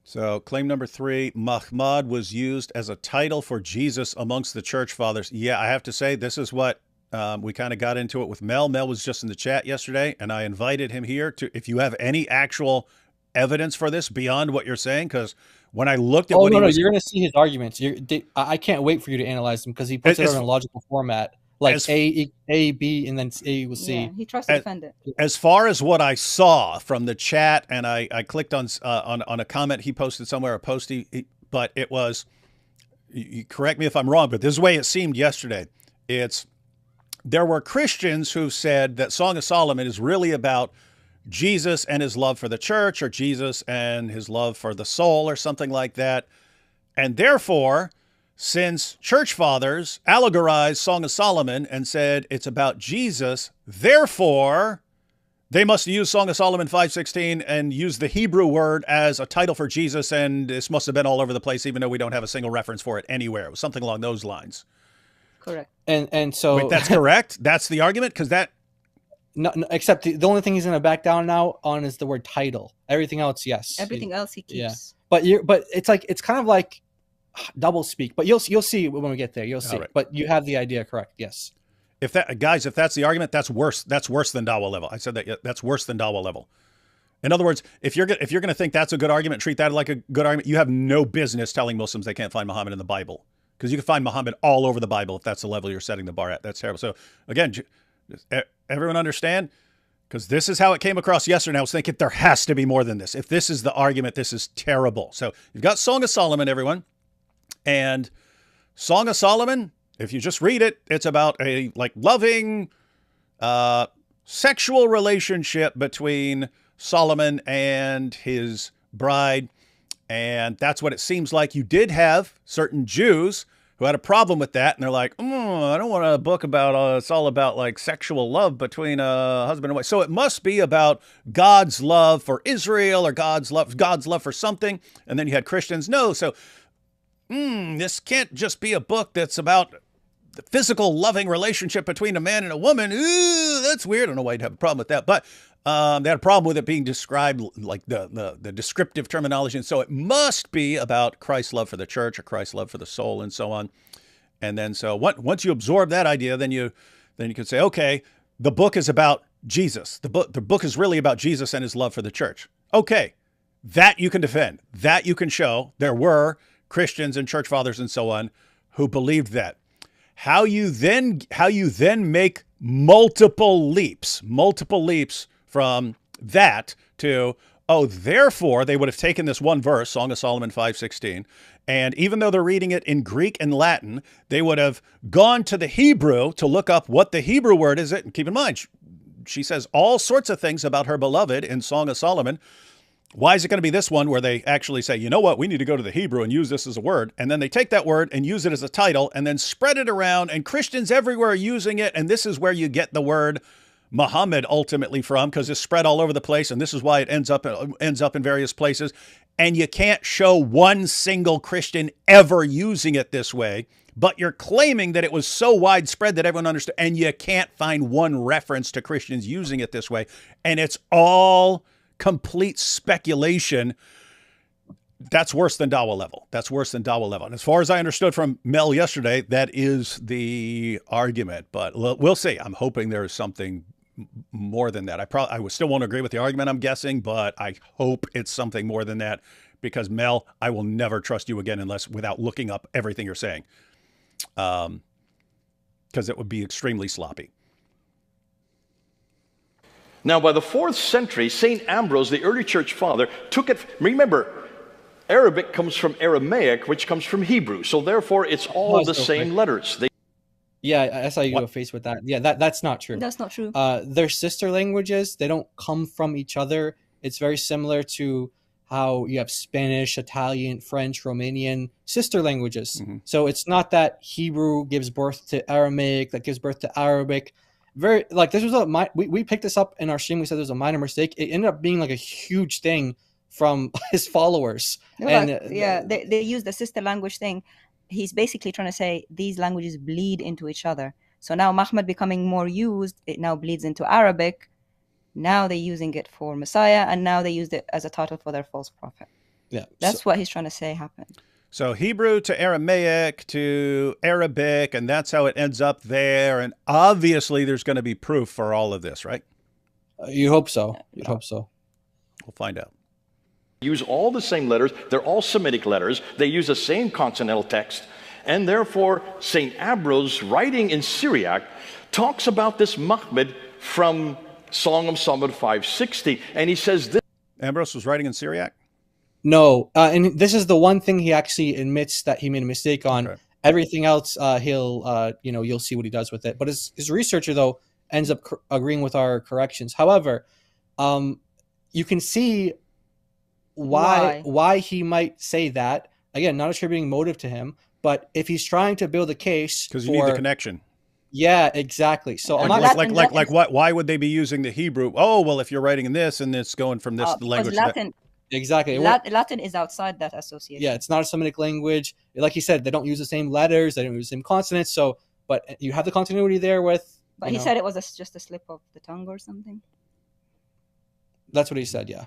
So claim number 3, Muhammad was used as a title for Jesus amongst the church fathers. Yeah, I have to say this is what we kind of got into it with Mel. Mel was just in the chat yesterday, and I invited him here to, if you have any actual evidence for this beyond what you're saying, because when I looked at you're going to see his arguments. I can't wait for you to analyze them because he puts it in a logical format, like A, B, and then A equals C. Yeah, he tries to defend it. As far as what I saw from the chat, and I clicked on a comment he posted somewhere, a post, but it was, you correct me if I'm wrong, but this is the way it seemed yesterday. There were Christians who said that Song of Solomon is really about Jesus and his love for the church, or Jesus and his love for the soul, or something like that. And therefore, since church fathers allegorized Song of Solomon and said it's about Jesus, therefore, they must use Song of Solomon 5:16 and use the Hebrew word as a title for Jesus, and this must have been all over the place, even though we don't have a single reference for it anywhere. It was something along those lines. Correct. And so wait, that's correct. That's the argument, because that. No, except the only thing he's going to back down now on is the word title. Everything else, yes. Everything else he keeps. Yeah. But it's kind of like double speak. But you'll see when we get there. You'll see. Right. But you have the idea correct. Yes. If that's the argument, that's worse. That's worse than Dawa level. I said that. That's worse than Dawa level. In other words, if you're going to think that's a good argument, treat that like a good argument, you have no business telling Muslims they can't find Muhammad in the Bible. Because you can find Muhammad all over the Bible if that's the level you're setting the bar at. That's terrible. So again, everyone understand? Because this is how it came across yesterday. I was thinking there has to be more than this. If this is the argument, this is terrible. So you've got Song of Solomon, everyone. And Song of Solomon, if you just read it, it's about a loving sexual relationship between Solomon and his bride. And that's what it seems like. You did have certain Jews who had a problem with that. And they're like, I don't want a book about, it's all about sexual love between a husband and wife. So it must be about God's love for Israel, or God's love for something. And then you had Christians. No. So this can't just be a book that's about the physical loving relationship between a man and a woman. Ooh, that's weird. I don't know why you'd have a problem with that, but they had a problem with it being described like the descriptive terminology. And so it must be about Christ's love for the church or Christ's love for the soul and so on. And then so once you absorb that idea, then you can say, okay, the book is about Jesus. The book is really about Jesus and his love for the church. Okay, that you can defend. That you can show. There were Christians and church fathers and so on who believed that. How you then make multiple leaps from that to, oh, therefore they would have taken this one verse, Song of Solomon 5:16, and even though they're reading it in Greek and Latin, they would have gone to the Hebrew to look up what the Hebrew word is. And keep in mind, she says all sorts of things about her beloved in Song of Solomon. Why is it going to be this one where they actually say, you know what, we need to go to the Hebrew and use this as a word, and then they take that word and use it as a title and then spread it around, and Christians everywhere are using it, and this is where you get the word Muhammad ultimately from, because it's spread all over the place, and this is why it ends up in various places, and you can't show one single Christian ever using it this way, but you're claiming that it was so widespread that everyone understood, and you can't find one reference to Christians using it this way, and it's all complete speculation. That's worse than Dawa level. That's worse than Dawa level. And as far as I understood from Mel yesterday, that is the argument. But we'll see. I'm hoping there is something more than that. I still won't agree with the argument, I'm guessing, but I hope it's something more than that, because Mel, I will never trust you again without looking up everything you're saying, because it would be extremely sloppy. Now, by the 4th century, St. Ambrose, the early church father, took it. Remember, Arabic comes from Aramaic, which comes from Hebrew. So therefore, it's all the same letters. Yeah, I saw you go face with that. Yeah, that's not true. That's not true. They're sister languages. They don't come from each other. It's very similar to how you have Spanish, Italian, French, Romanian, sister languages. Mm-hmm. So it's not that Hebrew gives birth to Aramaic, that gives birth to Arabic. Very, like, this was we picked this up in our stream. We said there was a minor mistake. It ended up being like a huge thing from his followers. They use the sister language thing. He's basically trying to say these languages bleed into each other. So now Muhammad becoming more used, it now bleeds into Arabic. Now they're using it for Messiah, and now they used it as a title for their false prophet. Yeah, that's what he's trying to say happened. So Hebrew to Aramaic to Arabic, and that's how it ends up there. And obviously there's going to be proof for all of this, right? You hope so. You'd hope so. We'll find out. Use all the same letters. They're all Semitic letters. They use the same consonantal text. And therefore, St. Ambrose, writing in Syriac, talks about this Muhammad from Song of Solomon 5:60. And he says this. Ambrose was writing in Syriac? No, and this is the one thing he actually admits that he made a mistake on. Okay. Everything else, you'll see what he does with it. But his researcher, though, ends up agreeing with our corrections. However, you can see why he might say that. Again, not attributing motive to him, but if he's trying to build a case, because you need the connection. Yeah, exactly. So why would they be using the Hebrew? Oh, well, if you're writing in this and it's going from this language. Latin. Exactly. Latin is outside that association. Yeah, it's not a Semitic language. Like you said, they don't use the same letters. They don't use the same consonants. So, but you have the continuity there with. But he said it was just a slip of the tongue or something. That's what he said. Yeah.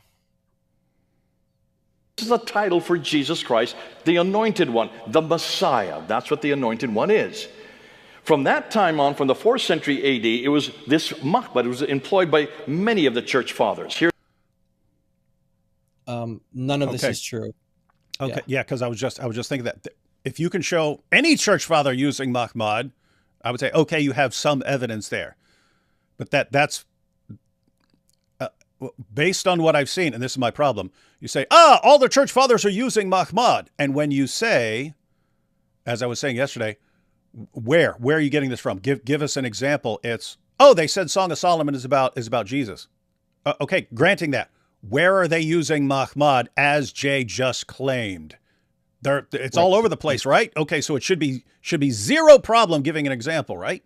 This is a title for Jesus Christ, the Anointed One, the Messiah. That's what the Anointed One is. From that time on, from the 4th century AD, it was this Muhammad. It was employed by many of the church fathers. Here. None of this is true. Okay, yeah, because I was just thinking that if you can show any church father using Muhammad, I would say, okay, you have some evidence there. But that's based on what I've seen, and this is my problem. You say, all the church fathers are using Muhammad. And when you say, as I was saying yesterday, where are you getting this from? Give us an example. It's, they said Song of Solomon is about Jesus. Okay, granting that. Where are they using Muhammad as Jay just claimed? It's all over the place, right? Okay, so it should be zero problem giving an example, right?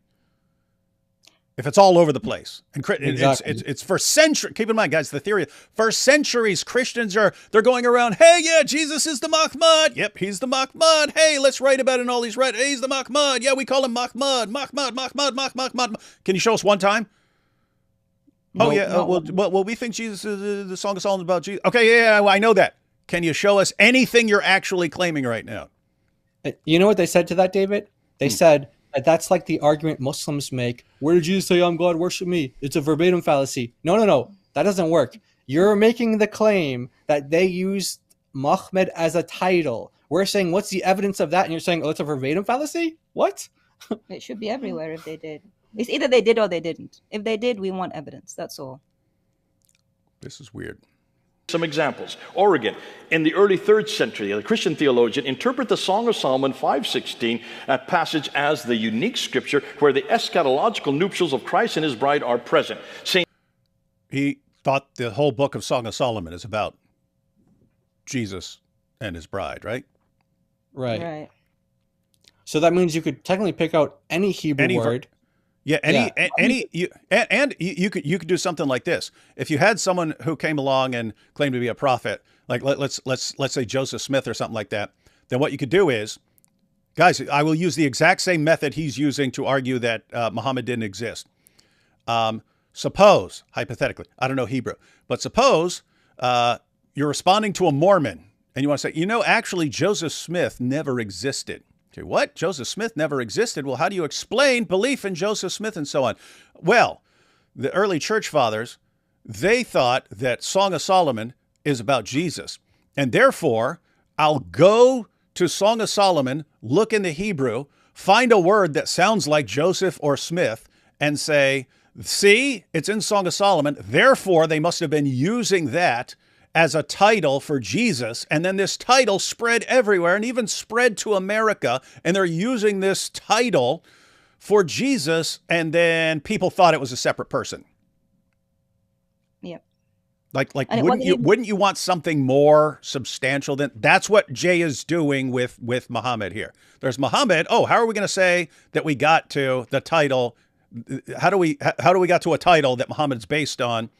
If it's all over the place, and Exactly. it's for centuries. Keep in mind, guys, the theory for centuries Christians they're going around. Hey, yeah, Jesus is the Mahmud. Yep, he's the Mahmud. Hey, let's write about it in all these right. Hey, he's the Mahmud. Yeah, we call him Mahmud. Mahmud. Can you show us one time? Oh yeah. Well, we think Jesus is the Song of Solomon about Jesus. Okay, yeah, I know that. Can you show us anything you're actually claiming right now? You know what they said to that, David? They said that that's like the argument Muslims make. Where did Jesus say, I'm God, worship me? It's a verbatim fallacy. No. That doesn't work. You're making the claim that they used Muhammad as a title. We're saying, what's the evidence of that? And you're saying, oh, it's a verbatim fallacy? What? It should be everywhere if they did. It's either they did or they didn't. If they did, we want evidence. That's all. This is weird. Some examples. Origen, in the early 3rd century, a Christian theologian, interpreted the Song of Solomon 5:16 passage as the unique scripture where the eschatological nuptials of Christ and his bride are present. He thought the whole book of Song of Solomon is about Jesus and his bride, right? Right. So that means you could technically pick out any Hebrew word. You could do something like this. If you had someone who came along and claimed to be a prophet, like let's say Joseph Smith or something like that, then what you could do is, guys, I will use the exact same method he's using to argue that Muhammad didn't exist. Suppose, hypothetically, I don't know Hebrew, but suppose you're responding to a Mormon and you want to say, actually Joseph Smith never existed. What? Joseph Smith never existed? Well, how do you explain belief in Joseph Smith and so on? Well, the early church fathers, they thought that Song of Solomon is about Jesus. And therefore, I'll go to Song of Solomon, look in the Hebrew, find a word that sounds like Joseph or Smith, and say, see, it's in Song of Solomon. Therefore, they must have been using that as a title for Jesus, and then this title spread everywhere and even spread to America, and they're using this title for Jesus, and then people thought it was a separate person. Yep. Like wouldn't you want something more substantial than that's what Jay is doing with Muhammad here? There's Muhammad. Oh, how are we going to say that we got to the title? How do we got to a title that Muhammad's based on?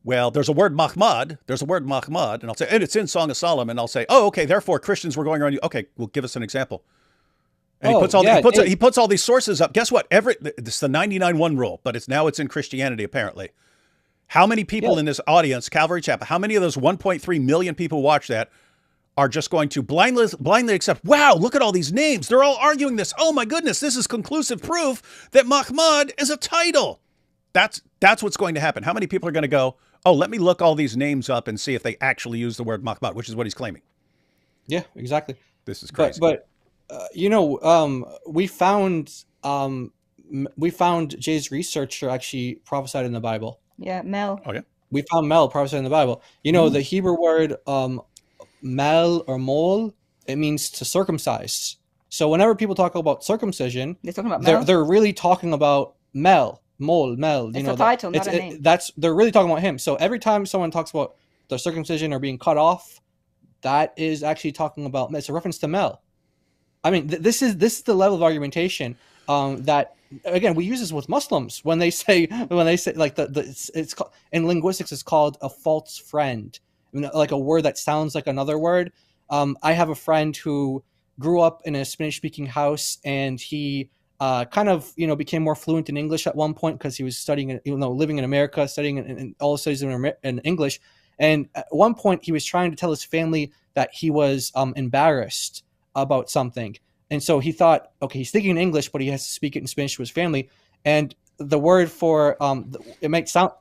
Well, there's a word Mahmud. And I'll say, and it's in Song of Solomon. I'll say, oh, okay. Therefore, Christians were going around. Okay, well, give us an example. And he puts all these sources up. Guess what? This is the 99-1 rule, but it's in Christianity apparently. How many people in this audience, Calvary Chapel? How many of those 1.3 million people who watch that are just going to blindly accept? Wow, look at all these names. They're all arguing this. Oh my goodness, this is conclusive proof that Mahmud is a title. That's what's going to happen. How many people are going to go, oh, let me look all these names up and see if they actually use the word Mahmud, which is what he's claiming. Yeah, exactly. This is crazy. But we found Jay's researcher actually prophesied in the Bible. Yeah, Mel. Oh, yeah. We found Mel prophesied in the Bible. The Hebrew word mel or mol, it means to circumcise. So whenever people talk about circumcision, They're talking about Mel. they're really talking about Mel. Mel, It's a title, not a name. They're really talking about him. So every time someone talks about the circumcision or being cut off, that is actually talking about. It's a reference to Mel. I mean, this is the level of argumentation that, again, we use this with Muslims when they say like it's called, in linguistics it's called a false friend. I mean, like a word that sounds like another word. I have a friend who grew up in a Spanish-speaking house, and he kind of became more fluent in English at one point because he was studying, living in America, studying in all the studies in English. And at one point, he was trying to tell his family that he was embarrassed about something, and so he thought, okay, he's speaking in English, but he has to speak it in Spanish to his family. And the word for it might sound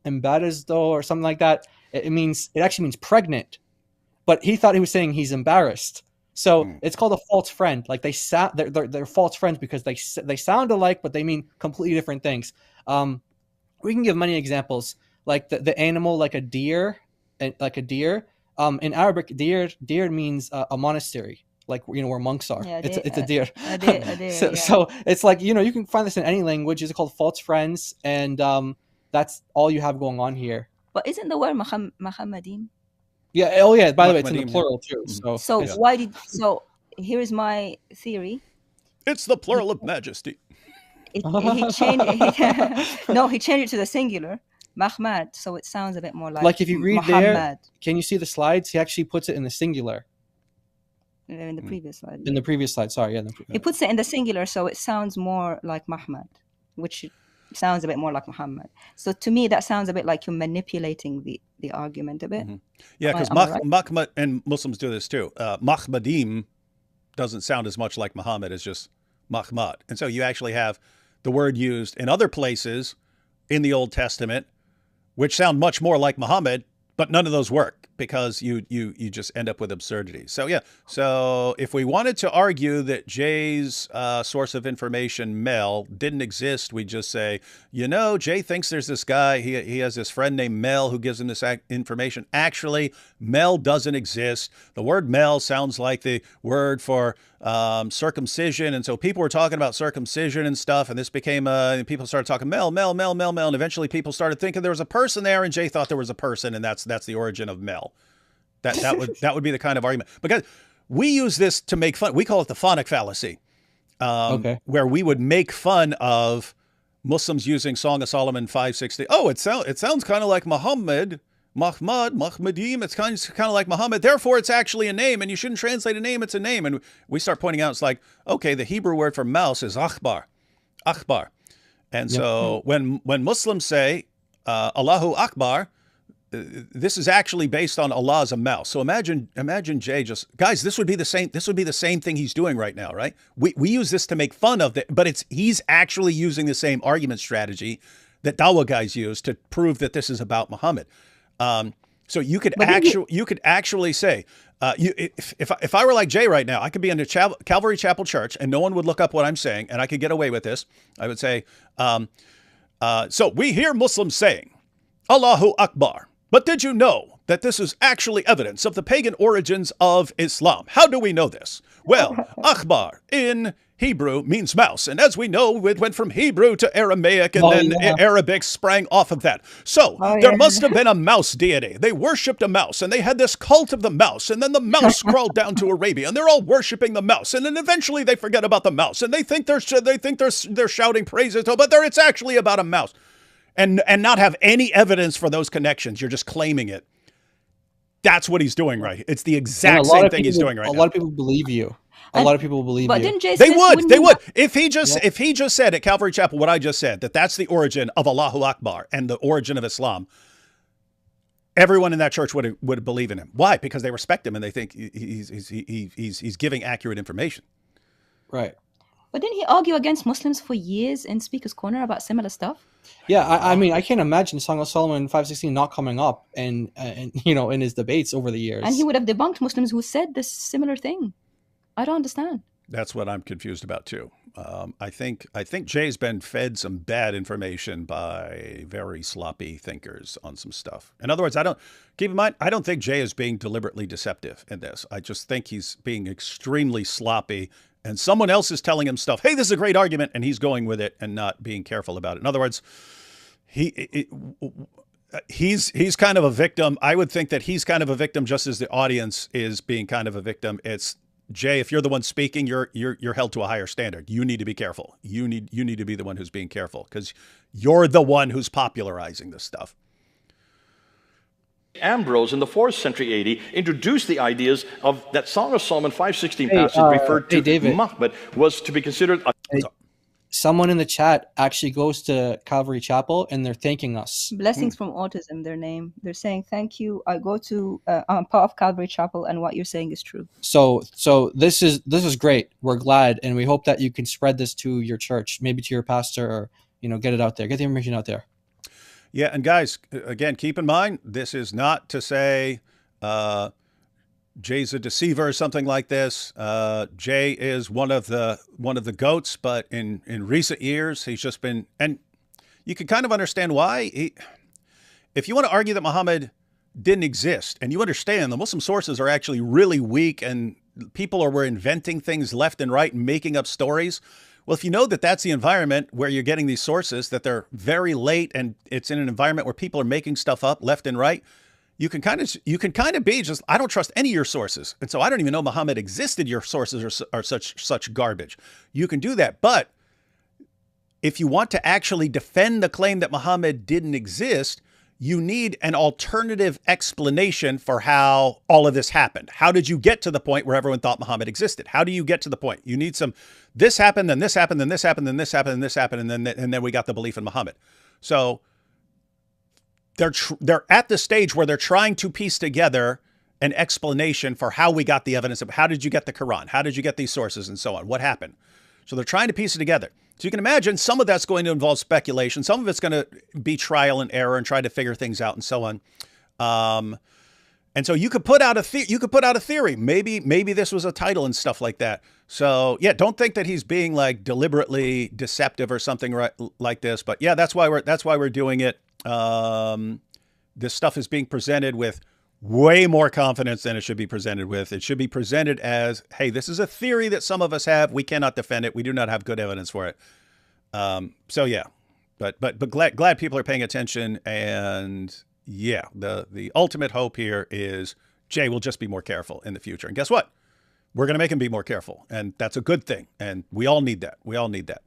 embarrassed or something like that. It actually means pregnant, but he thought he was saying he's embarrassed. So it's called a false friend. Like they're false friends because they sound alike, but they mean completely different things. We can give many examples, like the animal, like a deer. In Arabic, deer means a monastery, like where monks are. Yeah, it's a deer. A deer. So it's like you can find this in any language. It's called false friends, and that's all you have going on here. But isn't the word Muhammadim? Yeah. Oh, yeah. By the way, it's in the plural too. So here is my theory. It's the plural of majesty. He changed. No, he changed it to the singular, Mahmad. So it sounds a bit more Like if you read Muhammad. there, can you see the slides? He actually puts it in the singular. In the previous slide. In the previous slide, sorry. Yeah, He puts it in the singular, so it sounds more like Mahmad, which sounds a bit more like Muhammad. So to me, that sounds a bit like you're manipulating the argument a bit. Yeah, because Mahmad, and Muslims do this too. Mahmadim doesn't sound as much like Muhammad as just Mahmad. And so you actually have the word used in other places in the Old Testament, which sound much more like Muhammad, but none of those work because you just end up with absurdity. So yeah, so if we wanted to argue that Jay's source of information, Mel, didn't exist, we'd just say, Jay thinks there's this guy, he has this friend named Mel who gives him this information. Actually, Mel doesn't exist. The word Mel sounds like the word for circumcision, and so people were talking about circumcision and stuff, and this became people started talking Mel, and eventually people started thinking there was a person there, and Jay thought there was a person, and that's the origin of Mel. That would be the kind of argument, because we use this to make fun. We call it the phonic fallacy, where we would make fun of Muslims using Song of Solomon 5:16. Oh, it sounds kind of like Muhammad. Mahmadim, it's kind of like Muhammad. Therefore, it's actually a name, and you shouldn't translate a name. It's a name. And we start pointing out, it's like, okay, the Hebrew word for mouse is akhbar. And so when Muslims say Allahu Akbar, this is actually based on Allah as a mouse. So imagine Jay guys, this would be the same thing he's doing right now, right? We use this to make fun of it, but he's actually using the same argument strategy that Dawah guys use to prove that this is about Muhammad. So you could actually say, if I were like Jay right now, I could be in a Calvary Chapel church and no one would look up what I'm saying, and I could get away with this. I would say, so we hear Muslims saying, Allahu Akbar. But did you know that this is actually evidence of the pagan origins of Islam? How do we know this? Well, Akbar in Hebrew means mouse. And as we know, it went from Hebrew to Aramaic, and Arabic sprang off of that. So there must have been a mouse deity. They worshipped a mouse, and they had this cult of the mouse. And then the mouse crawled down to Arabia, and they're all worshiping the mouse. And then eventually they forget about the mouse, and they think they're shouting praises to it, but it's actually about a mouse. And not have any evidence for those connections. You're just claiming it. That's what he's doing right. It's the exact same thing he's doing right now. A lot of people believe you. A lot of people believe you. But didn't Jay They would. If he just said at Calvary Chapel what I just said, that's the origin of Allahu Akbar and the origin of Islam, everyone in that church would believe in him. Why? Because they respect him and they think he's giving accurate information. Right. But didn't he argue against Muslims for years in Speaker's Corner about similar stuff? Yeah, I mean, I can't imagine Song of Solomon 5:16 not coming up and in his debates over the years. And he would have debunked Muslims who said this similar thing. I don't understand. That's what I'm confused about too. I think Jay's been fed some bad information by very sloppy thinkers on some stuff. In other words, keep in mind, I don't think Jay is being deliberately deceptive in this. I just think he's being extremely sloppy. And someone else is telling him stuff. Hey, this is a great argument, and he's going with it and not being careful about it. In other words, he's kind of a victim. I would think that he's kind of a victim, just as the audience is being kind of a victim. It's Jay. If you're the one speaking, you're held to a higher standard. You need to be careful. You need to be the one who's being careful because you're the one who's popularizing this stuff. Ambrose in the 4th century AD introduced the ideas of that Song of Solomon 5:16 passage referred to David. Muhammad was to be considered someone in the chat actually goes to Calvary Chapel and they're thanking us. Blessings from Autism, their name. They're saying, thank you. I go to, I'm part of Calvary Chapel, and what you're saying is true. So this is great. We're glad, and we hope that you can spread this to your church, maybe to your pastor, or get it out there. Get the information out there. Yeah, and guys, again, keep in mind, this is not to say Jay's a deceiver or something like this. Jay is one of the goats, but in recent years, he's just been, and you can kind of understand why. If you want to argue that Muhammad didn't exist, and you understand the Muslim sources are actually really weak, and people were inventing things left and right and making up stories. Well, if you know that that's the environment where you're getting these sources, that they're very late and it's in an environment where people are making stuff up left and right, you can kind of be just, I don't trust any of your sources. And so I don't even know Muhammad existed. Your sources are such garbage. You can do that. But if you want to actually defend the claim that Muhammad didn't exist, you need an alternative explanation for how all of this happened. How did you get to the point where everyone thought Muhammad existed? How do you get to the point? You need some, this happened, then this happened, then this happened, then this happened, then this happened, and then we got the belief in Muhammad. So they're at the stage where they're trying to piece together an explanation for how we got the evidence of how did you get the Quran? How did you get these sources and so on? What happened? So they're trying to piece it together. So you can imagine some of that's going to involve speculation. Some of it's going to be trial and error and try to figure things out and so on. And so you could put out a theory. Maybe this was a title and stuff like that. So yeah, don't think that he's being like deliberately deceptive or something like this. But yeah, that's why we're doing it. This stuff is being presented with way more confidence than it should be presented with. It should be presented as, hey, this is a theory that some of us have. We cannot defend it. We do not have good evidence for it. So yeah, but glad people are paying attention. And yeah, the ultimate hope here is Jay will just be more careful in the future. And guess what? We're going to make him be more careful. And that's a good thing. And we all need that. We all need that.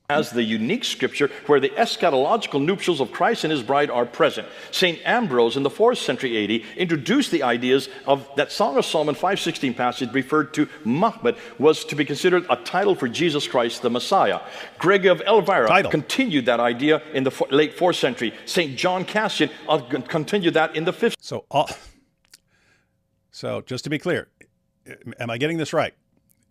As the unique scripture where the eschatological nuptials of Christ and his bride are present. St. Ambrose in the 4th century AD introduced the ideas of that Song of Solomon 5:16 passage referred to Muhammad was to be considered a title for Jesus Christ the Messiah. Gregory of Elvira continued that idea in the late 4th century. St. John Cassian continued that in the 5th. So just to be clear, am I getting this right?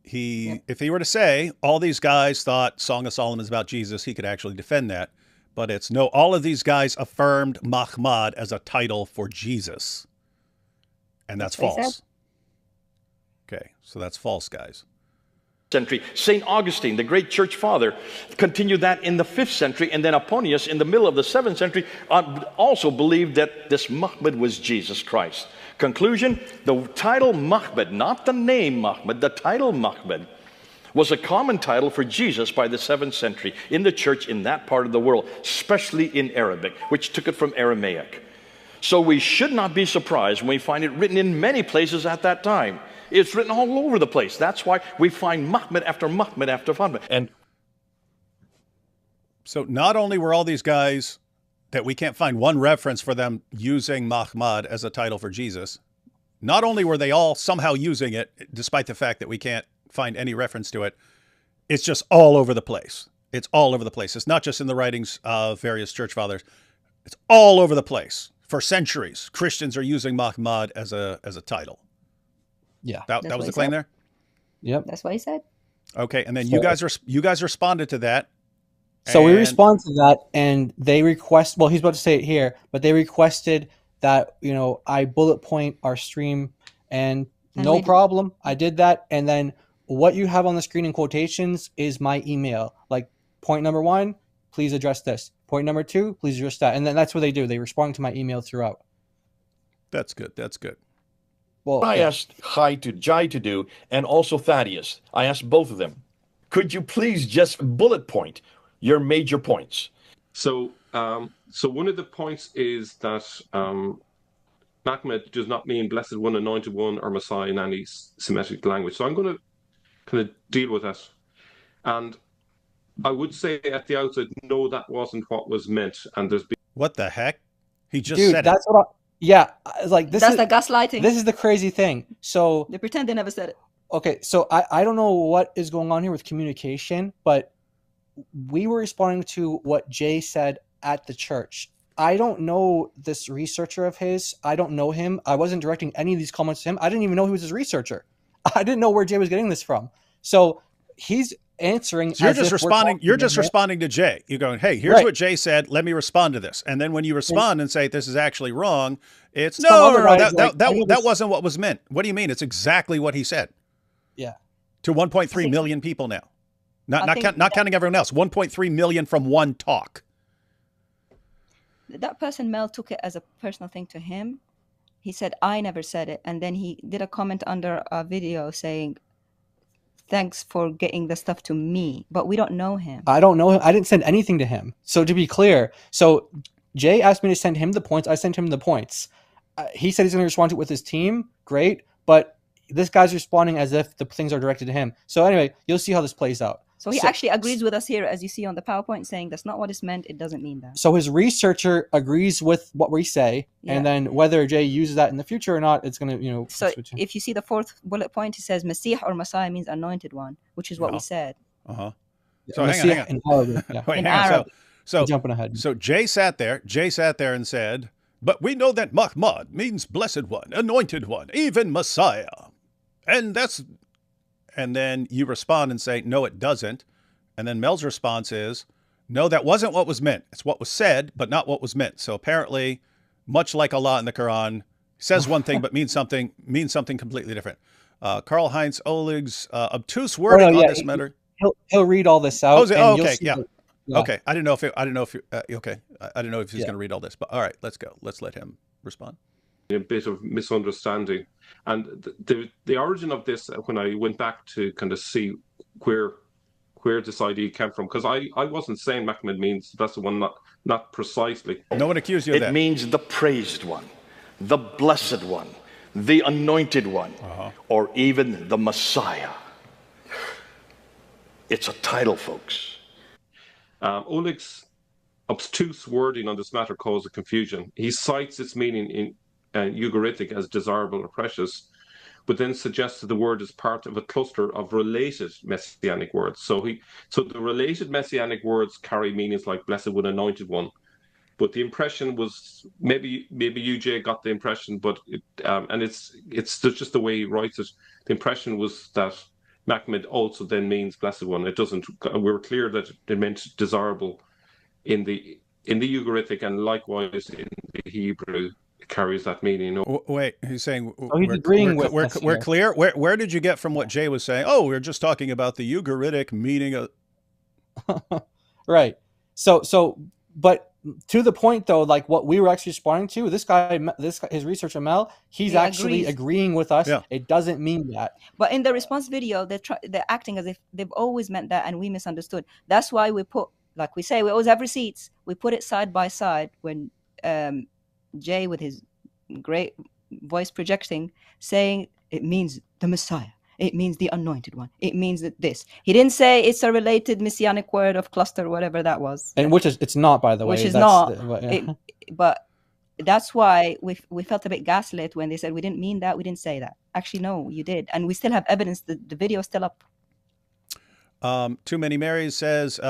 If he were to say all these guys thought Song of Solomon is about Jesus, he could actually defend that. But it's no, all of these guys affirmed Muhammad as a title for Jesus. And that's false. Okay, so that's false, guys. Century. St. Augustine, the great church father, continued that in the 5th century, and then Apollonius in the middle of the 7th century also believed that this Muhammad was Jesus Christ. Conclusion, the title Muhammad, not the name Muhammad, the title Muhammad was a common title for Jesus by the 7th century in the church in that part of the world, especially in Arabic, which took it from Aramaic. So we should not be surprised when we find it written in many places at that time. It's written all over the place. That's why we find Muhammad after Muhammad after Muhammad. And so not only were all these guys that we can't find one reference for them using Muhammad as a title for Jesus, not only were they all somehow using it, despite the fact that we can't find any reference to it, it's just all over the place. It's all over the place. It's not just in the writings of various church fathers. It's all over the place. For centuries, Christians are using Muhammad as a title. Yeah. That was the claim there? Yep. That's what he said. Okay, and then you guys responded to that. So we respond to that, and they request. Well, he's about to say it here, but they requested that I bullet point our stream, and no problem. I did that, and then what you have on the screen in quotations is my email. Like point number 1, please address this. Point number 2, please address that, and then that's what they do. They respond to my email throughout. That's good. That's good. Well, I asked Jai to do, and also Thaddeus. I asked both of them. Could you please just bullet point your major points? So one of the points is that Muhammad does not mean blessed one, anointed one, or Messiah in any Semitic language. So I'm going to kind of deal with that. And I would say at the outset, no, that wasn't what was meant. And there's been... What the heck? He just said that's it. Yeah, like that's the gaslighting. This is the crazy thing. So they pretend they never said it. Okay, so I don't know what is going on here with communication, but we were responding to what Jay said at the church. I don't know this researcher of his. I don't know him. I wasn't directing any of these comments to him. I didn't even know he was his researcher. I didn't know where Jay was getting this from. So he's answering. So you're just responding. You're just responding to Jay. You're going, "Hey, here's what Jay said. Let me respond to this." And then when you respond and say this is actually wrong, it's no. That wasn't what was meant. What do you mean? It's exactly what he said. Yeah. To 1.3 million people now. Not counting everyone else. 1.3 million from one talk. That person, Mel, took it as a personal thing to him. He said, I never said it. And then he did a comment under a video saying, thanks for getting the stuff to me. But we don't know him. I don't know him. I didn't send anything to him. So to be clear, so Jay asked me to send him the points. I sent him the points. He said he's going to respond to it with his team. Great. But this guy's responding as if the things are directed to him. So anyway, you'll see how this plays out. So he actually agrees with us here, as you see on the PowerPoint, saying that's not what it's meant. It doesn't mean that. So his researcher agrees with what we say, and then whether Jay uses that in the future or not, it's going to, So if you see the fourth bullet point, it says Messiah or Messiah means anointed one, which is what we said. So hang on. In Arabic, Wait, hang on. So jumping ahead. So Jay sat there and said, but we know that Muhammad means blessed one, anointed one, even Messiah. And then you respond and say, no, it doesn't. And then Mel's response is, no, that wasn't what was meant. It's what was said, but not what was meant. So apparently, much like Allah in the Quran, says one thing, but means something completely different. Karl-Heinz Ohlig's obtuse wording on this matter. He'll read all this out. Okay, yeah. Okay, I didn't know if he's going to read all this, but all right, let's go. Let's let him respond. A bit of misunderstanding, and the origin of this, when I went back to kind of see where this idea came from, because I wasn't saying Muhammad means that's the one, not precisely. No one accused you of that. It means the praised one, the blessed one, the anointed one, or even the Messiah. It's a title, folks. Ohlig's obtuse wording on this matter causes confusion. He cites its meaning in Ugaritic as desirable or precious, but then suggests that the word is part of a cluster of related messianic words. So the related messianic words carry meanings like blessed one, anointed one. But the impression was, maybe you, Jay, got the impression, but it's just the way he writes it. The impression was that Muhammad also then means blessed one. It doesn't. We were clear that it meant desirable in the Ugaritic, and likewise in the Hebrew it carries that meaning. Wait, he's saying he's agreeing with us we're here. clear. Where did you get from what Jay was saying? Oh, we're just talking about the Ugaritic meaning of. Right. So, but to the point though, like what we were actually responding to, this guy, his researcher Mel, he's actually agreeing with us. Yeah. It doesn't mean that. But in the response video, they're acting as if they've always meant that, and we misunderstood. That's why we put, like we say, we always have receipts. We put it side by side when Jay, with his great voice projecting, saying it means the Messiah. It means the anointed one. It means that this. He didn't say it's a related messianic word of cluster, whatever that was. And it's not, by the way. Which is not. But that's why we felt a bit gaslit when they said we didn't mean that. We didn't say that. Actually, no, you did. And we still have evidence. The video is still up. Too Many Marys says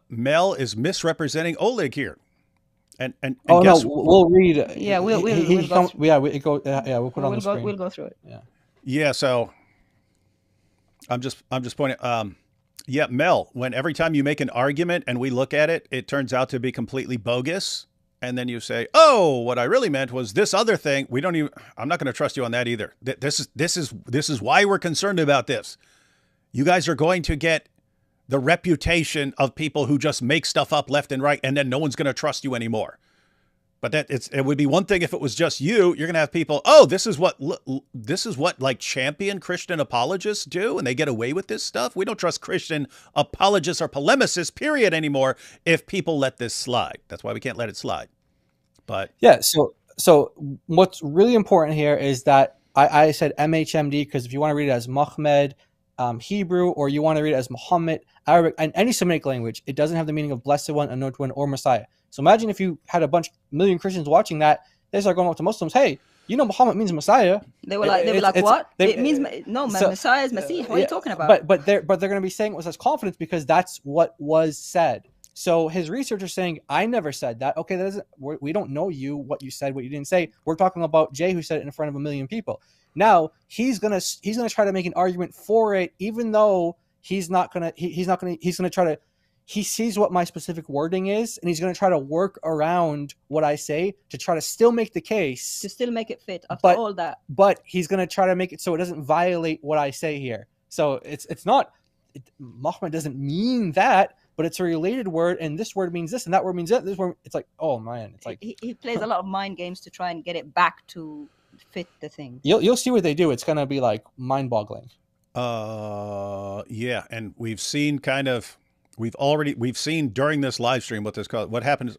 Mel is misrepresenting Ohlig here. And oh guess no, we'll read. Yeah, we'll put it on the screen. We'll go through it. Yeah. So I'm just pointing. Mel, when every time you make an argument and we look at it, it turns out to be completely bogus, and then you say, "Oh, what I really meant was this other thing." I'm not going to trust you on that either. This is why we're concerned about this. You guys are going to get the reputation of people who just make stuff up left and right, and then no one's going to trust you anymore. But it would be one thing if it was just you. You're going to have people, oh, this is what like champion Christian apologists do, and they get away with this stuff. We don't trust Christian apologists or polemicists, period, anymore, if people let this slide. That's why we can't let it slide. But yeah, so what's really important here is that I said MHMD, because if you want to read it as Muhammad, Hebrew, or you want to read it as Muhammad, Arabic, and any Semitic language, it doesn't have the meaning of blessed one, anointed one, or Messiah. So imagine if you had a million Christians watching that, they start going up to Muslims, hey, you know Muhammad means Messiah. They were like, what? It means Messiah is Messiah. What are you talking about? But they're going to be saying it with such confidence because that's what was said. So his researcher saying, I never said that. Okay, we don't know what you said, what you didn't say. We're talking about Jay, who said it in front of a million people. Now he's gonna try to make an argument for it, even though he's gonna try to. He sees what my specific wording is, and he's going to try to work around what I say to try to still make the case. To still make it fit after all that. But he's going to try to make it so it doesn't violate what I say here. So it's not, Muhammad doesn't mean that, but it's a related word, and this word means this, and that word means that. This word, it's like, oh man, it's like he plays a lot of mind games to try and get it back to fit the thing. You'll see what they do. It's going to be like mind-boggling. Yeah, and we've seen during this live stream what happens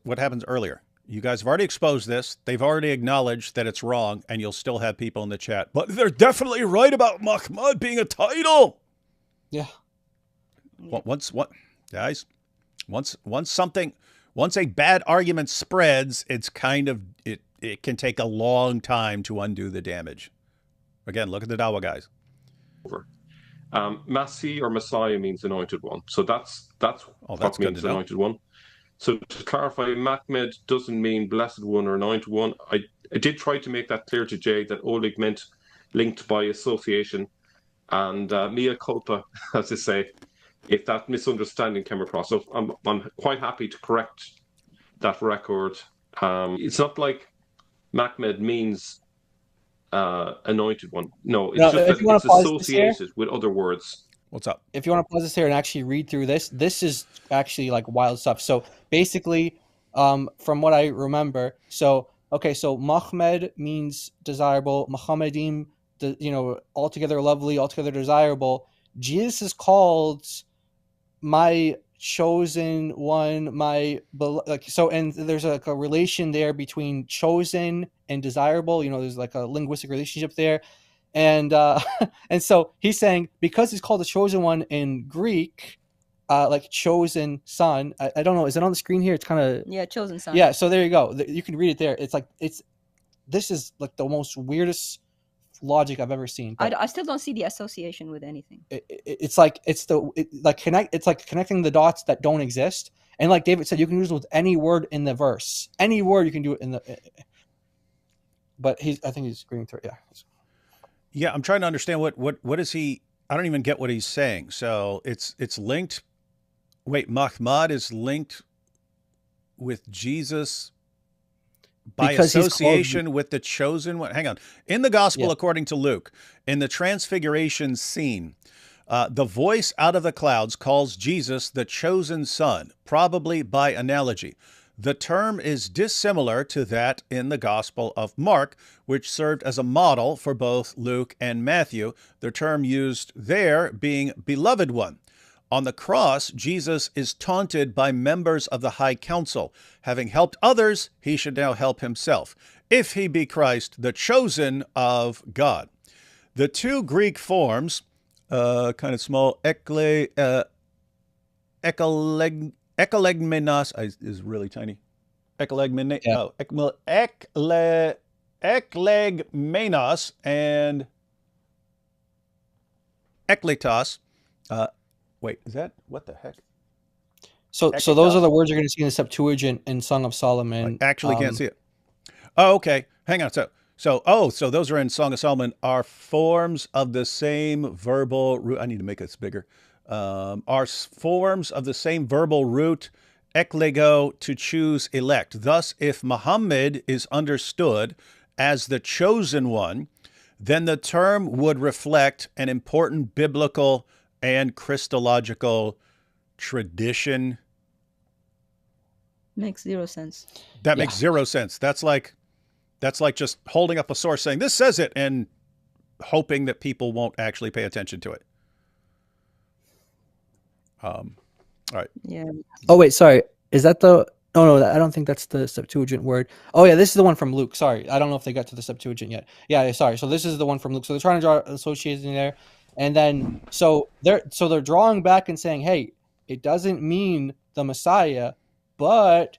earlier. You guys have already exposed this. They've already acknowledged that it's wrong, and you'll still have people in the chat. But they're definitely right about Muhammad being a title. Yeah. Guys, once a bad argument spreads, it's kind of it can take a long time to undo the damage. Again, look at the Dawa guys. Masih or Messiah means anointed one. So that's what means anointed one. So to clarify, Mahmed doesn't mean blessed one or anointed one. I did try to make that clear to Jay that Oleg meant linked by association, and mea culpa, as they say, if that misunderstanding came across. So I'm quite happy to correct that record. It's not like Mahmed means anointed one. No, it's just that it's associated with other words. What's up? If you want to pause this here and actually read through this is actually like wild stuff. So basically, from what I remember, so Mahmed means desirable. Muhammadim, altogether lovely, altogether desirable. Jesus is called my chosen one, and there's a relation there between chosen and desirable. There's like a linguistic relationship there. And and so he's saying because he's called the chosen one in Greek, like chosen son. I don't know. Is it on the screen here? It's kind of chosen son. Yeah. So there you go. You can read it there. It's like this is like the most weirdest logic I've ever seen. I still don't see the association with anything. It's like connecting the dots that don't exist. And like David said, you can use it with any word in the verse. Any word you can do it in the. But I think he's agreeing to it. Yeah. Yeah, I'm trying to understand what is he? I don't even get what he's saying. So it's linked. Wait, Mahmad is linked with Jesus by association with the chosen one. Hang on. In the gospel, according to Luke, in the transfiguration scene, the voice out of the clouds calls Jesus the chosen son, probably by analogy. The term is dissimilar to that in the Gospel of Mark, which served as a model for both Luke and Matthew, the term used there being beloved one. On the cross, Jesus is taunted by members of the high council. Having helped others, he should now help himself, if he be Christ, the chosen of God. The two Greek forms, kind of small, Ekelegmenos is really tiny. Eklegmenos and ekletos. Wait, is that what the heck? So those are the words you're going to see in the Septuagint in Song of Solomon. I actually can't see it. Oh, okay. Hang on. So those are in Song of Solomon are forms of the same verbal root. I need to make this bigger. Are forms of the same verbal root, eklego, to choose, elect. Thus, if Muhammad is understood as the chosen one, then the term would reflect an important biblical and Christological tradition. Makes zero sense. That makes zero sense. That's like just holding up a source saying, this says it, and hoping that people won't actually pay attention to it. All right. Yeah. Oh wait, sorry. Is that the? Oh no, I don't think that's the Septuagint word. Oh yeah, this is the one from Luke. Sorry, I don't know if they got to the Septuagint yet. Yeah, sorry. So this is the one from Luke. So they're trying to draw association there, and then so they're drawing back and saying, hey, it doesn't mean the Messiah, but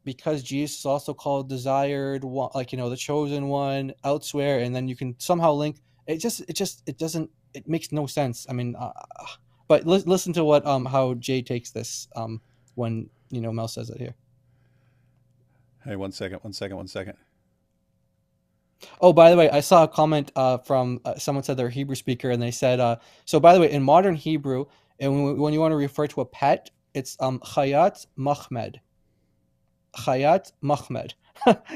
because Jesus is also called desired one, like the chosen one elsewhere, and then you can somehow link. It doesn't. It makes no sense. I mean. But listen to what how Jay takes this when Mel says it here. Hey, one second. Oh, by the way, I saw a comment from someone said they're a Hebrew speaker, and they said, so by the way, in modern Hebrew, and when you want to refer to a pet, it's Chayat Mahmed. Chayat Mahmed.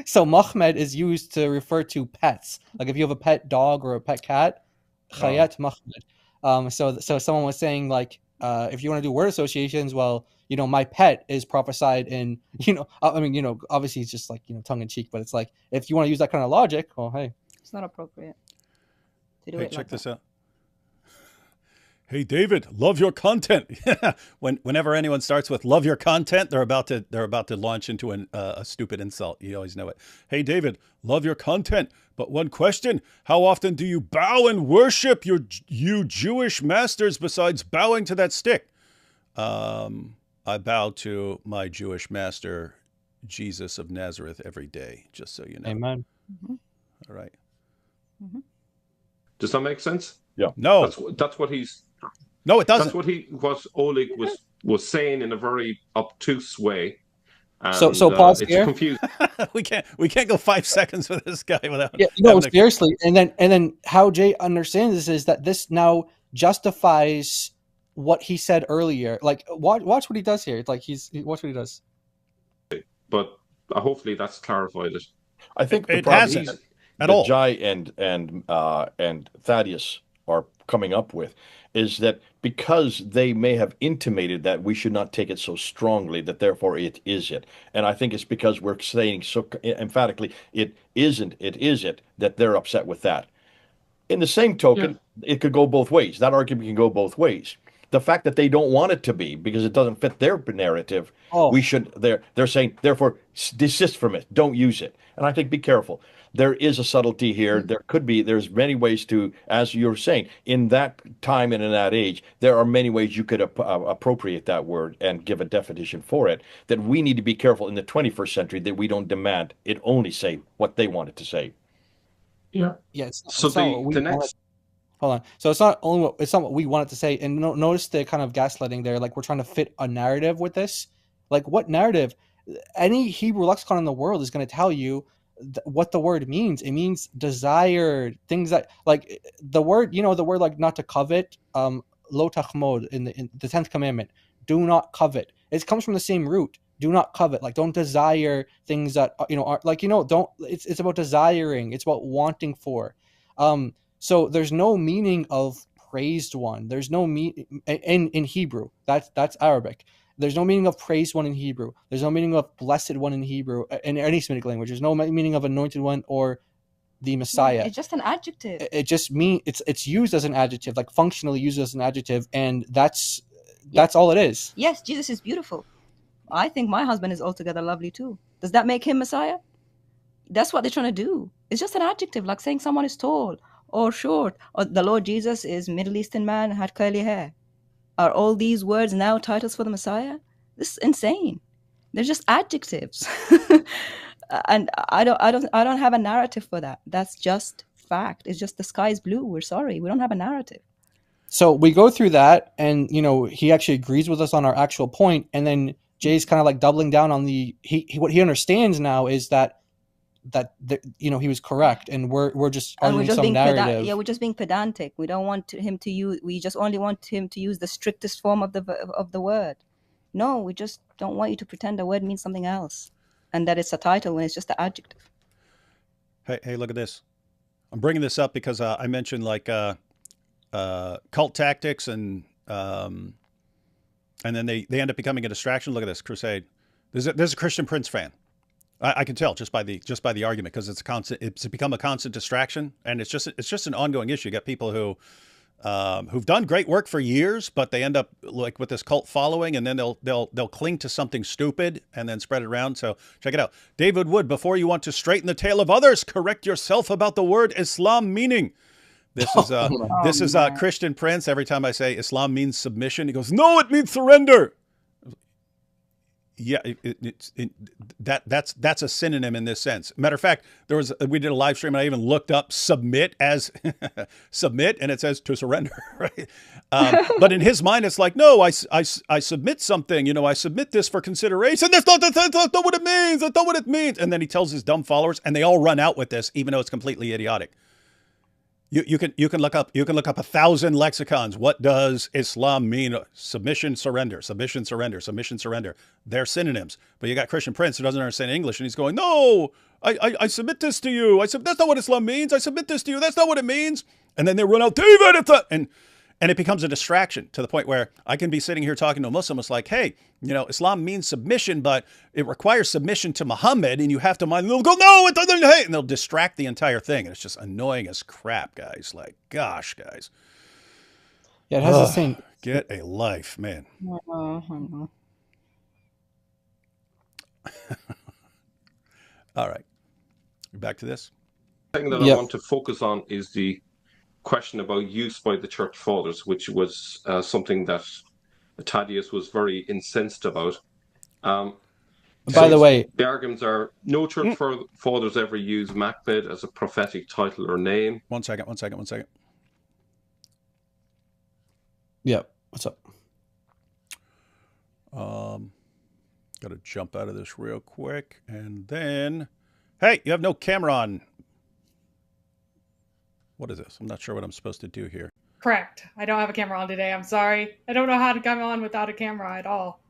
So Mahmed is used to refer to pets. Like if you have a pet dog or a pet cat, Chayat Mahmed. So someone was saying like, if you want to do word associations, well, my pet is prophesied in, obviously it's just like, tongue in cheek, but it's like, if you want to use that kind of logic, well, hey, it's not appropriate to do hey, it. Check this out. Hey, David, love your content. Whenever anyone starts with love your content, they're about to launch into a stupid insult. You always know it. Hey, David, love your content. But one question, how often do you bow and worship you Jewish masters besides bowing to that stick? I bow to my Jewish master, Jesus of Nazareth, every day, just so you know. Amen. All right. Does that make sense? Yeah. No, That's what he's. no, it That's doesn't. what Oleg was saying in a very obtuse way. And, So pause it's here. confusing. we can't go 5 seconds with this guy without. Yeah, seriously. And then how Jay understands this is that this now justifies what he said earlier. Like watch what he does here. It's like watch what he does. But hopefully that's clarified it. I think the It problem hasn't that at all. Jai and Thaddeus are coming up with is that because they may have intimated that we should not take it so strongly, that therefore it is it. And I think it's because we're saying so emphatically it isn't, it is it, that they're upset with that. In the same token, it could go both ways. That argument can go both ways. The fact that they don't want it to be because it doesn't fit their narrative, we should. They're saying therefore desist from it. Don't use it. And I think be careful. There is a subtlety here. There's many ways to, as you're saying, in that time and in that age, there are many ways you could appropriate that word and give a definition for it. That we need to be careful in the 21st century that we don't demand it only say what they want it to say. Yeah. Yeah. So the next. Hold on. So it's not what we wanted to say. And notice the kind of gaslighting there. Like we're trying to fit a narrative with this. Like what narrative? Any Hebrew lexicon in the world is going to tell you what the word means. It means desire, things that like the word, the word like not to covet, lo tachmod in the 10th commandment. Do not covet. It comes from the same root. Do not covet. Like don't desire things that are like don't. It's about desiring. It's about wanting for. So there's no meaning of praised one. There's no in Hebrew. That's Arabic. There's no meaning of praised one in Hebrew. There's no meaning of blessed one in Hebrew in any Semitic language. There's no meaning of anointed one or the Messiah. It's just an adjective. It just means it's used as an adjective, like functionally used as an adjective, and that's all it is. Yes, Jesus is beautiful. I think my husband is altogether lovely too. Does that make him Messiah? That's what they're trying to do. It's just an adjective, like saying someone is tall or short, or the Lord Jesus is Middle Eastern man, had curly hair. Are all these words now titles for the Messiah? This is insane. They're just adjectives. And I don't have a narrative for that. That's just fact. It's just the sky is blue. We're sorry. We don't have a narrative. So we go through that, and he actually agrees with us on our actual point, and then Jay's kind of like doubling down on what he understands now is that he was correct, and we're just arguing some narrative. We're just being pedantic. We don't want him to use. We just only want him to use the strictest form of the word. No, we just don't want you to pretend the word means something else, and that it's a title when it's just an adjective. Hey, look at this. I'm bringing this up because I mentioned like cult tactics, and then they end up becoming a distraction. Look at this crusade. There's a Christian Prince fan. I can tell just by the argument, because it's become a constant distraction, and it's just an ongoing issue. You got people who've done great work for years, but they end up like with this cult following, and then they'll cling to something stupid and then spread it around. So check it out. David Wood, before you want to straighten the tale of others, correct yourself about the word Islam meaning. This is Christian Prince. Every time I say Islam means submission, he goes, no, it means surrender. Yeah, that's a synonym in this sense. Matter of fact, we did a live stream, and I even looked up submit as submit, and it says to surrender, right? But in his mind, it's like, no, I submit something. I submit this for consideration. That's not what it means. That's not what it means. And then he tells his dumb followers, and they all run out with this, even though it's completely idiotic. You can look up 1,000 lexicons. What does Islam mean? Submission, surrender, submission, surrender, submission, surrender. They're synonyms. But you got Christian Prince who doesn't understand English, and he's going, no, I submit this to you. That's not what Islam means. I submit this to you. That's not what it means. And then they run out, David, and it becomes a distraction to the point where I can be sitting here talking to a Muslim. It's like, hey, Islam means submission, but it requires submission to Muhammad, and you have to mind. And they'll go, no, it doesn't. Hey, and they'll distract the entire thing, and it's just annoying as crap, guys. Like, gosh, guys. Yeah, it has the same. Get a life, man. All right, back to this. The thing that I want to focus on is the question about use by the church fathers, which was something that Thaddeus was very incensed about. By the way, the arguments are no church fathers ever used Macbeth as a prophetic title or name. One second. yeah, what's up? Got to jump out of this real quick. And then, hey, you have no camera on. What is this? I'm not sure what I'm supposed to do here. Correct. I don't have a camera on today. I'm sorry. I don't know how to come on without a camera at all.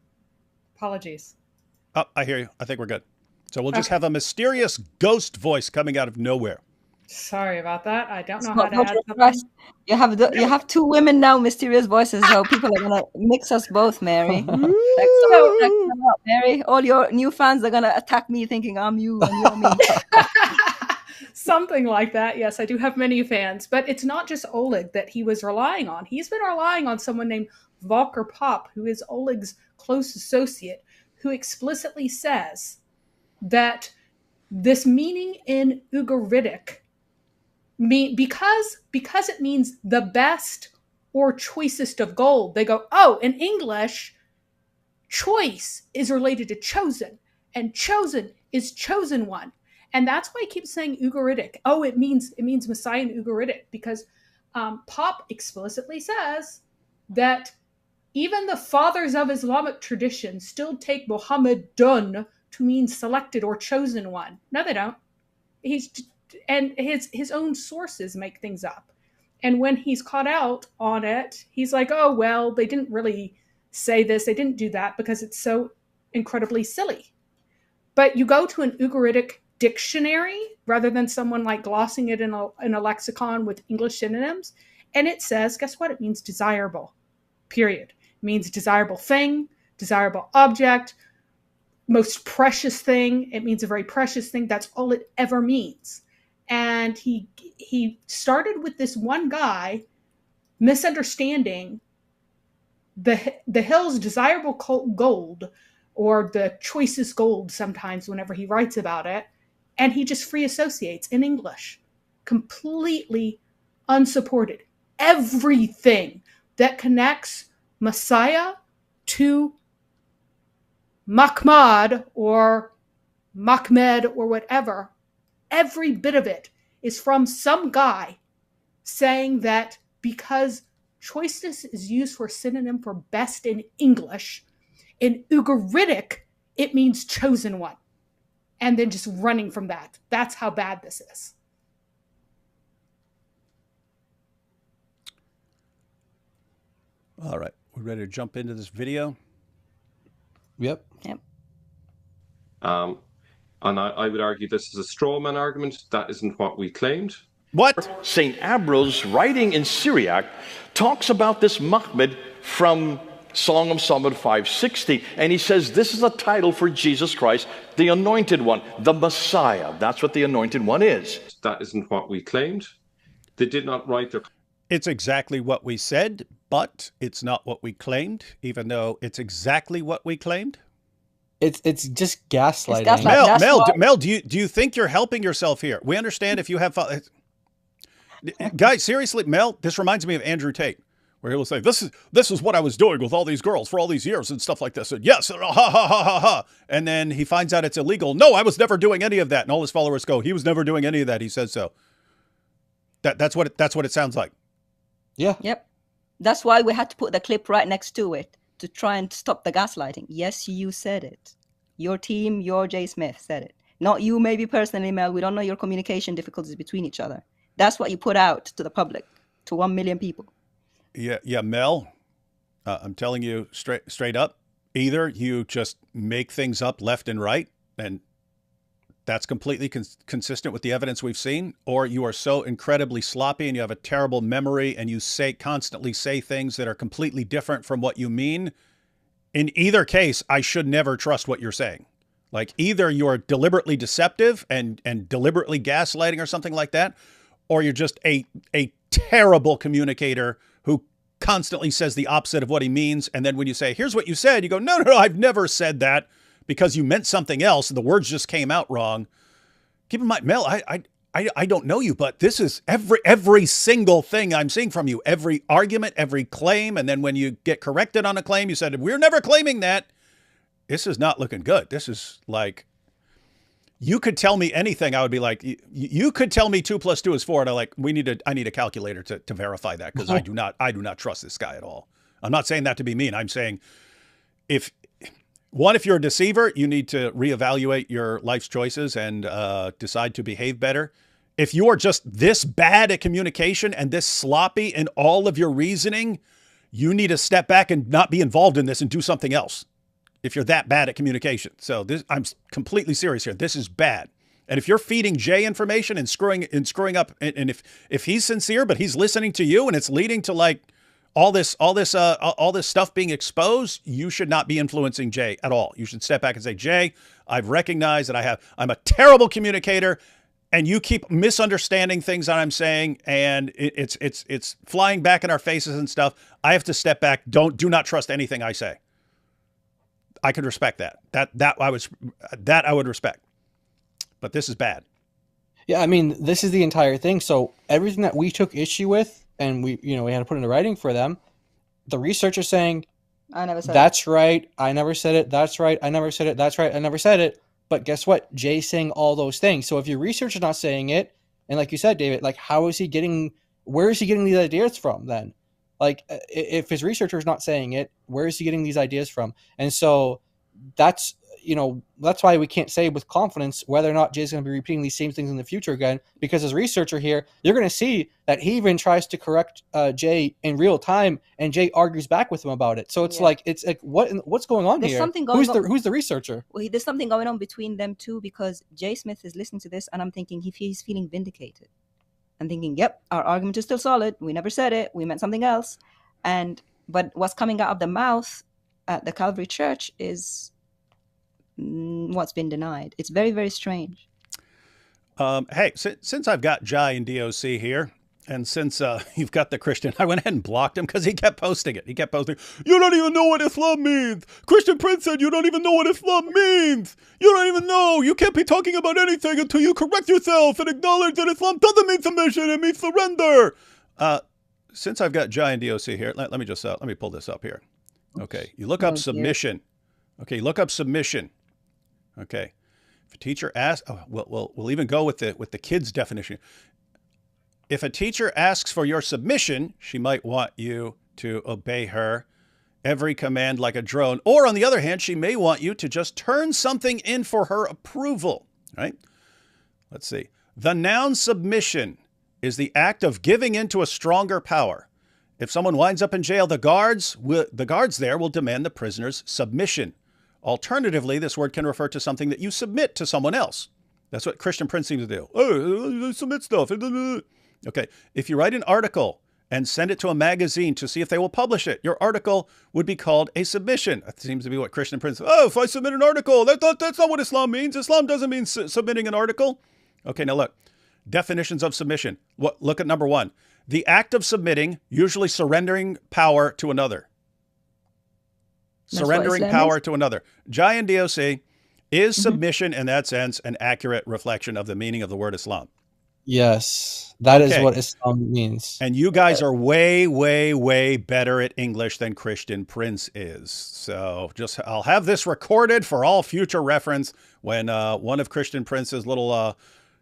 Apologies. Oh, I hear you. I think we're good. So we'll just have a mysterious ghost voice coming out of nowhere. Sorry about that. I don't know Not how to add request. something. You have two women now, mysterious voices. So people are gonna mix us both, Mary. Mary. All your new fans are gonna attack me, thinking I'm you and you're me. Something like that. Yes, I do have many fans, but it's not just Oleg that he was relying on. He's been relying on someone named Volker Pop, who is Oleg's close associate, who explicitly says that this meaning in Ugaritic because it means the best or choicest of gold. They go, oh, in English, choice is related to chosen, and chosen is chosen one. And that's why I keep saying Ugaritic. Oh, it means Messiah in Ugaritic, because Pop explicitly says that even the fathers of Islamic tradition still take Muhammadun to mean selected or chosen one. No, they don't. And his own sources make things up. And when he's caught out on it, he's like, oh, well, they didn't really say this. They didn't do that because it's so incredibly silly. But you go to an Ugaritic dictionary rather than someone like glossing it in a lexicon with English synonyms, and it says, guess what? It means desirable, period. It means desirable thing, desirable object, most precious thing. It means a very precious thing. That's all it ever means. And he started with this one guy misunderstanding the hill's desirable gold, or the choicest gold sometimes whenever he writes about it, and he just free associates in English, completely unsupported. Everything that connects Messiah to Mahmud or Mahmed or whatever, every bit of it is from some guy saying that because choiceness is used for a synonym for best in English, in Ugaritic, it means chosen one. And then just running from that. That's how bad this is. All right. We're ready to jump into this video? Yep. And I would argue this is a straw man argument. That isn't what we claimed. What? St. Ambrose, writing in Syriac, talks about this Mahmed from Song of Solomon 560, and he says this is a title for Jesus Christ, the Anointed One, the Messiah. That's what the Anointed One is. That isn't what we claimed. They did not write their... It's exactly what we said, but it's not what we claimed, even though it's exactly what we claimed. It's just gaslighting. It's gaslighting. Mel, do you think you're helping yourself here? We understand if you have... Guys, seriously, Mel, this reminds me of Andrew Tate, where he will say, this is what I was doing with all these girls for all these years and stuff like this. And yes, ha, ha, ha, ha, ha. And then he finds out it's illegal. No, I was never doing any of that. And all his followers go, he was never doing any of that. He says so. That's what it sounds like. Yeah. Yep. That's why we had to put the clip right next to it to try and stop the gaslighting. Yes, you said it. Your team, your Jay Smith said it. Not you, maybe personally, Mel. We don't know your communication difficulties between each other. That's what you put out to the public, to 1 million people. Yeah, Mel, I'm telling you straight up, either you just make things up left and right, and that's completely consistent with the evidence we've seen, or you are so incredibly sloppy and you have a terrible memory and you constantly say things that are completely different from what you mean. In either case, I should never trust what you're saying. Like, either you're deliberately deceptive and deliberately gaslighting or something like that, or you're just a terrible communicator who constantly says the opposite of what he means. And then when you say, here's what you said, you go, no, I've never said that, because you meant something else and the words just came out wrong. Keep in mind, Mel, I don't know you, but this is every single thing I'm seeing from you, every argument, every claim. And then when you get corrected on a claim, you said, we're never claiming that. This is not looking good. This is like, you could tell me anything. I would be like, you could tell me 2 + 2 is 4. And I need a calculator to verify that, because I do not trust this guy at all. I'm not saying that to be mean. I'm saying if you're a deceiver, you need to reevaluate your life's choices and decide to behave better. If you are just this bad at communication and this sloppy in all of your reasoning, you need to step back and not be involved in this and do something else. If you're that bad at communication. So I'm completely serious here. This is bad. And if you're feeding Jay information and screwing up, and if he's sincere, but he's listening to you and it's leading to like all this stuff being exposed, you should not be influencing Jay at all. You should step back and say, Jay, I've recognized that I'm a terrible communicator, and you keep misunderstanding things that I'm saying, and it's flying back in our faces and stuff. I have to step back. Do not trust anything I say. I could respect that. That I would respect. But this is bad. Yeah, I mean, this is the entire thing. So everything that we took issue with, and we had to put into writing for them, the researcher saying, I never said that's right, I never said it, that's right, I never said it, that's right, I never said it. But guess what? Jay's saying all those things. So if your researcher's not saying it, and like you said, David, like where is he getting these ideas from then? Like if his researcher's not saying it, where is he getting these ideas from? And so that's why we can't say with confidence whether or not Jay's going to be repeating these same things in the future again, because as a researcher here, you're going to see that he even tries to correct Jay in real time, and Jay argues back with him about it. So it's like what's going on There's here? something going on. Who's the researcher? Well, there's something going on between them too, because Jay Smith is listening to this, and I'm thinking he's feeling vindicated. I'm thinking, yep, our argument is still solid. We never said it. We meant something else. But what's coming out of the mouth at the Calvary Church is what's been denied. It's very, very strange. Hey, since I've got Jai and DOC here, and since you've got the Christian, I went ahead and blocked him because he kept posting it. He kept posting, you don't even know what Islam means. Christian Prince said you don't even know what Islam means. You don't even know. You can't be talking about anything until you correct yourself and acknowledge that Islam doesn't mean submission. It means surrender. Since I've got Jai and DOC here, let me just let me pull this up here. Okay, you look up submission. Okay, you look up submission. Okay, if a teacher asks, we'll even go with the kids' definition. If a teacher asks for your submission, she might want you to obey her every command like a drone. Or on the other hand, she may want you to just turn something in for her approval. Right? Let's see. The noun submission is the act of giving in to a stronger power. If someone winds up in jail, the guards there will demand the prisoner's submission. Alternatively, this word can refer to something that you submit to someone else. That's what Christian Prince seems to do. Oh, submit stuff. Okay, if you write an article and send it to a magazine to see if they will publish it, your article would be called a submission. That seems to be what Christian Prince. Oh, if I submit an article, that's not what Islam means. Islam doesn't mean submitting an article. Okay, now look. Definitions of submission. Look at number 1. The act of submitting, usually surrendering power to another. Surrendering power to another. Jai and DOC, is submission in that sense an accurate reflection of the meaning of the word Islam? Yes, that is what Islam means. And you guys are way, way, way better at English than Christian Prince is. So I'll have this recorded for all future reference when one of Christian Prince's little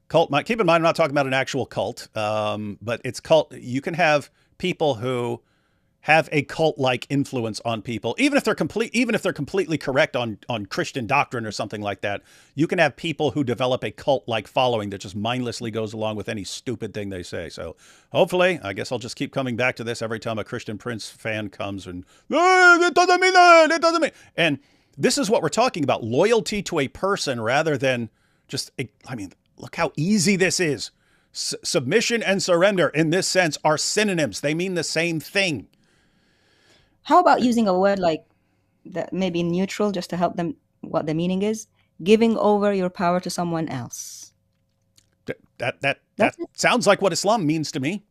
cult. Keep in mind, I'm not talking about an actual cult, but it's cult. You can have people who have a cult-like influence on people, even if they're completely correct on Christian doctrine or something like that. You can have people who develop a cult-like following that just mindlessly goes along with any stupid thing they say. So hopefully, I guess I'll just keep coming back to this every time a Christian Prince fan comes and it doesn't mean that. It doesn't mean. And this is what we're talking about: loyalty to a person rather than just. Look how easy this is. Submission and surrender, in this sense, are synonyms. They mean the same thing. How about using a word like that, maybe neutral, just to help them what the meaning is? Giving over your power to someone else. That sounds like what Islam means to me.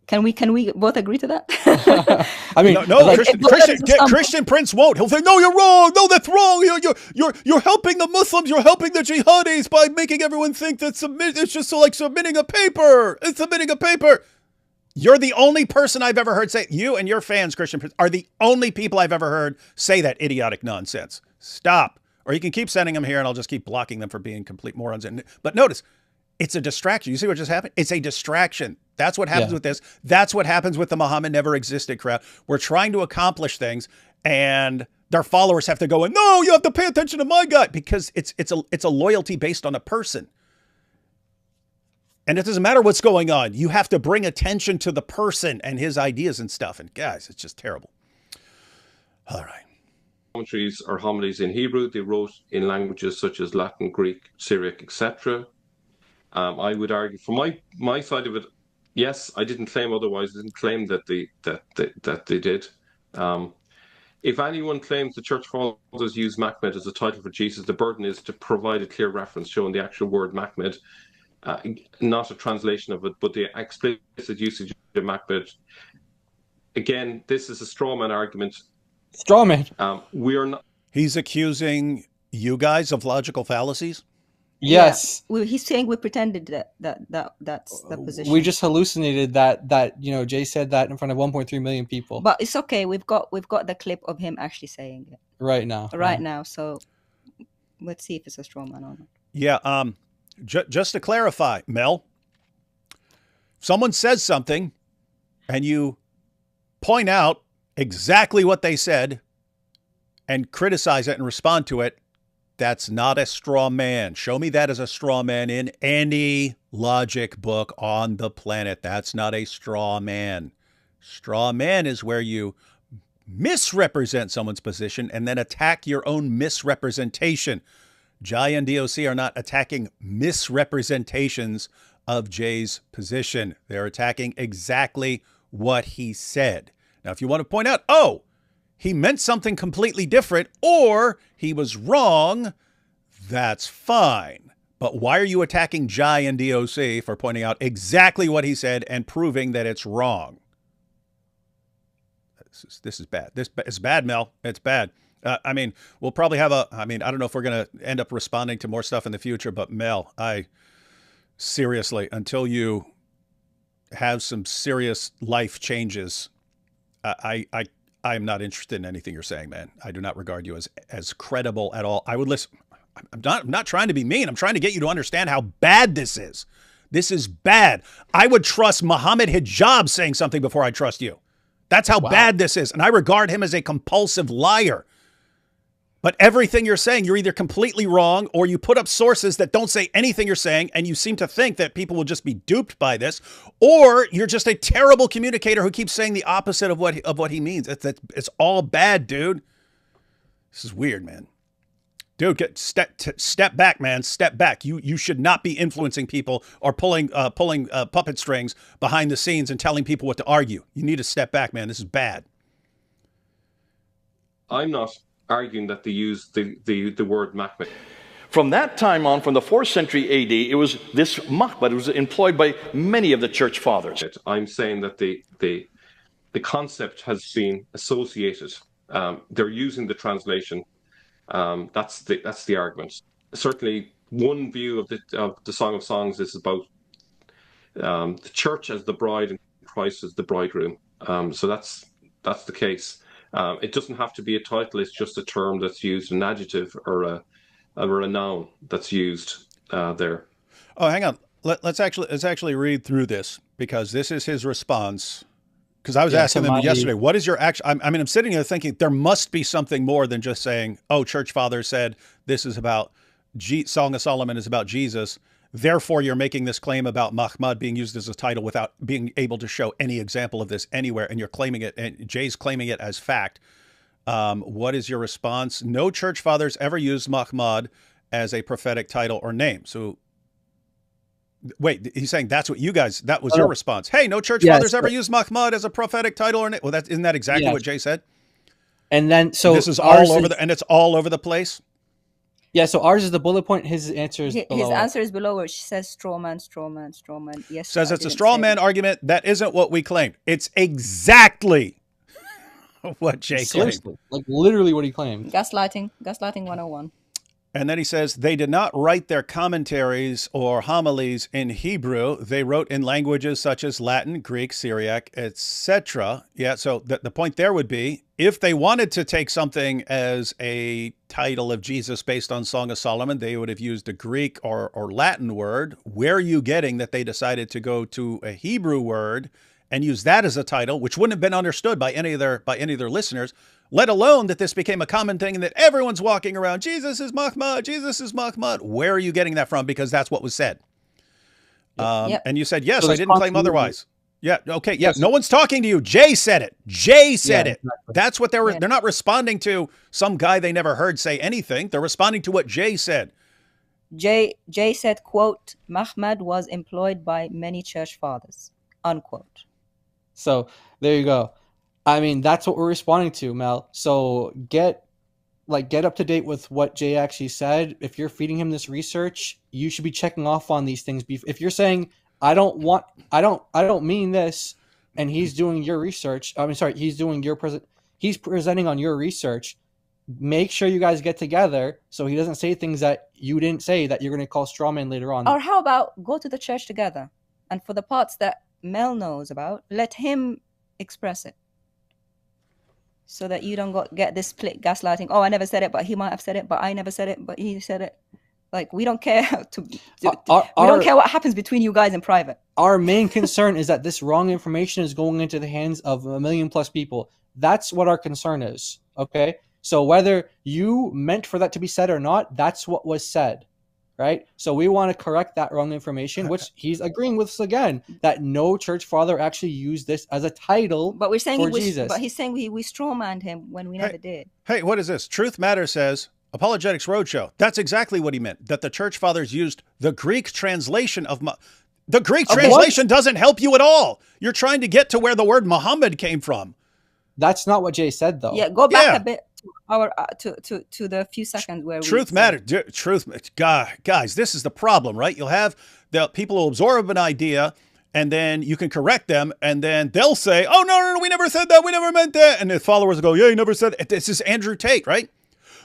Can we both agree to that? I mean, No, like, Christian Prince won't. He'll say, "No, you're wrong. No, that's wrong. You're helping the Muslims. You're helping the jihadis by making everyone think that it's just like submitting a paper. It's submitting a paper." You're the only person I've ever heard say. You and your fans, Christian Prince, are the only people I've ever heard say that idiotic nonsense. Stop. Or you can keep sending them here, and I'll just keep blocking them for being complete morons. But notice, it's a distraction. You see what just happened? It's a distraction. That's what happens with this. That's what happens with the Muhammad never existed crowd. We're trying to accomplish things, and their followers have to go, and no, you have to pay attention to my guy, because it's a loyalty based on a person. And it doesn't matter what's going on. You have to bring attention to the person and his ideas and stuff. And guys, it's just terrible. All right. Commentaries or homilies in Hebrew. They wrote in languages such as Latin, Greek, Syriac, etc. I would argue, from my side of it, yes, I didn't claim otherwise. I didn't claim that they did. If anyone claims the church fathers use Mahmed as a title for Jesus, the burden is to provide a clear reference showing the actual word Mahmed, not a translation of it, but the explicit usage of Mahmed. Again, this is a straw man argument. Straw man. We are not. He's accusing you guys of logical fallacies? Yes. Yeah. He's saying we pretended that's the position. We just hallucinated that Jay said that in front of 1.3 million people. But it's okay. We've got the clip of him actually saying it right now. Now. So let's see if it's a straw man or not. Yeah. Just to clarify, Mel, if someone says something and you point out exactly what they said and criticize it and respond to it, that's not a straw man. Show me that as a straw man in any logic book on the planet. That's not a straw man. Straw man is where you misrepresent someone's position and then attack your own misrepresentation. Jai and DOC are not attacking misrepresentations of Jay's position. They're attacking exactly what he said. Now, if you want to point out, oh, he meant something completely different, or he was wrong, that's fine. But why are you attacking Jai and DOC for pointing out exactly what he said and proving that it's wrong? This is bad. This is bad, Mel. It's bad. I mean, we'll probably have I don't know if we're going to end up responding to more stuff in the future, but Mel, seriously, until you have some serious life changes, I'm not interested in anything you're saying, man. I do not regard you as credible at all. I would listen. I'm not trying to be mean. I'm trying to get you to understand how bad this is. This is bad. I would trust Muhammad Hijab saying something before I trust you. That's how bad this is. And I regard him as a compulsive liar. But everything you're saying, you're either completely wrong or you put up sources that don't say anything you're saying, and you seem to think that people will just be duped by this, or you're just a terrible communicator who keeps saying the opposite of what he means. It's all bad, dude. This is weird, man. Dude, step back, man. Step back. You should not be influencing people or pulling puppet strings behind the scenes and telling people what to argue. You need to step back, man. This is bad. I'm not arguing that they used the word Mahmed. From that time on, from the 4th century AD, it was this Mahmed. It was employed by many of the church fathers. I'm saying that the concept has been associated. They're using the translation. That's the argument. Certainly, one view of the Song of Songs is about the church as the bride and Christ as the bridegroom. So that's the case. It doesn't have to be a title. It's just a term that's used, an adjective or a noun that's used there. Oh, hang on. Let's actually read through this, because this is his response. Because I was asking them yesterday, what is your actual? I'm sitting here thinking there must be something more than just saying, "Oh, church fathers said this is about Song of Solomon is about Jesus. Therefore, you're making this claim about Mahmud being used as a title without being able to show any example of this anywhere, and you're claiming it, and Jay's claiming it as fact." What is your response? No church fathers ever used Mahmud as a prophetic title or name. So, wait, he's saying that was your response. Hey, no church fathers ever used Mahmud as a prophetic title or name. Well, isn't that exactly what Jay said? And then, so this is all over and it's all over the place. Yeah, so ours is the bullet point. His answer is His below it. answer is below, which says straw man, straw man, straw man. Yes, Says I it's a didn't straw say man argument. That isn't what we claimed. It's exactly what Jay claimed. Seriously, like literally what he claimed. Gaslighting 101. And then he says they did not write their commentaries or homilies in Hebrew. They wrote in languages such as Latin, Greek, Syriac, etc. Yeah, so the point there would be, if they wanted to take something as a title of Jesus based on Song of Solomon, they would have used a Greek or Latin word. Where are you getting that they decided to go to a Hebrew word and use that as a title, which wouldn't have been understood by any of their listeners? Let alone that this became a common thing and that everyone's walking around, Jesus is Muhammad, Jesus is Muhammad. Where are you getting that from? Because that's what was said. Yep. And you said, yes, So I there's didn't claim continuity. otherwise. Yeah, okay, yeah, no one's talking to you. Jay said it. Jay said it. Exactly. That's what Yeah. they're not responding to some guy they never heard say anything. They're responding to what Jay said. Jay said, quote, Muhammad was employed by many church fathers, unquote. So there you go. I mean, that's what we're responding to, Mel. So get up to date with what Jay actually said. If you're feeding him this research, you should be checking off on these things. If you're saying, I don't mean this, and he's doing your research. He's presenting on your research. Make sure you guys get together so he doesn't say things that you didn't say that you're going to call straw man later on. Or how about go to the church together, and for the parts that Mel knows about, let him express it, so that you don't get this split gaslighting. Oh, I never said it, but he might have said it, but I never said it, but he said it. Like, we don't care we don't care what happens between you guys in private. Our main concern is that this wrong information is going into the hands of 1 million plus people. That's what our concern is. Okay. So whether you meant for that to be said or not, that's what was said. Right. So we want to correct that wrong information, which he's agreeing with us again, that no church father actually used this as a title. But we're saying Jesus. But he's saying we strawmanned him when we never did. Hey, what is this? Truth Matter says, Apologetics Roadshow. That's exactly what he meant, that the church fathers used the Greek translation of... The Greek translation doesn't help you at all. You're trying to get to where the word Muhammad came from. That's not what Jay said, though. Yeah, go back a bit to the few seconds where Truth Matter. Guys, this is the problem, right? You'll have the people who absorb an idea, and then you can correct them, and then they'll say, oh, no, we never said that. We never meant that. And the followers will go, yeah, you never said it. This is Andrew Tate, right?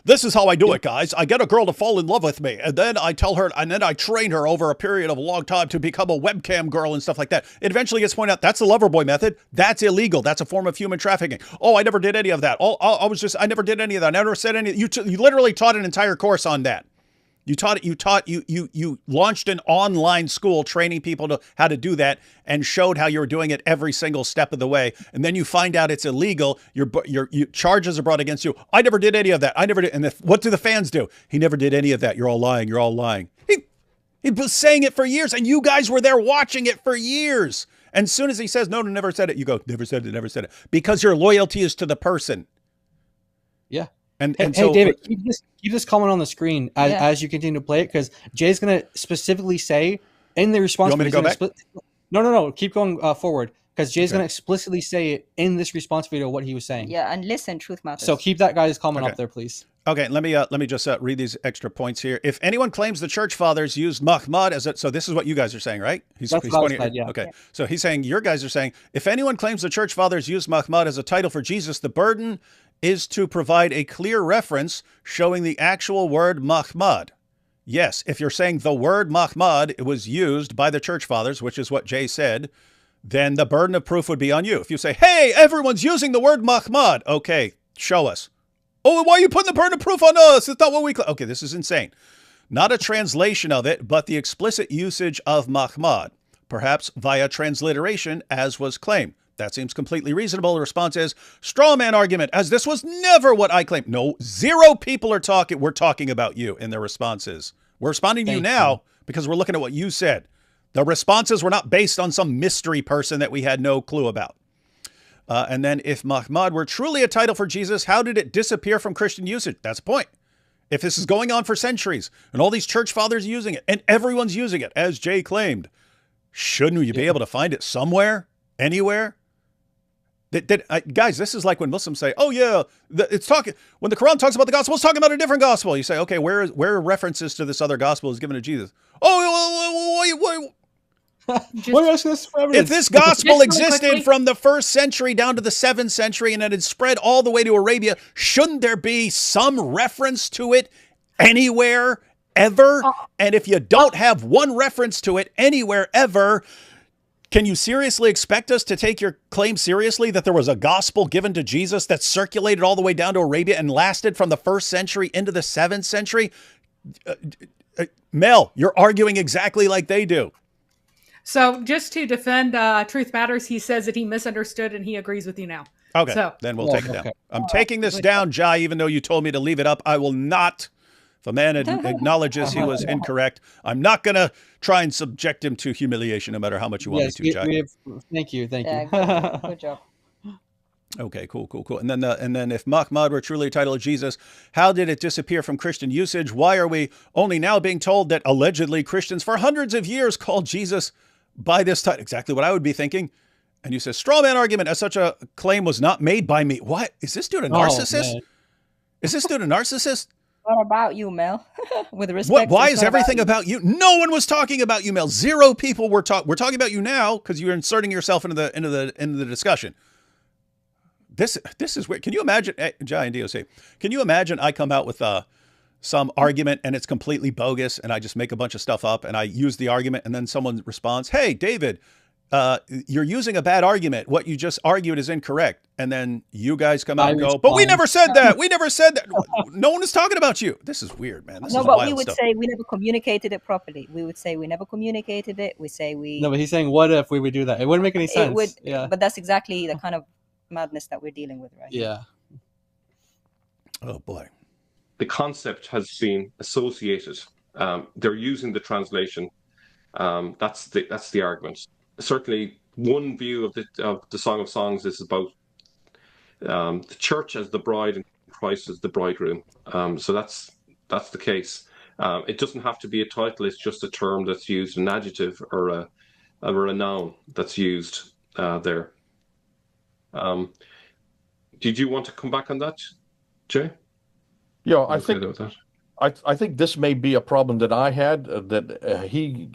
This is how I do it, guys. I get a girl to fall in love with me, and then I tell her, and then I train her over a period of a long time to become a webcam girl and stuff like that. It eventually gets pointed out, that's the lover boy method. That's illegal. That's a form of human trafficking. Oh, I never did any of that. Oh, I never did any of that. I never said any. You literally taught an entire course on that. You launched an online school training people to how to do that and showed how you were doing it every single step of the way. And then you find out it's illegal. Your charges are brought against you. I never did any of that. I never did. And what do the fans do? He never did any of that. You're all lying. You're all lying. He was saying it for years, and you guys were there watching it for years. And as soon as he says, no, never said it, you go, never said it, never said it. Because your loyalty is to the person. Yeah. And hey, so, David, keep this comment on the screen as you continue to play it, because Jay's going to specifically say in the response. You want me to go back? No. Keep going forward, because Jay's going to explicitly say it in this response video what he was saying. Yeah, and listen, truth matters. So keep that guy's comment up there, please. Okay, let me just read these extra points here. If anyone claims the church fathers used Muhammad as so this is what you guys are saying, right? That's what I was saying, yeah. Okay, so he's saying, your guys are saying, if anyone claims the church fathers used Muhammad as a title for Jesus, the burden is to provide a clear reference showing the actual word Muhammad. Yes, if you're saying the word Muhammad was used by the church fathers, which is what Jay said, then the burden of proof would be on you. If you say, hey, everyone's using the word Muhammad, okay, show us. Oh, why are you putting the burden of proof on us? It's not what we... Okay, this is insane. Not a translation of it, but the explicit usage of Muhammad, perhaps via transliteration, as was claimed. That seems completely reasonable. The response is, straw man argument, as this was never what I claimed. No, 0 people are talking. We're talking about you in their responses. We're responding to you now because we're looking at what you said. The responses were not based on some mystery person that we had no clue about. And then if Muhammad were truly a title for Jesus, how did it disappear from Christian usage? That's the point. If this is going on for centuries and all these church fathers using it and everyone's using it, as Jay claimed, shouldn't you be able to find it somewhere, anywhere? Guys, this is like when Muslims say, "Oh yeah, it's talking when the Quran talks about the gospel, it's talking about a different gospel." You say, "Okay, where are references to this other gospel is given to Jesus?" Oh, Why are you asking this for evidence? if this gospel really existed quickly- from the 1st century down to the 7th century and it had spread all the way to Arabia, shouldn't there be some reference to it anywhere ever? And if you don't have one reference to it anywhere ever, can you seriously expect us to take your claim seriously that there was a gospel given to Jesus that circulated all the way down to Arabia and lasted from the 1st century into the 7th century? Mel, you're arguing exactly like they do. So just to defend Truth Matters, he says that he misunderstood and he agrees with you now. Okay, So- then we'll take it down. Okay. I'm taking this down, Jai, even though you told me to leave it up. I will not. If a man acknowledges he was incorrect, I'm not going to try and subject him to humiliation, no matter how much you want Yes, me to, Jai. thank you. Yeah, good job. Okay, cool. And then if Mahmud were truly titled Jesus, how did it disappear from Christian usage? Why are we only now being told that allegedly Christians for hundreds of years called Jesus by this title? Exactly what I would be thinking. And you say, straw man argument as such a claim was not made by me. What? Is this dude a narcissist? Man. Is this dude a narcissist? What about you, Mel? With respect. Why it's is not everything about about you? No one was talking about you, Mel. Zero people were talking. We're talking about you now because you're inserting yourself into the discussion. This is weird. Can you imagine, Jai and DOC? Can you imagine I come out with some argument and it's completely bogus and I just make a bunch of stuff up and I use the argument and then someone responds, "Hey, David, you're using a bad argument. What you just argued is incorrect." And then you guys come out and go, "But we never said that. We never said that." No one is talking about you. This is weird, man. This No, is but wild we would stuff. say we never communicated it properly. We would say we never communicated it. We say we. No, but he's saying, what if we would do that? It wouldn't make any sense. It would, yeah. but that's exactly the kind of madness that we're dealing with, right? Yeah. Oh boy. The concept has been associated. They're using the translation. That's the argument. Certainly, one view of the Song of Songs is about the church as the bride and Christ as the bridegroom. So that's the case. It doesn't have to be a title. It's just a term that's used, an adjective or a noun that's used there. Did you want to come back on that, Jay? Yeah, I think this may be a problem that I had that he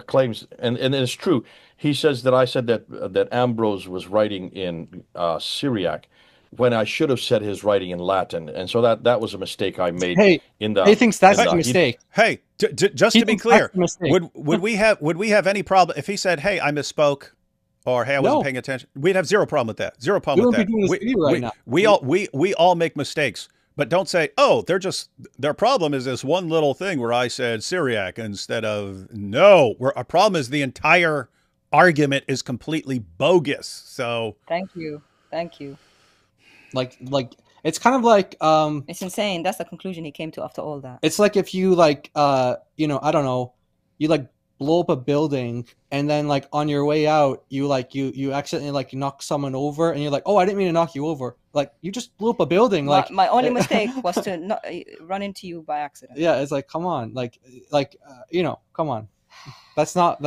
claims, and it's true. He says that I said that Ambrose was writing in Syriac when I should have said his writing in Latin, and so that was a mistake I made. Hey, in the he thinks that's in a the- mistake. Hey, just He to be thinks clear, that's a mistake. would we have any problem if he said, "Hey, I misspoke," or "Hey, I wasn't No. paying attention"? We'd have zero problem with that. Zero We problem with wouldn't that. be doing this video right now. We all make mistakes, but don't say, "Oh, their problem is this one little thing where I said Syriac instead of no." Our problem is the entire argument is completely bogus. So Thank you. Like it's kind of like It's insane. That's the conclusion he came to after all that. it's like if you like I don't know, you like blow up a building and then like on your way out you accidentally like knock someone over and you're like, "Oh, I didn't mean to knock you over." Like you just blew up a building. Like my only mistake was to not run into you by accident. yeah, it's like, come on, come on. That's not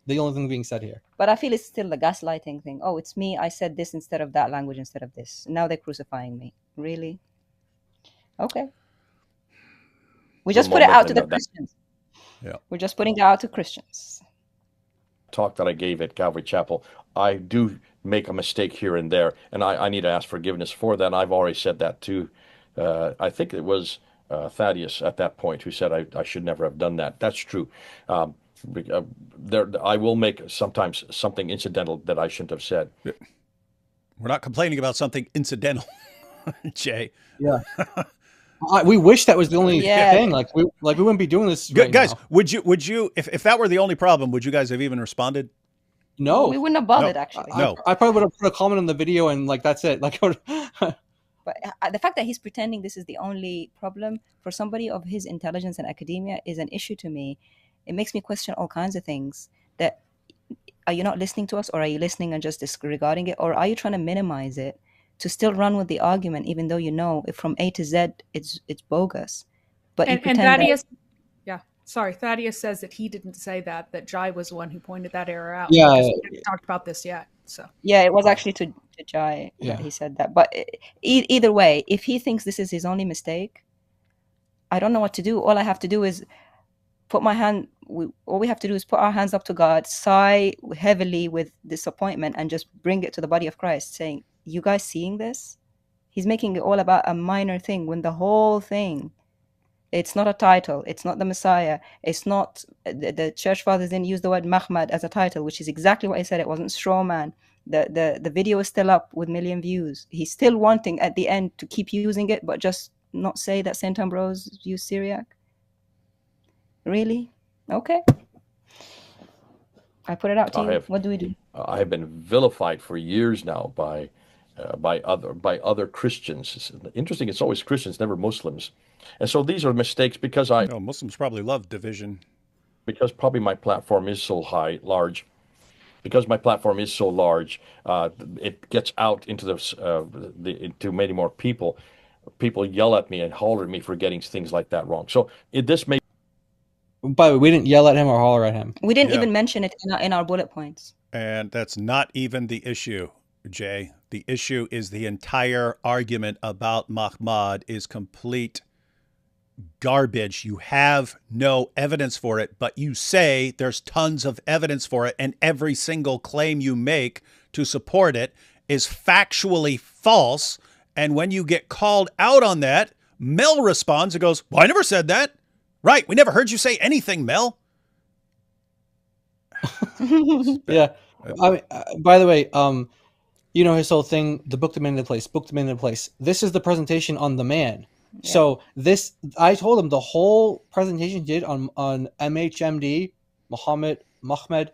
the only thing being said here. But I feel it's still the gaslighting thing. Oh, it's me. I said this instead of that language instead of this. Now they're crucifying me. Really? Okay. We just put it out to the Christians. Yeah. We're just putting it out to Christians. talk that I gave at Calvary Chapel, I do make a mistake here and there, and I need to ask forgiveness for that. And I've already said that to, I think it was Thaddeus at that point who said I should never have done that. That's true. I will make sometimes something incidental that I shouldn't have said. We're not complaining about something incidental, Jay. Yeah. We wish that was the only thing. Like we wouldn't be doing this. Right Guys, now. would you if that were the only problem, would you guys have even responded? No, we wouldn't have bothered actually. No. I probably would have put a comment on the video and like that's it. Like, But the fact that he's pretending this is the only problem for somebody of his intelligence and academia is an issue to me. It makes me question all kinds of things. That are you not listening to us, or are you listening and just disregarding it, or are you trying to minimize it to still run with the argument, even though you know if from A to Z it's bogus? But you pretend Thaddeus, Thaddeus says that he didn't say that Jai was the one who pointed that error out. Yeah. because we haven't talked about this yet. So yeah, it was actually to to Jai Yeah. that he said that. But either way, if he thinks this is his only mistake, I don't know what to do. All I have to do is put my hand. All we have to do is put our hands up to God, sigh heavily with disappointment, and just bring it to the body of Christ, saying, "You guys seeing this? He's making it all about a minor thing when the whole thing." It's not a title. It's not the Messiah. It's not the church fathers didn't use the word Mahmad as a title, which is exactly what he said. It wasn't straw man. The video is still up with 1 million views. He's still wanting at the end to keep using it, but just not say that Saint Ambrose used Syriac. Really? Okay. I put it out to you. What do we do? I have been vilified for years now by other Christians. It's interesting. It's always Christians, never Muslims. And so these are mistakes because Muslims probably love division. Because probably my platform is so large. Because my platform is so large, it gets out into into many more people. People yell at me and holler at me for getting things like that wrong. So this may. By the way, we didn't yell at him or holler at him. We didn't even mention it in our bullet points. And that's not even the issue, Jay. The issue is the entire argument about Mahmad is complete garbage. You have no evidence for it, but you say there's tons of evidence for it, and every single claim you make to support it is factually false. And when you get called out on that, Mel responds and goes, "Well, I never said that." Right. We never heard you say anything, Mel. Yeah. I mean, by the way, his whole thing, the book demanded place. This is the presentation on the man. Yeah. So I told him the whole presentation did on MHMD, Muhammad,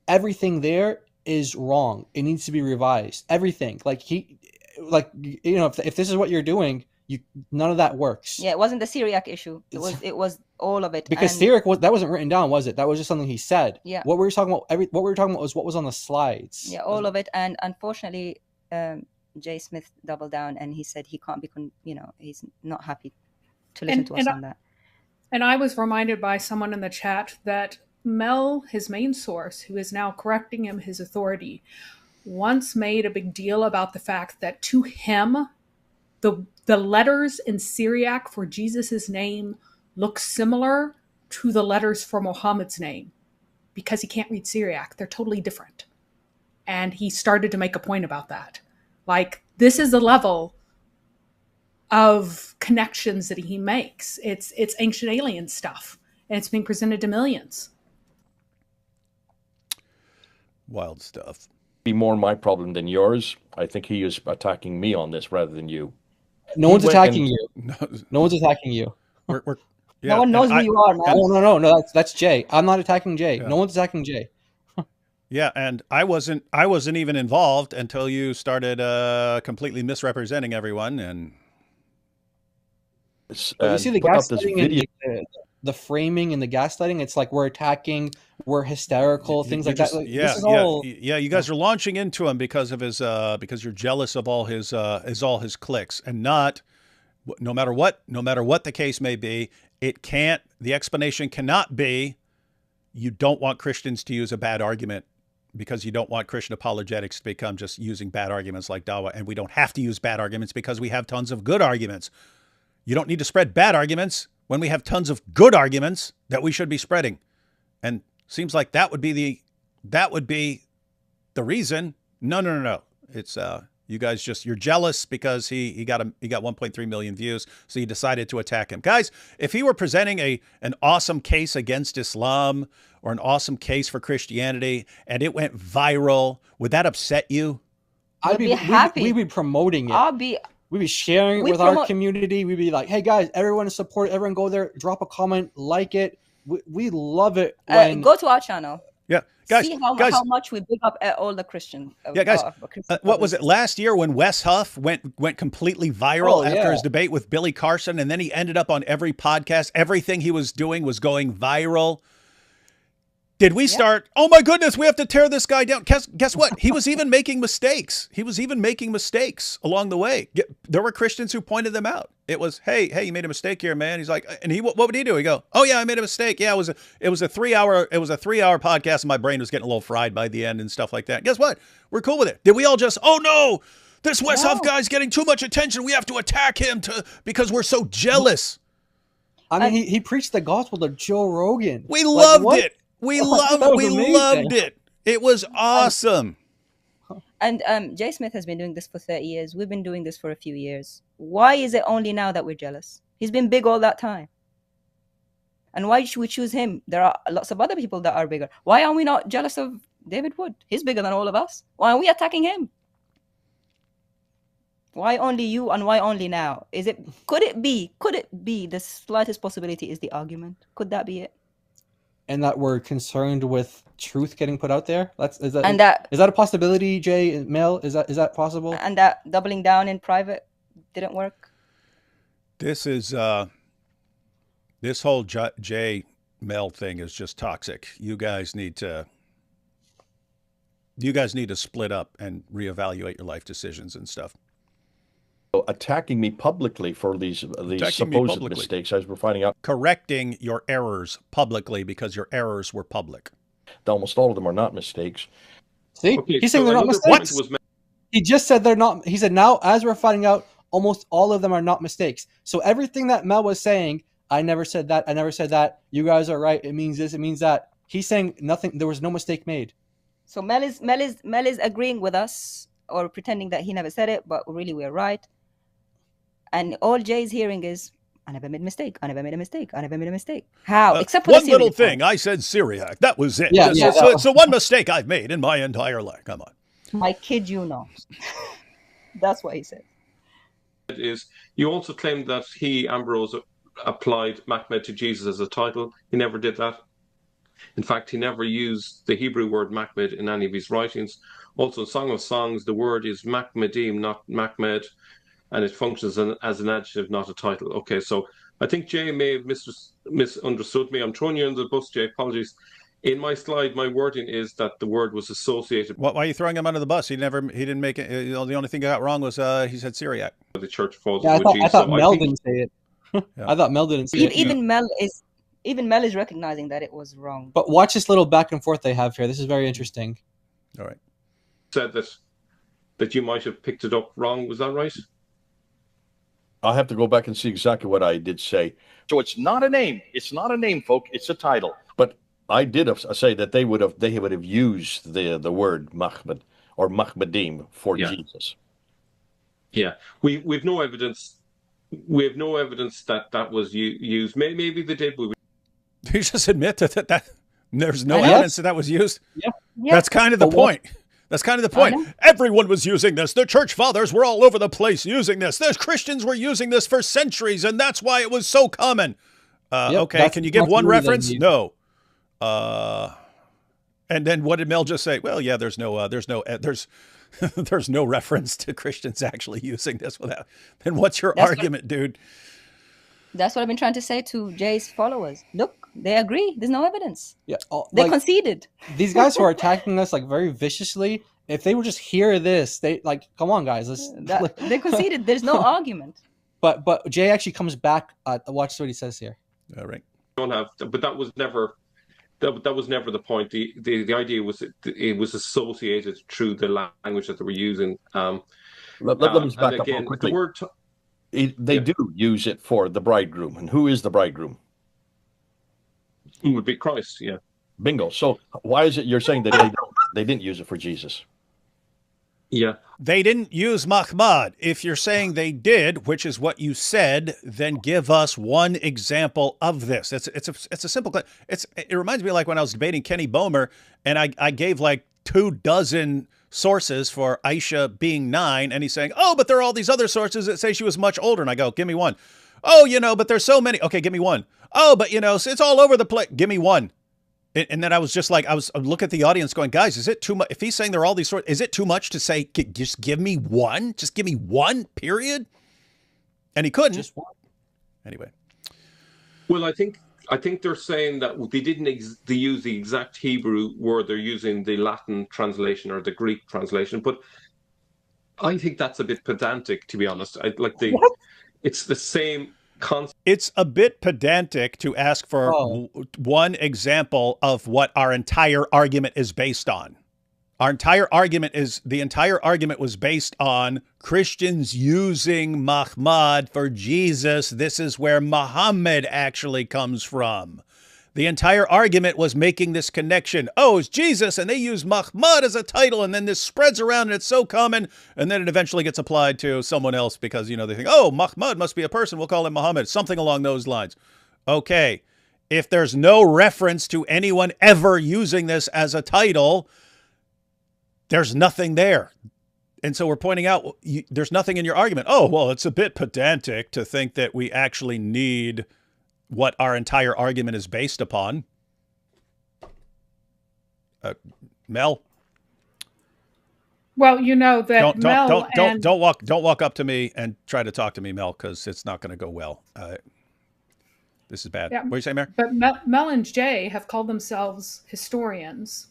everything there is wrong. It needs to be revised. Everything. If this is what you're doing, none of that works. Yeah, it wasn't the Syriac issue. It was all of it. Because Syriac that wasn't written down, was it? That was just something he said. Yeah. What we were talking about was what was on the slides. Yeah, all of it. And unfortunately, Jay Smith doubled down and he said he can't be, he's not happy to listen to us on that. And I was reminded by someone in the chat that Mel, his main source, who is now correcting him, his authority, once made a big deal about the fact that to him, the letters in Syriac for Jesus's name look similar to the letters for Muhammad's name because he can't read Syriac. They're totally different. And he started to make a point about that. Like, this is the level of connections that he makes. It's ancient alien stuff, and it's being presented to millions. Wild stuff. Be more my problem than yours. I think he is attacking me on this rather than you. No one's attacking you. No one's attacking you. No one knows who you are, man. No. That's Jay. I'm not attacking Jay. Yeah. No one's attacking Jay. Yeah, and I wasn't even involved until you started completely misrepresenting everyone. And you see the gaslighting and the framing and the gaslighting. It's like we're attacking, we're hysterical, things like that. Like, you guys are launching into him because of his because you're jealous of all his clicks, and not no matter what the case may be. The explanation cannot be you don't want Christians to use a bad argument because you don't want Christian apologetics to become just using bad arguments like Dawa, and we don't have to use bad arguments because we have tons of good arguments. You don't need to spread bad arguments when we have tons of good arguments that we should be spreading. And seems like that would be the reason. No. It's you guys you're jealous because he got 1.3 million views, so you decided to attack him. Guys, if he were presenting an awesome case against Islam or an awesome case for Christianity and it went viral, would that upset you? I'd be happy. We'd be promoting it. We'd be sharing it with our community. We'd be like, hey guys, everyone support, everyone go there, drop a comment, like it. We love it. Go to our channel. Yeah, guys. See how much we big up all the Christians. Yeah, guys. What was it last year when Wes Huff went completely viral after his debate with Billy Carson, and then he ended up on every podcast. Everything he was doing was going viral. Did we start, oh my goodness, we have to tear this guy down? Guess what? He was even making mistakes. He was even making mistakes along the way. There were Christians who pointed them out. It was, hey, you made a mistake here, man. He's like, and what would he do? He go, oh yeah, I made a mistake. Yeah, it was a 3-hour podcast, and my brain was getting a little fried by the end and stuff like that. Guess what? We're cool with it. Did we all just, oh no, this West Huff guy's getting too much attention. We have to attack him because we're so jealous. I mean, he preached the gospel to Joe Rogan. We loved it. We loved it. It was awesome. And Jay Smith has been doing this for 30 years. We've been doing this for a few years. Why is it only now that we're jealous? He's been big all that time. And why should we choose him? There are lots of other people that are bigger. Why are we not jealous of David Wood? He's bigger than all of us. Why are we attacking him? Why only you and why only now? Could it be the slightest possibility is the argument? Could that be it? And that we're concerned with truth getting put out there? Is that a possibility, Jay and Mel? Is that possible? And that doubling down in private didn't work? This is this whole Jay Mel thing is just toxic. You guys need to split up and reevaluate your life decisions and stuff. Attacking me publicly for these supposed mistakes, as we're finding out. Correcting your errors publicly because your errors were public. Almost all of them are not mistakes. See, he's saying they're not mistakes. He just said they're not. He said now, as we're finding out, almost all of them are not mistakes. So everything that Mel was saying, I never said that. I never said that. You guys are right. It means this. It means that. He's saying nothing. There was no mistake made. So Mel is agreeing with us or pretending that he never said it, but really we're right. And all Jay's hearing is, I never made a mistake. I never made a mistake. I never made a mistake. How? Except for one little thing. I said Syriac. That was it. Yeah, it's the one mistake I've made in my entire life. Come on. I kid you not. That's what he said. You also claimed that Ambrose, applied Mahmed to Jesus as a title. He never did that. In fact, he never used the Hebrew word Mahmed in any of his writings. Also, in Song of Songs, the word is Mahmedim, not Mahmed. And it functions as an adjective, not a title. Okay, so I think Jay may have misunderstood me. I'm throwing you under the bus, Jay. Apologies. In my slide, my wording is that the word was associated. Why are you throwing him under the bus? He didn't make it. The only thing he got wrong was he said Syriac. The church falls. Yeah, I thought Mel didn't say it. Yeah. I thought Mel didn't say it. Even Mel is recognizing that it was wrong. But watch this little back and forth they have here. This is very interesting. All right. Said that you might have picked it up wrong. Was that right? I'll have to go back and see exactly what I did say. So it's not a name. It's not a name, folk. It's a title. But I did say that they would have used the word Mahmed or Mahmedim for Jesus. Yeah, we've no evidence. We have no evidence that was used. Maybe they did. You just admit that there's no evidence that was used. Yeah. That's kind of the point. That's kind of the point. Everyone was using this. The church fathers were all over the place using this. The Christians were using this for centuries, and that's why it was so common. Okay, can you give one reference? No. And then what did Mel just say? Well, yeah, there's no reference to Christians actually using this without. Then what's your argument, dude? That's what I've been trying to say to Jay's followers. Look, they agree. There's no evidence. Yeah, they conceded. These guys who are attacking us like very viciously, if they would just hear this, they come on, guys. They conceded. There's no argument. But Jay actually comes back. Watch what he says here. All right. Don't have, but that was never. That was never the point. The idea was it was associated through the language that they were using. Let me back up real quickly. They do use it for the bridegroom. And who is the bridegroom? Who would be Christ, yeah. Bingo. So why is it you're saying that they didn't use it for Jesus? Yeah. They didn't use Mahmad. If you're saying they did, which is what you said, then give us one example of this. It's a simple. It reminds me like when I was debating Kenny Bomer, and I gave like 24 sources for Aisha being 9, and he's saying, oh, but there are all these other sources that say she was much older. And I go, give me one. Oh, but there's so many. Okay, give me one. Oh, but it's all over the place. Give me one. And then I was just like, I look at the audience going, guys, is it too much? If he's saying there are all these sources, is it too much to say, just give me one? Just give me one, period? And he couldn't. Just one. Anyway. Well, I think I think they're saying that they didn't they use the exact Hebrew word. They're using the Latin translation or the Greek translation. But I think that's a bit pedantic, to be honest. It's the same concept. It's a bit pedantic to ask for Oh. one example of what our entire argument is based on. The entire argument was based on Christians using Muhammad for Jesus. This is where Muhammad actually comes from. The entire argument was making this connection. Oh, it's Jesus, and they use Muhammad as a title, and then this spreads around, and it's so common, and then it eventually gets applied to someone else because, you know, they think, oh, Muhammad must be a person, we'll call him Muhammad, something along those lines. Okay, if there's no reference to anyone ever using this as a title, there's nothing there. And so we're pointing out there's nothing in your argument. Oh, well, it's a bit pedantic to think that we actually need what our entire argument is based upon. Mel? Well, you know that don't walk up to me and try to talk to me, Mel, because it's not going to go well. This is bad. Yeah, what do you say, Mary? But Mel and Jay have called themselves historians.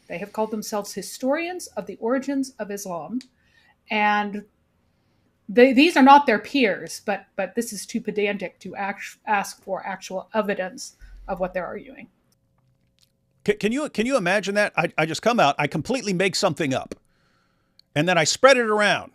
They have called themselves historians of the origins of Islam, and these are not their peers. But this is too pedantic to ask for actual evidence of what they're arguing. Can you imagine that? I just come out, I completely make something up, and then I spread it around.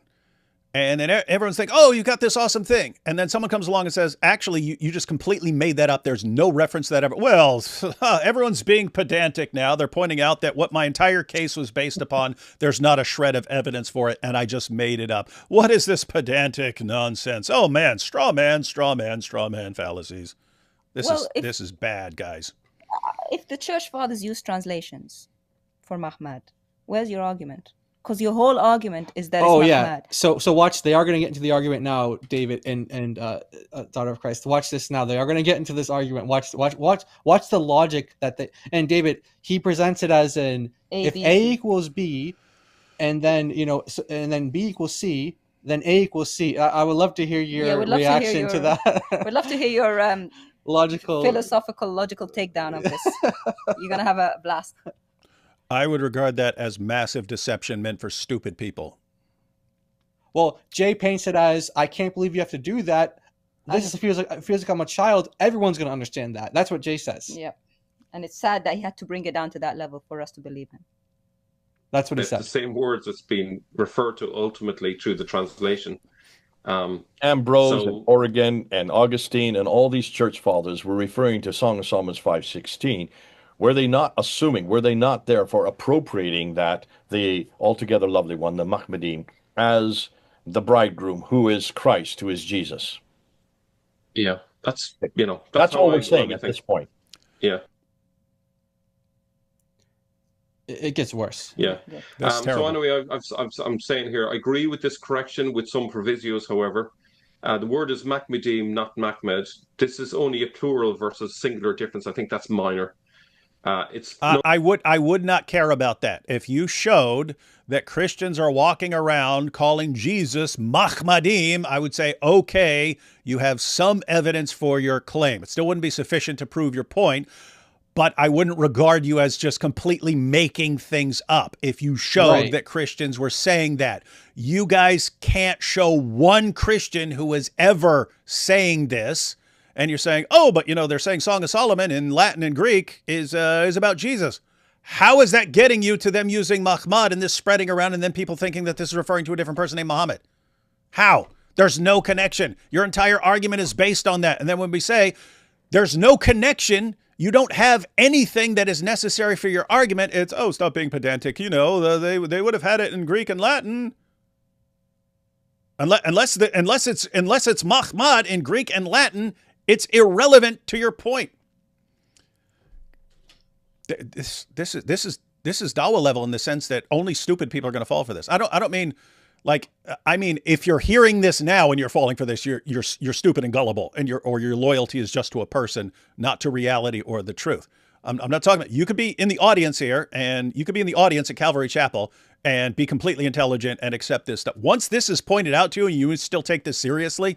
And then everyone's thinking, oh, you got this awesome thing. And then someone comes along and says, actually, you just completely made that up. There's no reference to that ever. Well, everyone's being pedantic now. They're pointing out that what my entire case was based upon, there's not a shred of evidence for it, and I just made it up. What is this pedantic nonsense? Oh, man, straw man fallacies. This is bad, guys. If the church fathers use translations for Muhammad, where's your argument? Because your whole argument is that it's Muhammad. Yeah. So watch. They are going to get into the argument now, David and daughter of Christ. Watch this now. They are going to get into this argument. Watch the logic that they. And David, he presents it as if A equals B, and then and then B equals C, then A equals C. I would love to hear your reaction to that. We'd love to hear your logical, philosophical, logical takedown of this. You're gonna have a blast. I would regard that as massive deception meant for stupid people. Well, Jay paints it as, I can't believe you have to do that. This feels like I'm a child. Everyone's going to understand that. That's what Jay says. Yeah. And it's sad that he had to bring it down to that level for us to believe him. That's what he said. The same words that's being referred to ultimately through the translation. Ambrose and Origen and Augustine and all these church fathers were referring to Song of Solomon 5:16. Were they not assuming, were they not therefore appropriating that the altogether lovely one, the Mahmedim, as the bridegroom, who is Christ, who is Jesus? Yeah, that's all we're saying at this point. Yeah. It gets worse. Yeah. That's terrible. So anyway, I'm saying here, I agree with this correction with some provisos, however. The word is Mahmedim, not Mahmed. This is only a plural versus singular difference. I think that's minor. I would not care about that. If you showed that Christians are walking around calling Jesus Mahmedim, I would say, okay, you have some evidence for your claim. It still wouldn't be sufficient to prove your point, but I wouldn't regard you as just completely making things up. If you showed that Christians were saying that, you guys can't show one Christian who is ever saying this. And you're saying, oh, but they're saying Song of Solomon in Latin and Greek is about Jesus. How is that getting you to them using Muhammad and this spreading around and then people thinking that this is referring to a different person named Muhammad? How? There's no connection. Your entire argument is based on that. And then when we say there's no connection, you don't have anything that is necessary for your argument. It's, oh, stop being pedantic. They would have had it in Greek and Latin. Unless it's Muhammad in Greek and Latin, it's irrelevant to your point. This is Dawa level in the sense that only stupid people are going to fall for this. I don't mean I mean if you're hearing this now and you're falling for this, you're stupid and gullible, and your loyalty is just to a person, not to reality or the truth. I'm not talking about, you could be in the audience here, and you could be in the audience at Calvary Chapel and be completely intelligent and accept this stuff. Once this is pointed out to you and you still take this seriously,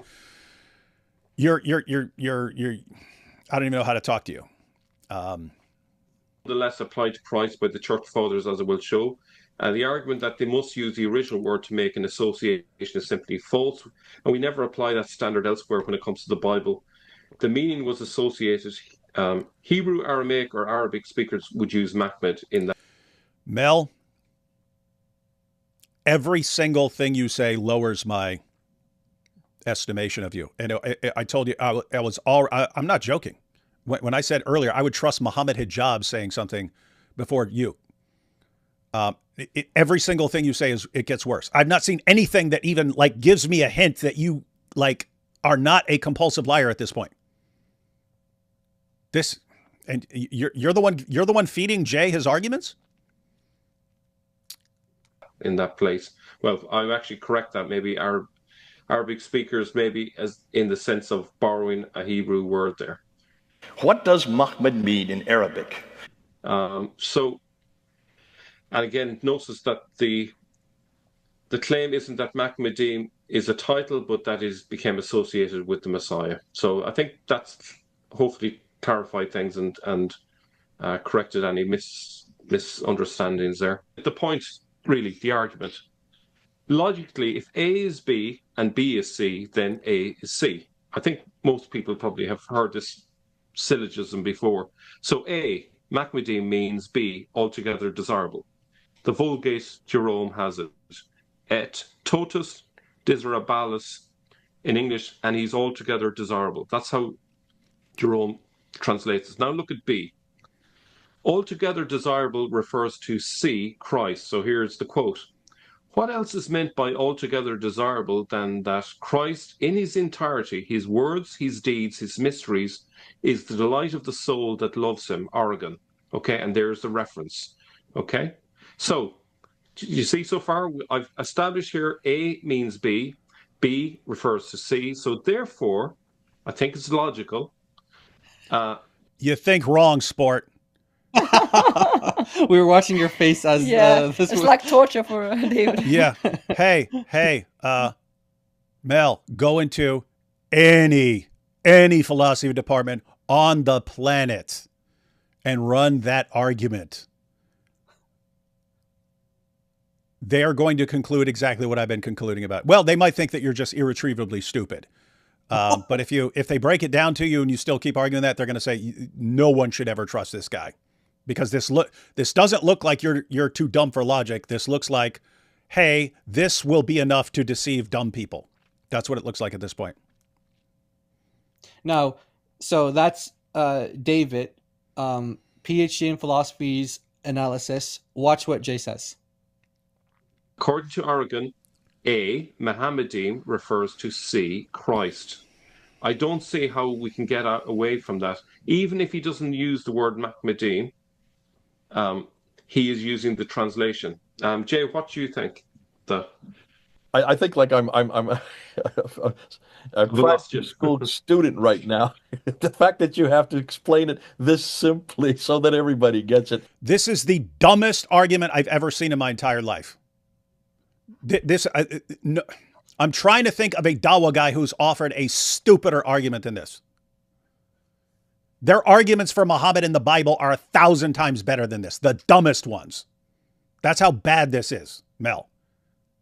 I don't even know how to talk to you. Nonetheless applied to Christ by the church fathers, as it will show. The argument that they must use the original word to make an association is simply false, and we never apply that standard elsewhere when it comes to the Bible. The meaning was associated. Hebrew, Aramaic, or Arabic speakers would use Mahmed in that. Mel, every single thing you say lowers my estimation of you. And I told you, I'm not joking. When I said earlier, I would trust Muhammad Hijab saying something before you. Every single thing you say it gets worse. I've not seen anything that even like gives me a hint that you like are not a compulsive liar at this point. And you're the one feeding Jay his arguments in that place. Well, I'll actually correct that. Maybe Arabic speakers, maybe as in the sense of borrowing a Hebrew word there. What does Mahmed mean in Arabic? And again, notice that the claim isn't that Mahmedim is a title, but that became associated with the Messiah. So I think that's hopefully clarified things and corrected any misunderstandings there. The point, really, the argument. Logically, if A is B and B is C, then A is C. I think most people probably have heard this syllogism before. So A, Mahmedim, means B, altogether desirable. The Vulgate Jerome has it. Et totus desirabilis in English, and he's altogether desirable. That's how Jerome translates it. Now look at B. Altogether desirable refers to C, Christ. So here's the quote. What else is meant by altogether desirable than that Christ in his entirety, his words, his deeds, his mysteries, is the delight of the soul that loves him, Oregon. Okay, and there's the reference. Okay, so you see so far, I've established here A means B, B refers to C, so therefore, I think it's logical. You think wrong, sport. We were watching your face as this was like torture for David. Yeah. Hey, Mel, go into any philosophy department on the planet and run that argument. They are going to conclude exactly what I've been concluding about. Well, they might think that you're just irretrievably stupid. But if they break it down to you and you still keep arguing that, they're going to say no one should ever trust this guy. Because this doesn't look like you're too dumb for logic. This looks like, hey, this will be enough to deceive dumb people. That's what it looks like at this point. Now, so that's David, PhD in philosophy's analysis. Watch what Jay says. According to Oregon, A, Mohammedim, refers to C, Christ. I don't see how we can get away from that. Even if he doesn't use the word Mahmedim, he is using the translation. Jay, what do you think? I think like I'm a classic school student right now. The fact that you have to explain it this simply so that everybody gets it. This is the dumbest argument I've ever seen in my entire life. I'm trying to think of a Dawa guy who's offered a stupider argument than this. Their arguments for Muhammad in the Bible are 1,000 times better than this. The dumbest ones. That's how bad this is, Mel.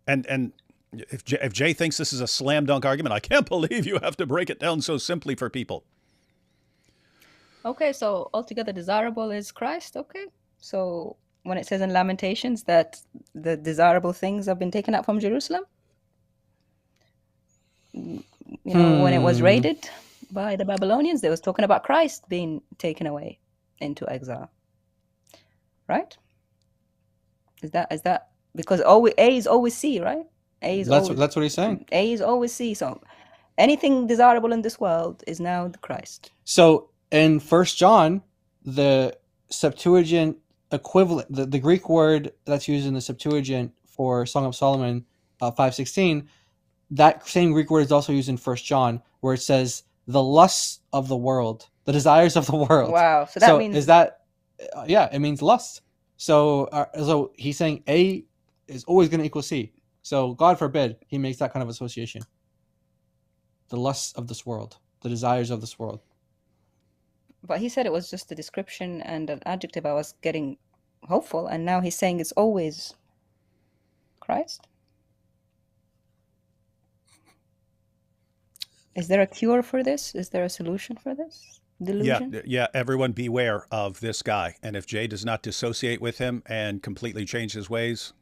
And if Jay thinks this is a slam dunk argument, I can't believe you have to break it down so simply for people. Okay, so altogether desirable is Christ. Okay, so when it says in Lamentations that the desirable things have been taken out from Jerusalem, when it was raided by the Babylonians, they was talking about Christ being taken away into exile, right? Is that because A is always C, right? That's what he's saying. A is always C. So anything desirable in this world is now the Christ. So in 1 John, the Septuagint equivalent, the Greek word that's used in the Septuagint for Song of Solomon 5:16, that same Greek word is also used in 1 John, where it says the lusts of the world, the desires of the world. Wow. So that means... is that, it means lust. So he's saying A is always going to equal C. So God forbid he makes that kind of association. The lusts of this world, the desires of this world. But he said it was just a description and an adjective. I was getting hopeful, and now he's saying it's always Christ. Is there a cure for this? Is there a solution for this delusion? Yeah. Everyone beware of this guy. And if Jay does not dissociate with him and completely change his ways,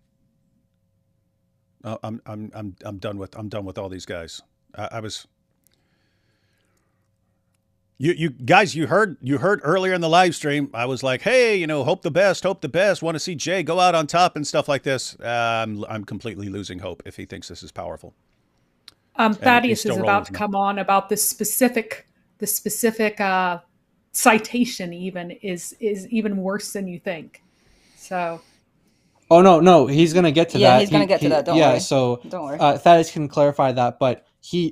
I'm done with all these guys. You guys, you heard earlier in the live stream, I was like, hey, hope the best, want to see Jay go out on top and stuff like this. I'm completely losing hope if he thinks this is powerful. Thaddeus is about to come on about the specific citation even is even worse than you think. So. Oh no, he's gonna get to that. Yeah, he's gonna get to that. Don't worry. So don't worry. Thaddeus can clarify that, but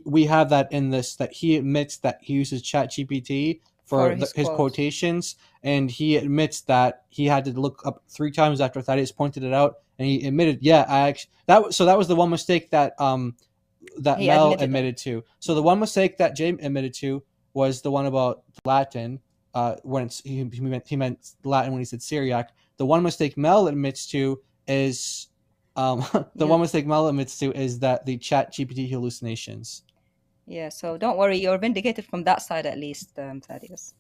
we have that in this, that he admits that he uses ChatGPT for his quotations, and he admits that he had to look up 3 times after Thaddeus pointed it out, and he admitted, that was the one mistake that Mel admitted to. So the one mistake that Jay admitted to was the one about Latin, when he meant Latin when he said Syriac. The one mistake Mel admits to is that the ChatGPT hallucinations. Yeah, so don't worry, you're vindicated from that side at least, Thaddeus.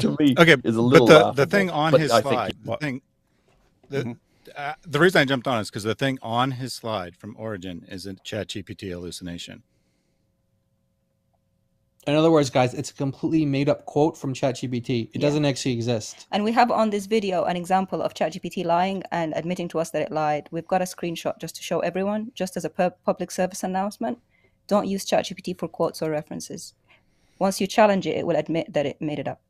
To me, okay, is a little but the thing on his slide, the reason I jumped on is because the thing on his slide from Origin is a ChatGPT hallucination. In other words, guys, it's a completely made-up quote from ChatGPT. It doesn't actually exist. And we have on this video an example of ChatGPT lying and admitting to us that it lied. We've got a screenshot just to show everyone, just as a public service announcement. Don't use ChatGPT for quotes or references. Once you challenge it, it will admit that it made it up.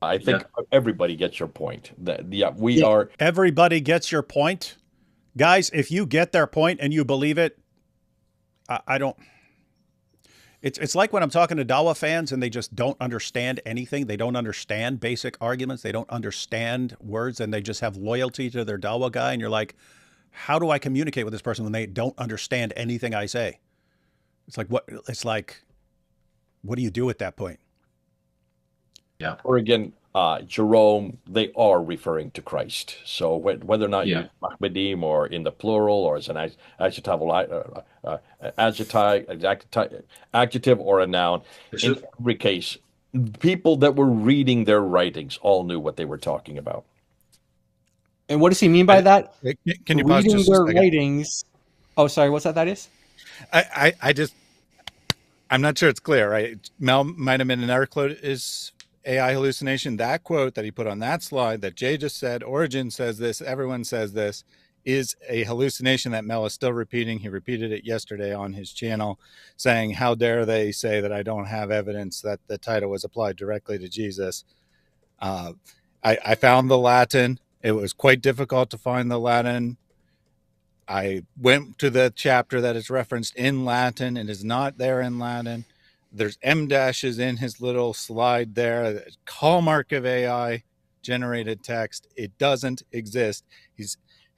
I think everybody gets your point. Everybody gets your point. Guys, if you get their point and you believe it, I don't. It's like when I'm talking to Dawa fans and they just don't understand anything. They don't understand basic arguments. They don't understand words, and they just have loyalty to their Dawa guy. And you're like, how do I communicate with this person when they don't understand anything I say? It's like, what do you do at that point? Yeah. Or again, Jerome, they are referring to Christ. So whether or not you Mahmedim or in the plural or as an adjective or a noun, in every case, people that were reading their writings all knew what they were talking about. And what does he mean by that? Can you pause just their writings? Oh, sorry. What's that is? I'm not sure it's clear, right? Mel might have been an error quote is AI hallucination. That quote that he put on that slide that Jay just said, Origin says this, everyone says this, is a hallucination that Mel is still repeating. He repeated it yesterday on his channel, saying, how dare they say that I don't have evidence that the title was applied directly to Jesus. I found the Latin. It was quite difficult to find the Latin. I went to the chapter that is referenced in Latin. It is not there in Latin. There's M dashes in his little slide there. Hallmark of AI generated text. It doesn't exist.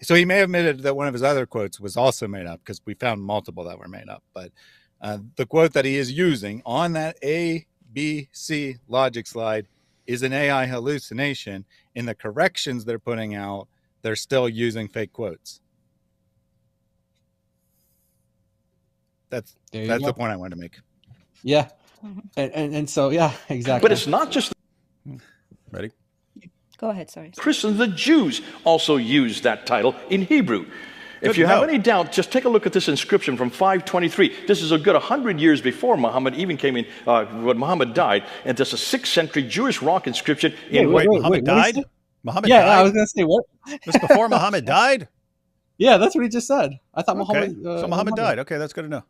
So he may have admitted that one of his other quotes was also made up, because we found multiple that were made up. But the quote that he is using on that A, B, C logic slide is an AI hallucination. In the corrections they're putting out, they're still using fake quotes. That's the point I wanted to make. Yeah. And so, exactly. But it's not just... Ready? Go ahead, sorry. Christians, the Jews also use that title in Hebrew. If you have any doubt, just take a look at this inscription from 523. This is a good 100 years before Muhammad even came in, when Muhammad died. And this is a 6th century Jewish rock inscription. Muhammad died? Muhammad died? I was going to say, what? This before Muhammad died? Yeah, that's what he just said. I thought Muhammad... so Muhammad died. Okay, that's good to know.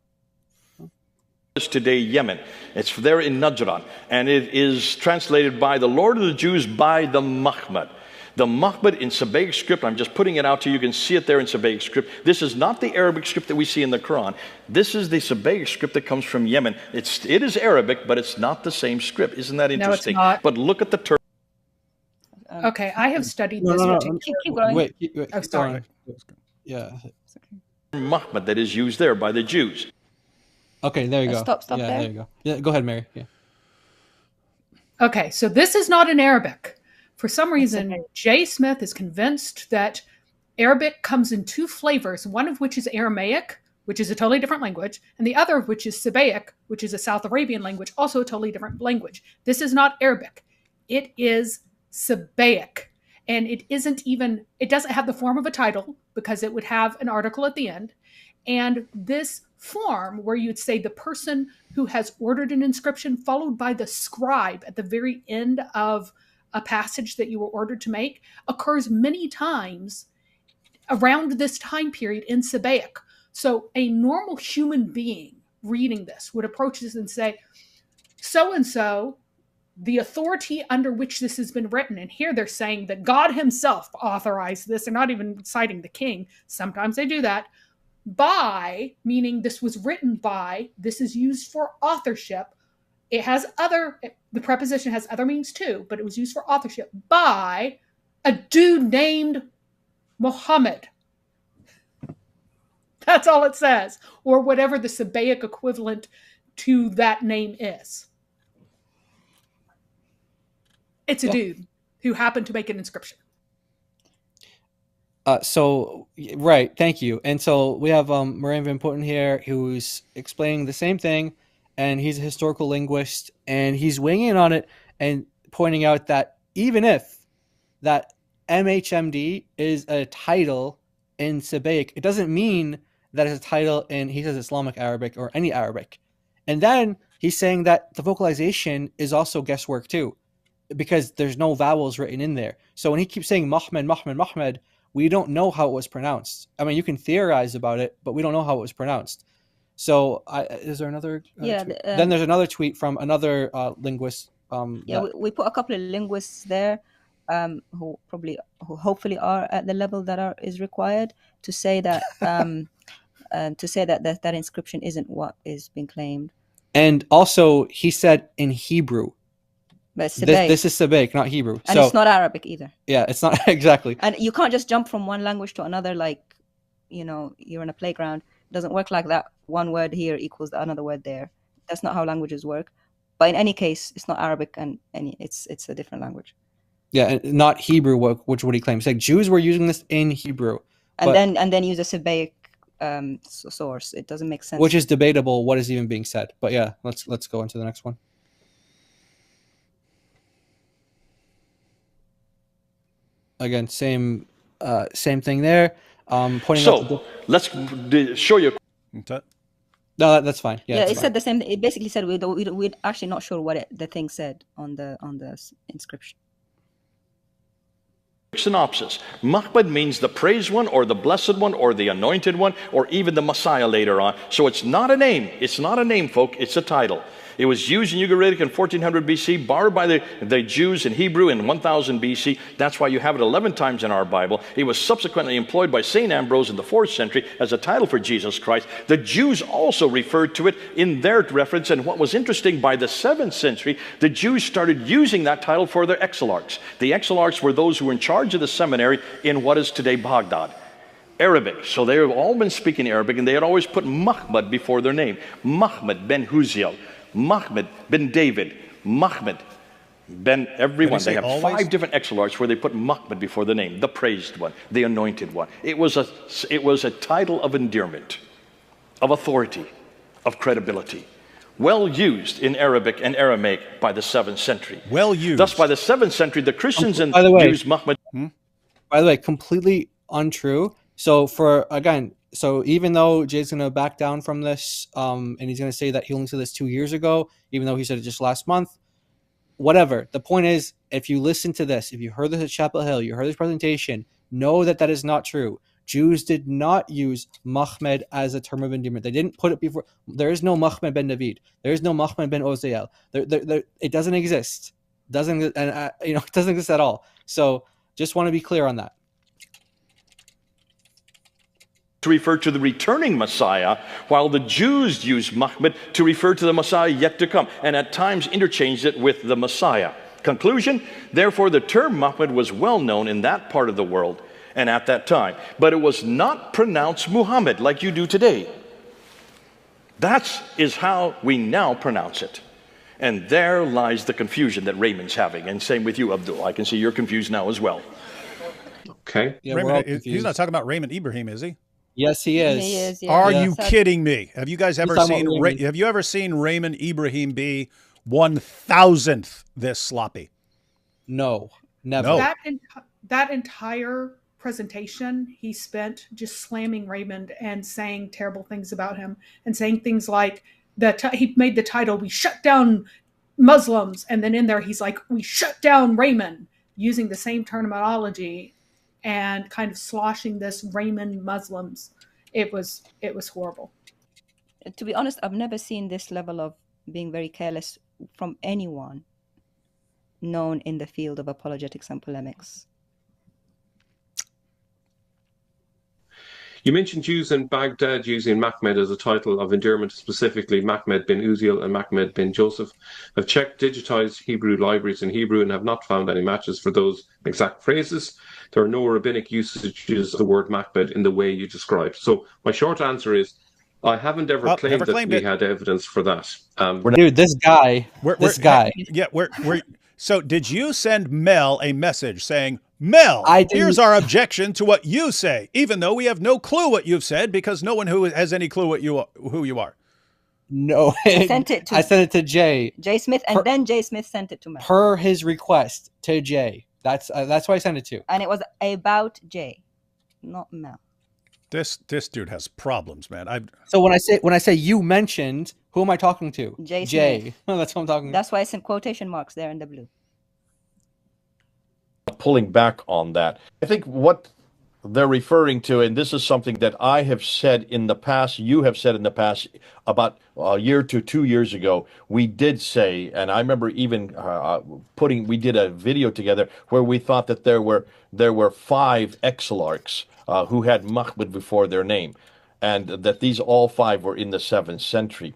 Today, Yemen. It's there in Najran, and it is translated by the Lord of the Jews by the Mahmud. The Mahmud in Sabbaic script, I'm just putting it out to you. You can see it there in Sabbaic script. This is not the Arabic script that we see in the Quran. This is the Sabbaic script that comes from Yemen. It is Arabic, but it's not the same script. Isn't that interesting? No, it's not. But look at the term. Okay, I have studied this particular. Keep going. Wait, oh, sorry. Yeah. Mahmud that is used there by the Jews. Okay, there you go. Stop yeah, there. There you go. Yeah, go ahead, Mary. Yeah. Okay, so this is not in Arabic. For some reason, Jay Smith is convinced that Arabic comes in two flavors, one of which is Aramaic, which is a totally different language, and the other of which is Sabaic, which is a South Arabian language, also a totally different language. This is not Arabic. It is Sabaic. And it doesn't have the form of a title because it would have an article at the end. And this form where you'd say the person who has ordered an inscription followed by the scribe at the very end of a passage that you were ordered to make occurs many times around this time period in Sabaic. So a normal human being reading this would approach this and say, so-and-so, the authority under which this has been written, and here they're saying that God himself authorized this. They're not even citing the king. Sometimes they do that. By, meaning this was written by, this is used for authorship. It has the preposition has other meanings too, but it was used for authorship by a dude named Muhammad. That's all it says, or whatever the Sabaic equivalent to that name is. It's a dude who happened to make an inscription. Right, thank you. And so we have Moran Van Putten here, who's explaining the same thing, and he's a historical linguist, and he's weighing in on it and pointing out that even if that MHMD is a title in Sabaic, it doesn't mean that it's a title in, he says, Islamic Arabic or any Arabic. And then he's saying that the vocalization is also guesswork too, because there's no vowels written in there. So when he keeps saying Mahmed, we don't know how it was pronounced. I mean, you can theorize about it, but we don't know how it was pronounced. So is there another tweet? Then there's another tweet from another linguist. We put a couple of linguists there who hopefully are at the level that is required to say that that inscription isn't what is being claimed. And also, he said in Hebrew. But this is Sabaic, not Hebrew. And it's not Arabic either. Yeah, it's not exactly. And you can't just jump from one language to another like, you're in a playground. It doesn't work like that. One word here equals another word there. That's not how languages work. But in any case, it's not Arabic, and it's a different language. Yeah, and not Hebrew, which what he claims. Like Jews were using this in Hebrew, and then use a Sabaic source. It doesn't make sense. Which is debatable. What is even being said? But yeah, let's go into the next one. Again, same thing there. Pointing out let's show you. No, that's fine. Yeah, it said the same. It basically said we're actually not sure what the thing said on the inscription. Synopsis. Mahmad means the praised one, or the blessed one, or the anointed one, or even the Messiah later on. So it's not a name. It's not a name, folk. It's a title. It was used in Ugaritic in 1400 BC, borrowed by the Jews in Hebrew in 1000 BC. That's why you have it 11 times in our Bible. It was subsequently employed by St. Ambrose in the 4th century as a title for Jesus Christ. The Jews also referred to it in their reference, and what was interesting, by the 7th century, the Jews started using that title for their exilarchs. The exilarchs were those who were in charge of the seminary in what is today Baghdad. Arabic. So they have all been speaking Arabic, and they had always put Mahmud before their name. Mahmud ben Huziel. Mahmud bin David, Mahmud ben everyone. They have always? 5 different exilarchs where they put Mahmud before the name, the praised one, the anointed one. It was a title of endearment, of authority, of credibility. Well used in Arabic and Aramaic by the 7th century. Well used. Thus, by the 7th century, the Christians used Mahmud. By the way, completely untrue. So So even though Jay's going to back down from this, and he's going to say that he only said this 2 years ago, even though he said it just last month, whatever. The point is, if you listen to this, if you heard this at Chapel Hill, you heard this presentation, know that that is not true. Jews did not use Mahmed as a term of endearment. They didn't put it before. There is no Mahmed ben David. There is no Mahmed ben Oziel. It doesn't exist. It doesn't exist at all. So just want to be clear on that. To refer to the returning Messiah, while the Jews used Mahmud to refer to the Messiah yet to come, and at times interchanged it with the Messiah. Conclusion, therefore the term Mahmud was well known in that part of the world and at that time, but it was not pronounced Muhammad like you do today. That is how we now pronounce it. And there lies the confusion that Raymond's having. And same with you, Abdul. I can see you're confused now as well. Okay. Yeah, we're all Raymond, he's not talking about Raymond Ibrahim, is he? Yes, he is. He is, yeah. Are Yeah. you kidding me? Have you guys ever talking seen about Raymond. have you ever seen Raymond Ibrahim be 1,000th this sloppy? No, never. No. That entire presentation he spent just slamming Raymond and saying terrible things about him, and saying things like he made the title "We Shut Down Muslims," and then in there he's like, "We shut down Raymond," using the same terminology and kind of sloshing this Raymond Muslims. It was horrible. To be honest, I've never seen this level of being very careless from anyone known in the field of apologetics and polemics. You mentioned Jews in Baghdad using Mahmed as a title of endearment, specifically Mahmed bin Uziel and Mahmed bin Joseph. I've checked digitized Hebrew libraries in Hebrew and have not found any matches for those exact phrases. There are no rabbinic usages of the word Mahmed in the way you described. So my short answer is, I haven't ever claimed that we had evidence for that. Dude, this guy. So did you send Mel a message saying, Mel, here's our objection to what you say, even though we have no clue what you've said because no one who has any clue who you are? No, I sent it to Jay. Jay Smith, and then Jay Smith sent it to Mel. Per his request to Jay. That's why I sent it to. And it was about Jay, not Mel. This dude has problems, man. So when I say you mentioned, who am I talking to? Jay. That's what I'm talking. That's why I sent quotation marks there in the blue. Pulling back on that, I think what they're referring to, and this is something that I have said in the past, you have said in the past, about a year to 2 years ago, we did say, and I remember even we did a video together where we thought that there were 5 exilarchs who had Mahmud before their name, and that these all 5 were in the 7th century.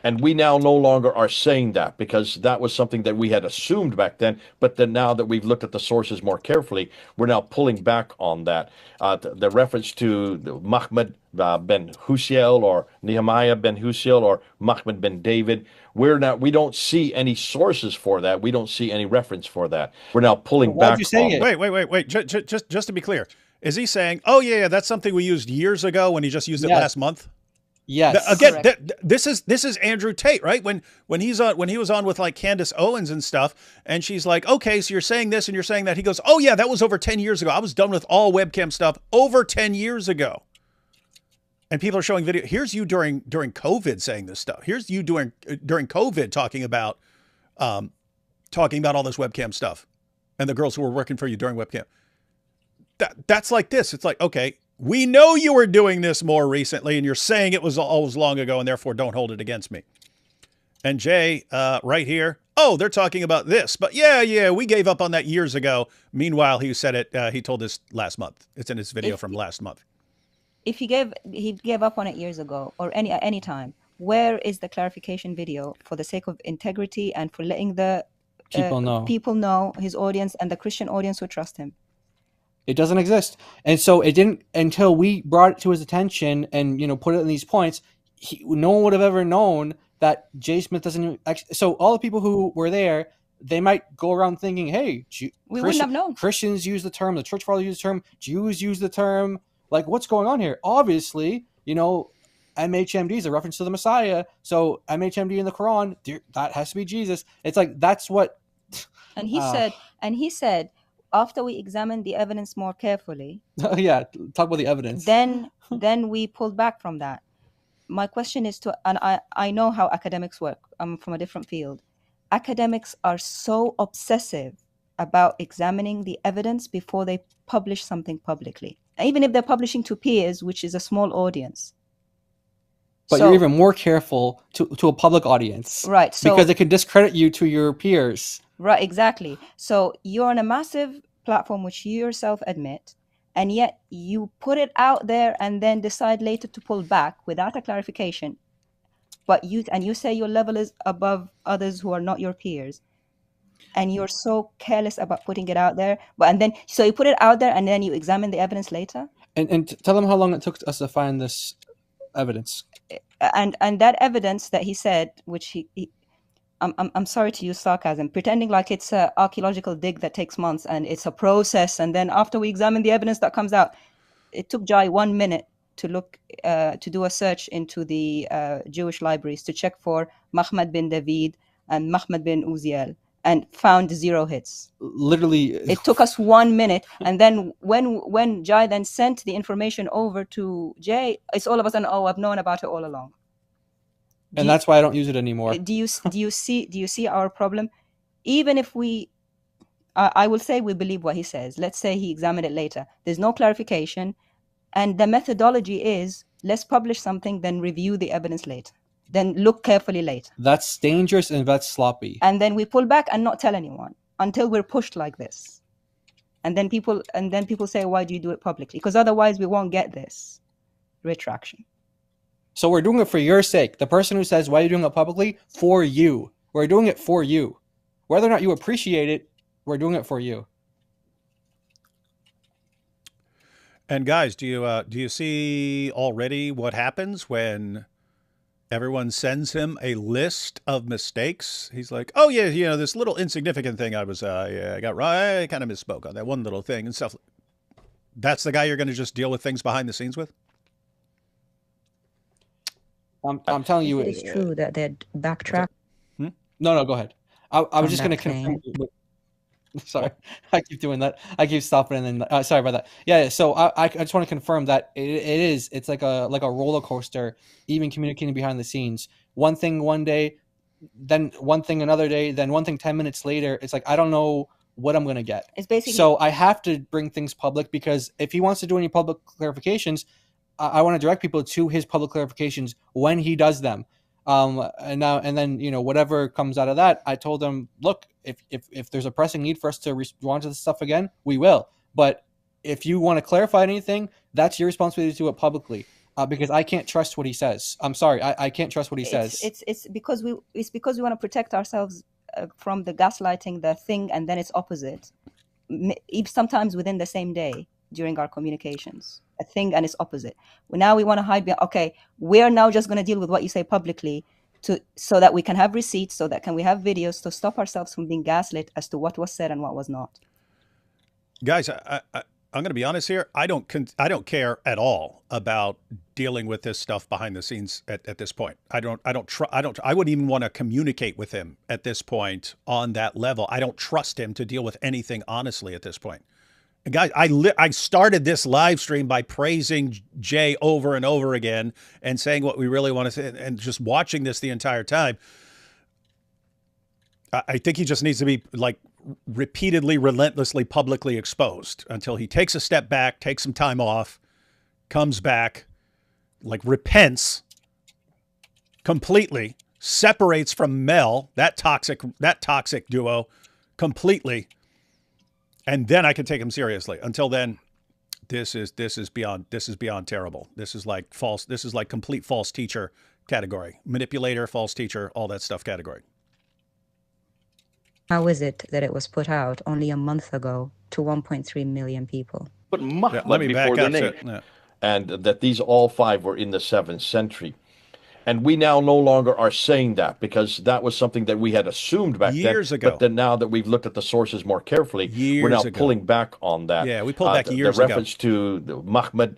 And we now no longer are saying that because that was something that we had assumed back then. But then now that we've looked at the sources more carefully, we're now pulling back on that. The reference to Mahmud ben Husiel or Nehemiah ben Husiel or Mahmud ben David, we don't see any sources for that. We don't see any reference for that. We're now pulling back on it. Wait. Just to be clear, is he saying, oh, yeah, that's something we used years ago when he just used it last month? Yes. Again, this is Andrew Tate, right? When he was on with like Candace Owens and stuff, and she's like, okay, so you're saying this and you're saying that. He goes, oh yeah, that was over 10 years ago. I was done with all webcam stuff over 10 years ago. And people are showing video. Here's you during COVID saying this stuff. Here's you during COVID talking about all this webcam stuff, and the girls who were working for you during webcam. That's like this. It's like, okay, we know you were doing this more recently, and you're saying it was always long ago, and therefore don't hold it against me. And Jay, right here, oh, they're talking about this, but yeah, we gave up on that years ago. Meanwhile, he said it. He told this last month. It's in his video from last month. If he gave up on it years ago or any time, where is the clarification video for the sake of integrity and for letting the people know, his audience and the Christian audience who trust him? It doesn't exist. And so it didn't until we brought it to his attention and, put it in these points. No one would have ever known that Jay Smith doesn't even actually. So all the people who were there, they might go around thinking, hey, we wouldn't have known. Christians use the term, the church fathers use the term, Jews use the term. Like, what's going on here? Obviously, MHMD is a reference to the Messiah. So MHMD in the Quran, that has to be Jesus. It's like, that's what. And he said, after we examined the evidence more carefully, yeah, talk about the evidence. Then we pulled back from that. My question is and I know how academics work. I'm from a different field. Academics are so obsessive about examining the evidence before they publish something publicly, even if they're publishing to peers, which is a small audience. But you're even more careful to a public audience, right? Because it can discredit you to your peers. Right, exactly. So you're on a massive platform, which you yourself admit, and yet you put it out there and then decide later to pull back without a clarification. But you say your level is above others who are not your peers, and you're so careless about putting it out there. So you put it out there and then you examine the evidence later. And tell them how long it took us to find this evidence. and that evidence that he said, which I'm sorry to use sarcasm, pretending like it's an archaeological dig that takes months and it's a process, and then after we examine the evidence that comes out, it took Jai 1 minute to look to do a search into the Jewish libraries to check for Mahmad bin David and Mahmad bin Uziel, and found 0 hits. Literally, It took us 1 minute, and then when Jai then sent the information over to Jay, it's all of a sudden, oh, I've known about it all along. and that's why I don't use it anymore. Do you see our problem? Even if we, I will say we believe what he says. Let's say he examined it later. There's no clarification, and the methodology is let's publish something, then review the evidence later, then look carefully later. That's dangerous and that's sloppy. And then we pull back and not tell anyone until we're pushed like this. And then people say, why do you do it publicly? Because otherwise we won't get this retraction. So we're doing it for your sake. The person who says, why are you doing it publicly? For you. We're doing it for you. Whether or not you appreciate it, we're doing it for you. And guys, do you see already what happens when everyone sends him a list of mistakes? He's like, oh yeah, you know, this little insignificant thing I got right. I kind of misspoke on that one little thing and stuff. That's the guy you're going to just deal with things behind the scenes with? I'm telling you, It is true that they're backtrack. No, go ahead. I was just On going to that confirm. Sorry, I keep doing that. I keep stopping and then sorry about that. Yeah, so I just want to confirm that it's like a roller coaster, even communicating behind the scenes. One thing one day, then one thing another day, then one thing 10 minutes later. It's like I don't know what I'm going to get. It's basically So I have to bring things public because if he wants to do any public clarifications, I want to direct people to his public clarifications when he does them. And then, you know, whatever comes out of that, I told them, look, if there's a pressing need for us to respond to this stuff again, we will. But if you want to clarify anything, that's your responsibility to do it publicly. Because I can't trust what he says. I'm sorry, I can't trust what he says. It's because we want to protect ourselves from the gaslighting, the thing, and then it's opposite. Sometimes within the same day during our communications, a thing and its opposite. Now we want to hide behind, okay, we're now just going to deal with what you say publicly so that we can have receipts, so that we have videos to stop ourselves from being gaslit as to what was said and what was not. Guys, I'm going to be honest here. I don't care at all about dealing with this stuff behind the scenes at this point. I wouldn't even want to communicate with him at this point on that level. I don't trust him to deal with anything honestly at this point. And guys, I started this live stream by praising Jay over and over again and saying what we really want to say, and just watching this the entire time. I think he just needs to be like repeatedly, relentlessly, publicly exposed until he takes a step back, takes some time off, comes back, like repents completely, separates from Mel, that toxic duo, completely. And then I can take him seriously. Until then, this is beyond terrible. This is like false. This is like complete false teacher category, manipulator, false teacher, all that stuff category. How is it that it was put out only a month ago to 1.3 million people? But Mahmad Let me before back their up. name. and that these all 5 were in the 7th century. And we now no longer are saying that because that was something that we had assumed back Years then. ago. But then now that we've looked at the sources more carefully, we're now pulling back on that. Yeah, we pulled back years ago. ago. The reference to Mahmad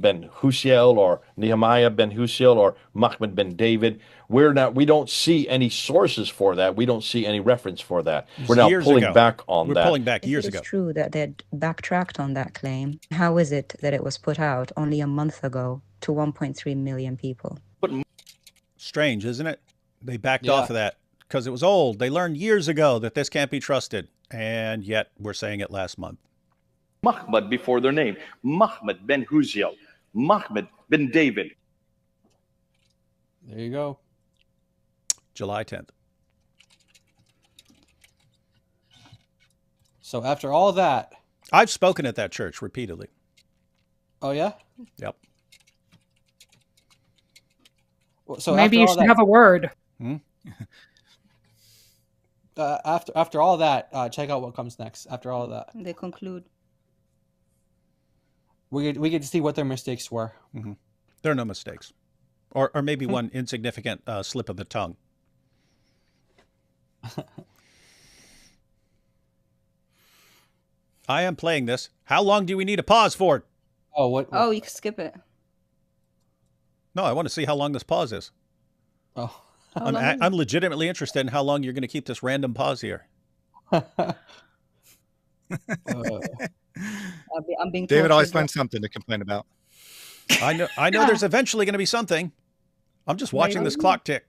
ben Husiel or Nehemiah ben Husiel or Mahmad ben David, we don't see any sources for that. We don't see any reference for that. We're now pulling back on that. We're pulling back years ago. It's true that they backtracked on that claim. How is it that it was put out only a month ago to 1.3 million people? Strange, isn't it? They backed off of that because it was old. They learned years ago that this can't be trusted, and yet we're saying it last month. Mahmad before their name. Mahmad ben Huziel. Mahmad ben David. There you go. July 10th. So after all that, I've spoken at that church repeatedly. Oh yeah? Yep. So maybe you should have a word. After all that, check out what comes next. After all of that, They conclude. we get to see what their mistakes were. There are no mistakes. or maybe one insignificant slip of the tongue. I am playing this. How long do we need a pause for? Oh, what? Oh, you can skip it. No, I want to see how long this pause is. Oh. I'm legitimately interested in how long you're going to keep this random pause here. I'm being David always tortured. finds something to complain about. I know there's eventually going to be something. I'm just watching this clock tick.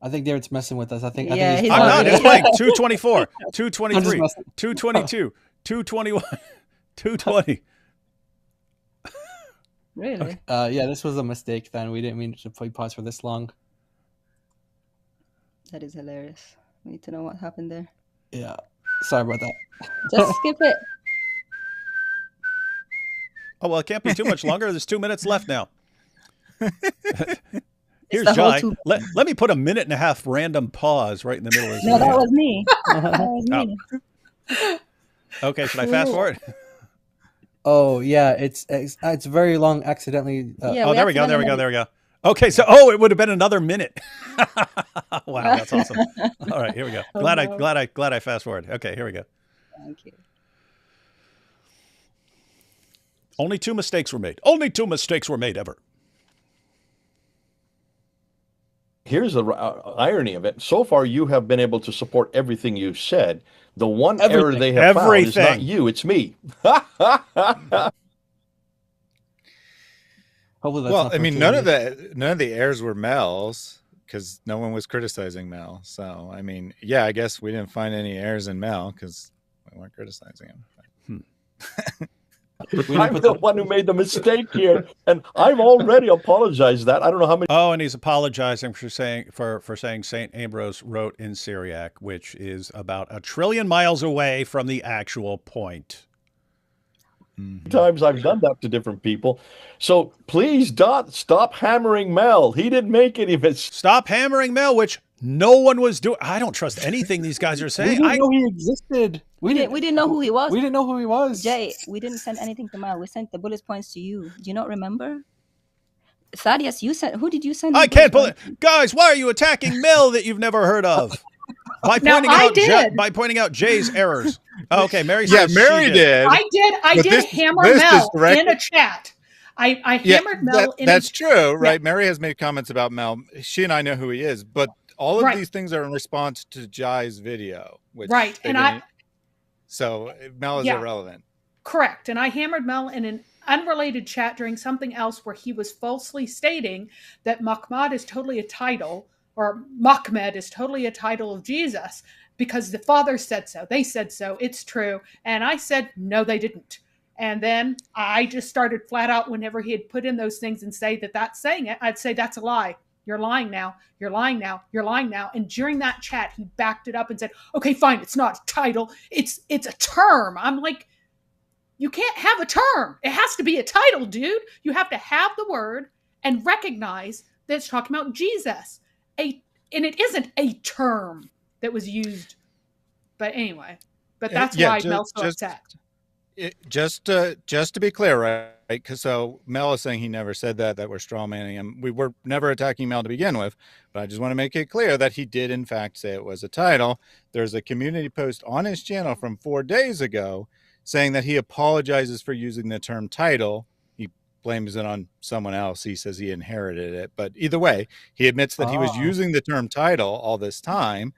I think David's messing with us. I think Yeah, he's he's I'm not. already- It's playing 224, 223, messing. 222, 221, 220. Really? Yeah, this was a mistake. Then we didn't mean to play pause for this long. That is hilarious. We need to know what happened there. Yeah, sorry about that. Just skip it. Oh, well, it can't be too much longer. There's 2 minutes left now. Here's the whole Jai. two- Let me put a minute and a half random pause right in the middle of this No, that video. was me. That was me. Okay, should I fast forward? Oh yeah, it's very long. Accidentally. Yeah, Oh, we there we go. There we go. accidentally- There we go. Okay, so it would have been another minute. Wow, that's awesome. All right, here we go. Glad I fast forward. Okay, here we go. Thank you. Only 2 mistakes were made. Only 2 mistakes were made ever. Here's the irony of it. So far, you have been able to support everything you've said. The one error they have found is not Everything. you, it's me. Hopefully that's Well, not I mean, fortuitous. none of the errors were Mel's because no one was criticizing Mel. So, I mean, yeah, I guess we didn't find any errors in Mel because we weren't criticizing him. I'm the one who made the mistake here, and I've already apologized that. I don't know how many. Oh, and he's apologizing for saying Saint Ambrose wrote in Syriac, which is about 1 trillion miles away from the actual point. Times I've done that to different people. So please, Dot, stop hammering Mel. He didn't make any of it. Stop hammering Mel, which no one was doing. I don't trust anything these guys are We saying. didn't know he existed. We didn't know who he was. We didn't know who he was. Jay, we didn't send anything to Mel. We sent the bullet points to you. Do you not remember? Thaddeus, you sent. Who did you send? I the can't bullet believe, guys. Why are you attacking Mel that you've never heard of? By Now, pointing I out did. by pointing out Jay's errors. Oh, okay, Mary. Yeah, says Mary she did. I But did this- hammer this is Mel direct- in a chat. I hammered Mel in that's a true, right? Mary has made comments about Mel. She and I know who he is, but all of Right. these things are in response to Jai's video, which Right, they and didn't- so Mel is Yeah. irrelevant. Correct. And I hammered Mel in an unrelated chat during something else where he was falsely stating that Mahmad is totally a title, or Mahmed is totally a title of Jesus because the father said so. They said so. It's true. And I said, no, they didn't. And then I just started flat out whenever he had put in those things and say that that's saying it, I'd say that's a lie. You're lying now. You're lying now. You're lying now. And during that chat, he backed it up and said, okay, fine. It's not a title. It's a term. I'm like, you can't have a term. It has to be a title, dude. You have to have the word and recognize that it's talking about Jesus. And it isn't a term that was used. But anyway, but that's Yeah, why ju- Mel's so just- upset. Just to be clear, right? Because so Mel is saying he never said that we're straw manning him. We were never attacking Mel to begin with, but I just want to make it clear that he did in fact say it was a title. There's a community post on his channel from 4 days ago saying that he apologizes for using the term title. He blames it on someone else. He says he inherited it, but either way, he admits that he was using the term title all this time,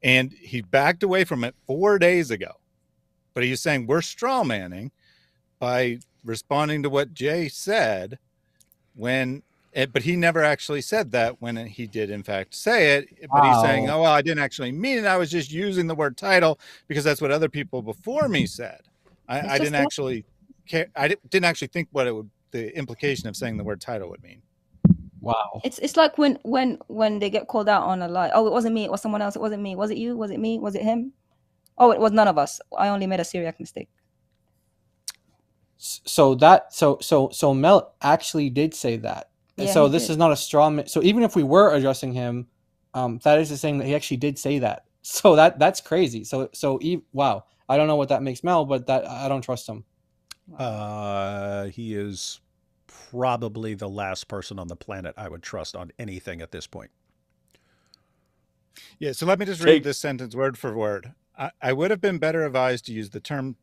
and he backed away from it 4 days ago. But he's saying we're straw manning by responding to what Jay said but he never actually said that when he did in fact say it. But he's saying, oh, well, I didn't actually mean it. I was just using the word title because that's what other people before me said. I didn't actually care. I didn't actually think what the implication of saying the word title would mean. Wow. It's like when they get called out on a lie. Oh, it wasn't me. It was someone else. It wasn't me. Was it you? Was it me? Was it him? Oh, it was none of us. I only made a Syriac mistake. So Mel actually did say that. Yeah, So he this did. is not a straw man. So even if we were addressing him, Thaddeus is saying that he actually did say that. So that's crazy. Wow. I don't know what that makes Mel, but that I don't trust him. He is probably the last person on the planet I would trust on anything at this point. Yeah, so let me just read this sentence word for word. I would have been better advised to use the term,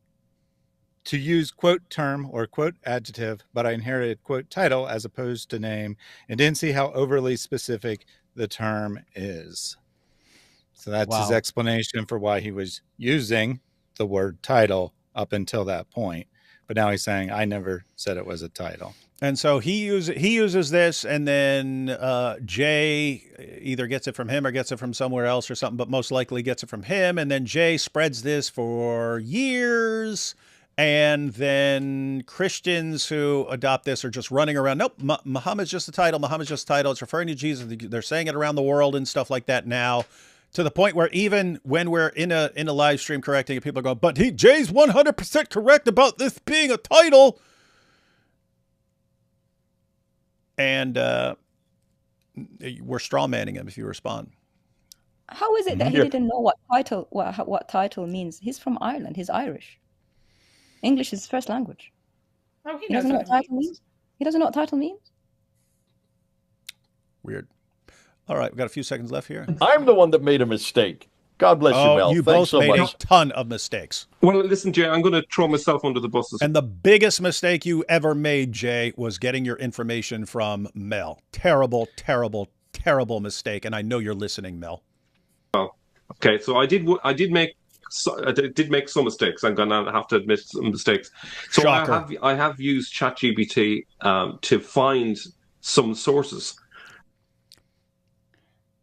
to use quote term or quote adjective, but I inherited quote title as opposed to name and didn't see how overly specific the term is. So that's his explanation for why he was using the word title up until that point. But now he's saying, I never said it was a title. And so he uses this, and then Jay either gets it from him or gets it from somewhere else or something, but most likely gets it from him. And then Jay spreads this for years. And then Christians who adopt this are just running around. Nope, Muhammad's just a title. Muhammad's just a title. It's referring to Jesus. They're saying it around the world and stuff like that now, to the point where even when we're in a live stream correcting it, people are going, but Jay's 100% correct about this being a title. And we're straw manning him if you respond. How is it that he didn't know what title means? He's from Ireland. He's Irish. English is his first language. Oh, he doesn't know what title means. He doesn't know what title means. Weird. All right, we've got a few seconds left here. I'm the one that made a mistake. God bless you, Mel. You Thanks both so made much. a ton of mistakes. Well, listen, Jay, I'm going to throw myself under the bus. And the biggest mistake you ever made, Jay, was getting your information from Mel. Terrible, terrible, terrible mistake. And I know you're listening, Mel. Oh, okay. So I did make some mistakes. I'm going to have to admit some mistakes. So I have used ChatGPT to find some sources.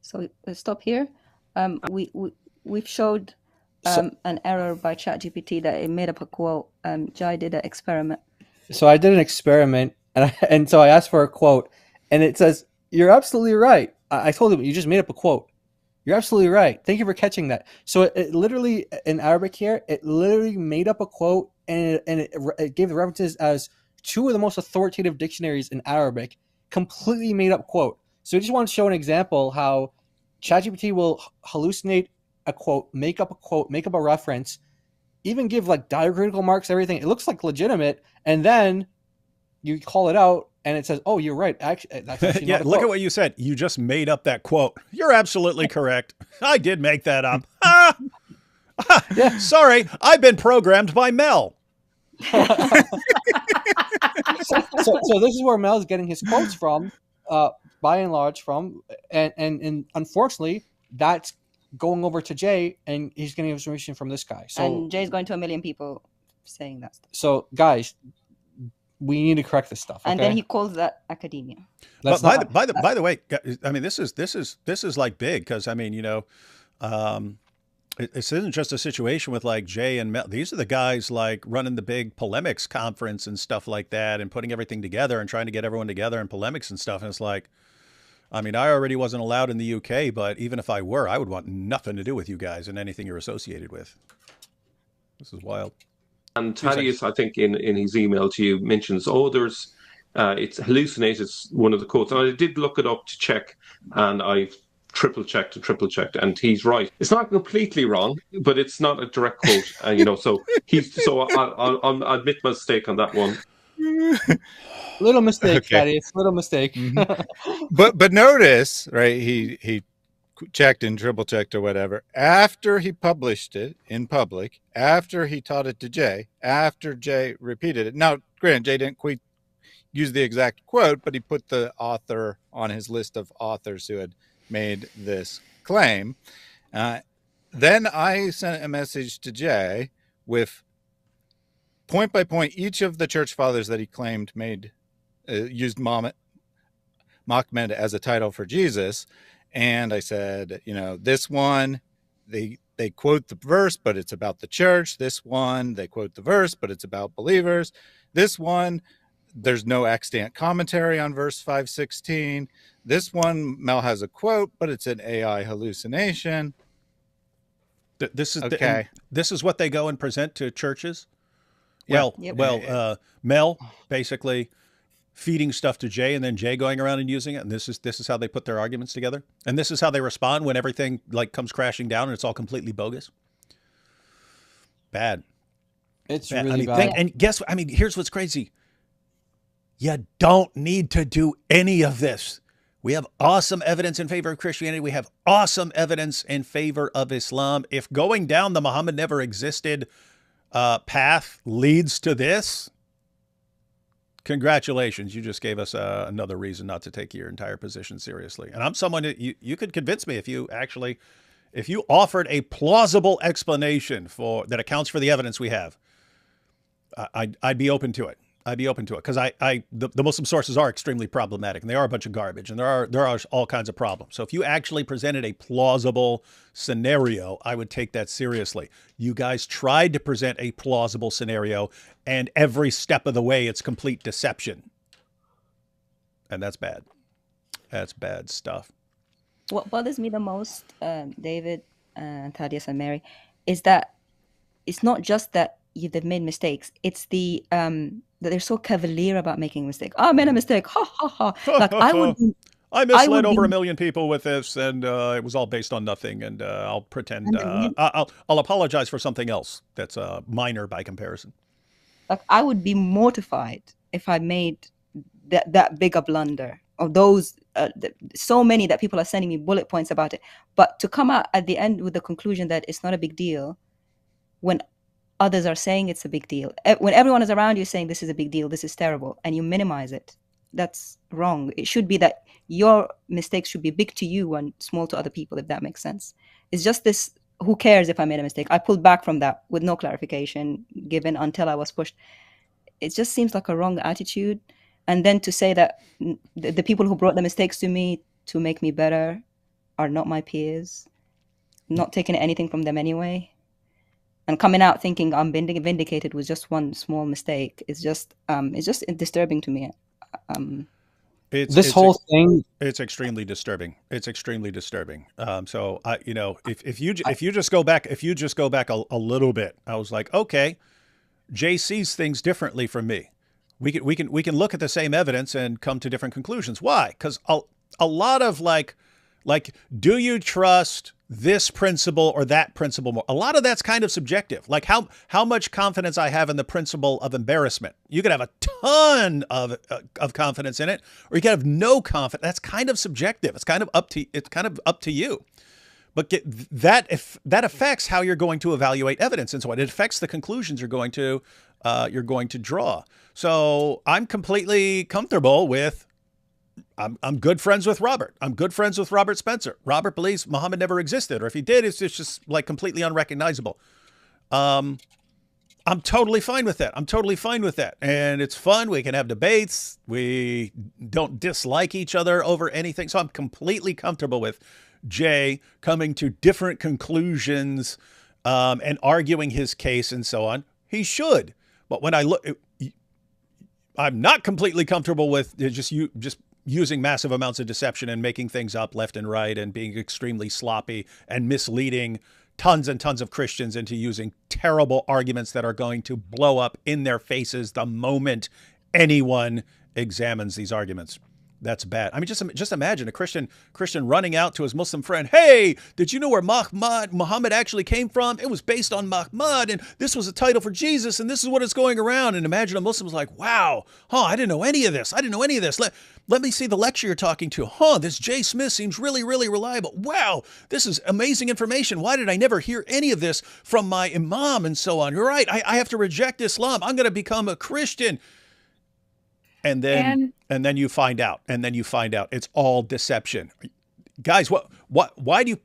So stop here. We've showed an error by ChatGPT that it made up a quote. Jai did an experiment. So I did an experiment, and so I asked for a quote, and it says, "You're absolutely right." I told him, "You just made up a quote. You're absolutely right. Thank you for catching that." So it literally, in Arabic here, it literally made up a quote, and it gave the references as two of the most authoritative dictionaries in Arabic, completely made up quote. So I just want to show an example how ChatGPT will hallucinate a quote, make up a reference, even give like diacritical marks, everything. It looks like legitimate, and then you call it out, and it says, "Oh, you're right. Actually, that's actually yeah." not a Look quote. at what you said. You just made up that quote. You're absolutely correct. I did make that up. Yeah. Sorry, I've been programmed by Mel. So this is where Mel's getting his quotes from, by and large from, and unfortunately, that's going over to Jay, and he's getting information from this guy. So and Jay's going to 1 million people saying that stuff. So guys, we need to correct this stuff. And then he calls that academia. But by the way, I mean, this is like big, because I mean, you know, this isn't just a situation with like Jay and Mel. These are the guys like running the big polemics conference and stuff like that, and putting everything together and trying to get everyone together in polemics and stuff. And it's like, I mean, I already wasn't allowed in the UK, but even if I were, I would want nothing to do with you guys and anything you're associated with. This is wild. And Thaddeus, I think in his email to you, mentions, there's it's hallucinated one of the quotes. And I did look it up to check, and I've triple checked, and he's right. It's not completely wrong, but it's not a direct quote. So I'll admit my mistake on that one. Little mistake, Thaddeus. Little mistake. Mm-hmm. But notice, right? He checked and triple checked or whatever after he published it in public, after he taught it to Jay, after Jay repeated it. Now, granted, Jay didn't quite use the exact quote, but he put the author on his list of authors who had made this claim. Then I sent a message to Jay with point by point each of the church fathers that he claimed used Muhammad as a title for Jesus. And I said, this one, they quote the verse, but it's about the church. This one, they quote the verse, but it's about believers. This one, there's no extant commentary on verse 516. This one, Mel has a quote, but it's an AI hallucination. This is okay. This is what they go and present to churches. Yeah. Mel basically feeding stuff to Jay, and then Jay going around and using it. And this is how they put their arguments together. And this is how they respond when everything like comes crashing down and it's all completely bogus. Bad. It's bad. really bad. And here's what's crazy. You don't need to do any of this. We have awesome evidence in favor of Christianity. We have awesome evidence in favor of Islam. If going down the Muhammad never existed path leads to this, congratulations. You just gave us another reason not to take your entire position seriously. And I'm someone that you could convince me if you offered a plausible explanation that accounts for the evidence we have. I'd be open to it. I'd be open to it because the Muslim sources are extremely problematic and they are a bunch of garbage and there are all kinds of problems. So if you actually presented a plausible scenario, I would take that seriously. You guys tried to present a plausible scenario and every step of the way it's complete deception. And that's bad. That's bad stuff. What bothers me the most, David, Thaddeus, and Mary, is that it's not just that they've made mistakes. It's that they're so cavalier about making mistakes. Oh, I made a mistake. Ha ha ha. Like I misled over 1 million people with this, and it was all based on nothing. And I'll pretend I'll apologize for something else that's minor by comparison. Like I would be mortified if I made that big a blunder. Of those, so many that people are sending me bullet points about it. But to come out at the end with the conclusion that it's not a big deal, when others are saying it's a big deal, when everyone is around you saying this is a big deal, this is terrible, and you minimize it, that's wrong. It should be that your mistakes should be big to you and small to other people, if that makes sense. It's just this, who cares if I made a mistake? I pulled back from that with no clarification given until I was pushed. It just seems like a wrong attitude. And then to say that the people who brought the mistakes to me to make me better are not my peers, not taking anything from them anyway, and coming out thinking I'm vindicated with just one small mistake is just disturbing to me. This whole thing, it's extremely disturbing. It's extremely disturbing. So if you just go back a little bit, I was like, okay, Jay sees things differently from me. We can look at the same evidence and come to different conclusions. Why? Because a lot of like, do you trust this principle or that principle more? A lot of that's kind of subjective. Like how much confidence I have in the principle of embarrassment. You could have a ton of confidence in it, or you could have no confidence. That's kind of subjective. It's kind of up to you. But that affects how you're going to evaluate evidence and so on. It affects the conclusions you're going to draw. So I'm completely comfortable with. I'm good friends with Robert. I'm good friends with Robert Spencer. Robert believes Muhammad never existed, or if he did, it's just like completely unrecognizable. I'm totally fine with that. I'm totally fine with that. And it's fun. We can have debates. We don't dislike each other over anything. So I'm completely comfortable with Jay coming to different conclusions and arguing his case and so on. He should. But when I look, I'm not completely comfortable with just using massive amounts of deception and making things up left and right and being extremely sloppy and misleading tons and tons of Christians into using terrible arguments that are going to blow up in their faces the moment anyone examines these arguments. That's bad. I mean, just imagine a Christian running out to his Muslim friend. Hey, did you know where Muhammad actually came from? It was based on Muhammad, and this was a title for Jesus, and this is what is going around. And imagine a Muslim's like, wow, I didn't know any of this. Let me see the lecture you're talking to. This Jay Smith seems really, really reliable. Wow, this is amazing information. Why did I never hear any of this from my imam and so on? You're right. I have to reject Islam. I'm going to become a Christian. And then you find out, it's all deception. Guys, why do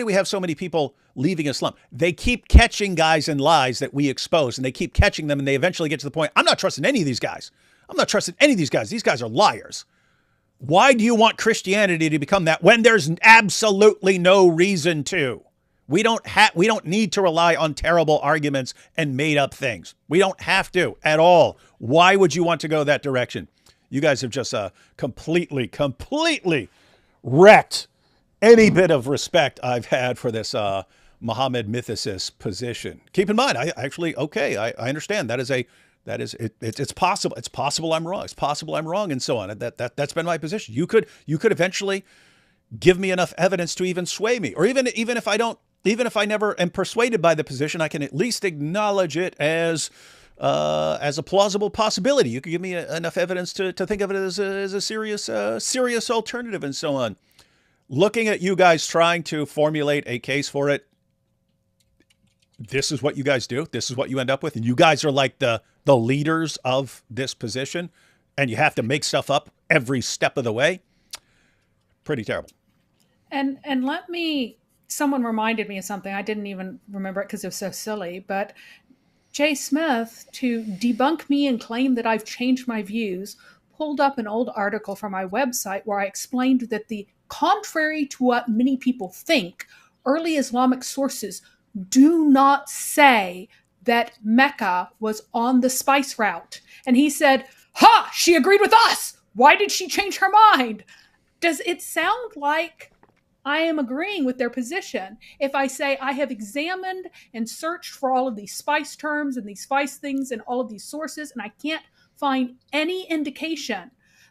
we have so many people leaving Islam? They keep catching guys in lies that we expose, and they keep catching them, and they eventually get to the point, I'm not trusting any of these guys. These guys are liars. Why do you want Christianity to become that when there's absolutely no reason to? We don't need to rely on terrible arguments and made up things. We don't have to at all. Why would you want to go that direction? You guys have just completely wrecked any bit of respect I've had for this Muhammad mythicist position. Keep in mind, I understand it's possible. It's possible I'm wrong. It's possible I'm wrong, and so on. That's been my position. You could eventually give me enough evidence to even sway me, or even if I never am persuaded by the position, I can at least acknowledge it as as a plausible possibility. You could give me enough evidence to think of it as a serious alternative and so on. Looking at you guys trying to formulate a case for it, this is what you guys do. This is what you end up with. And you guys are like the leaders of this position, and you have to make stuff up every step of the way. Pretty terrible. And someone reminded me of something. I didn't even remember it because it was so silly, but Jay Smith, to debunk me and claim that I've changed my views, pulled up an old article from my website where I explained that contrary to what many people think, early Islamic sources do not say that Mecca was on the spice route. And he said, "Ha, she agreed with us. Why did she change her mind?" Does it sound like I am agreeing with their position if I say I have examined and searched for all of these spice terms and these spice things and all of these sources, and I can't find any indication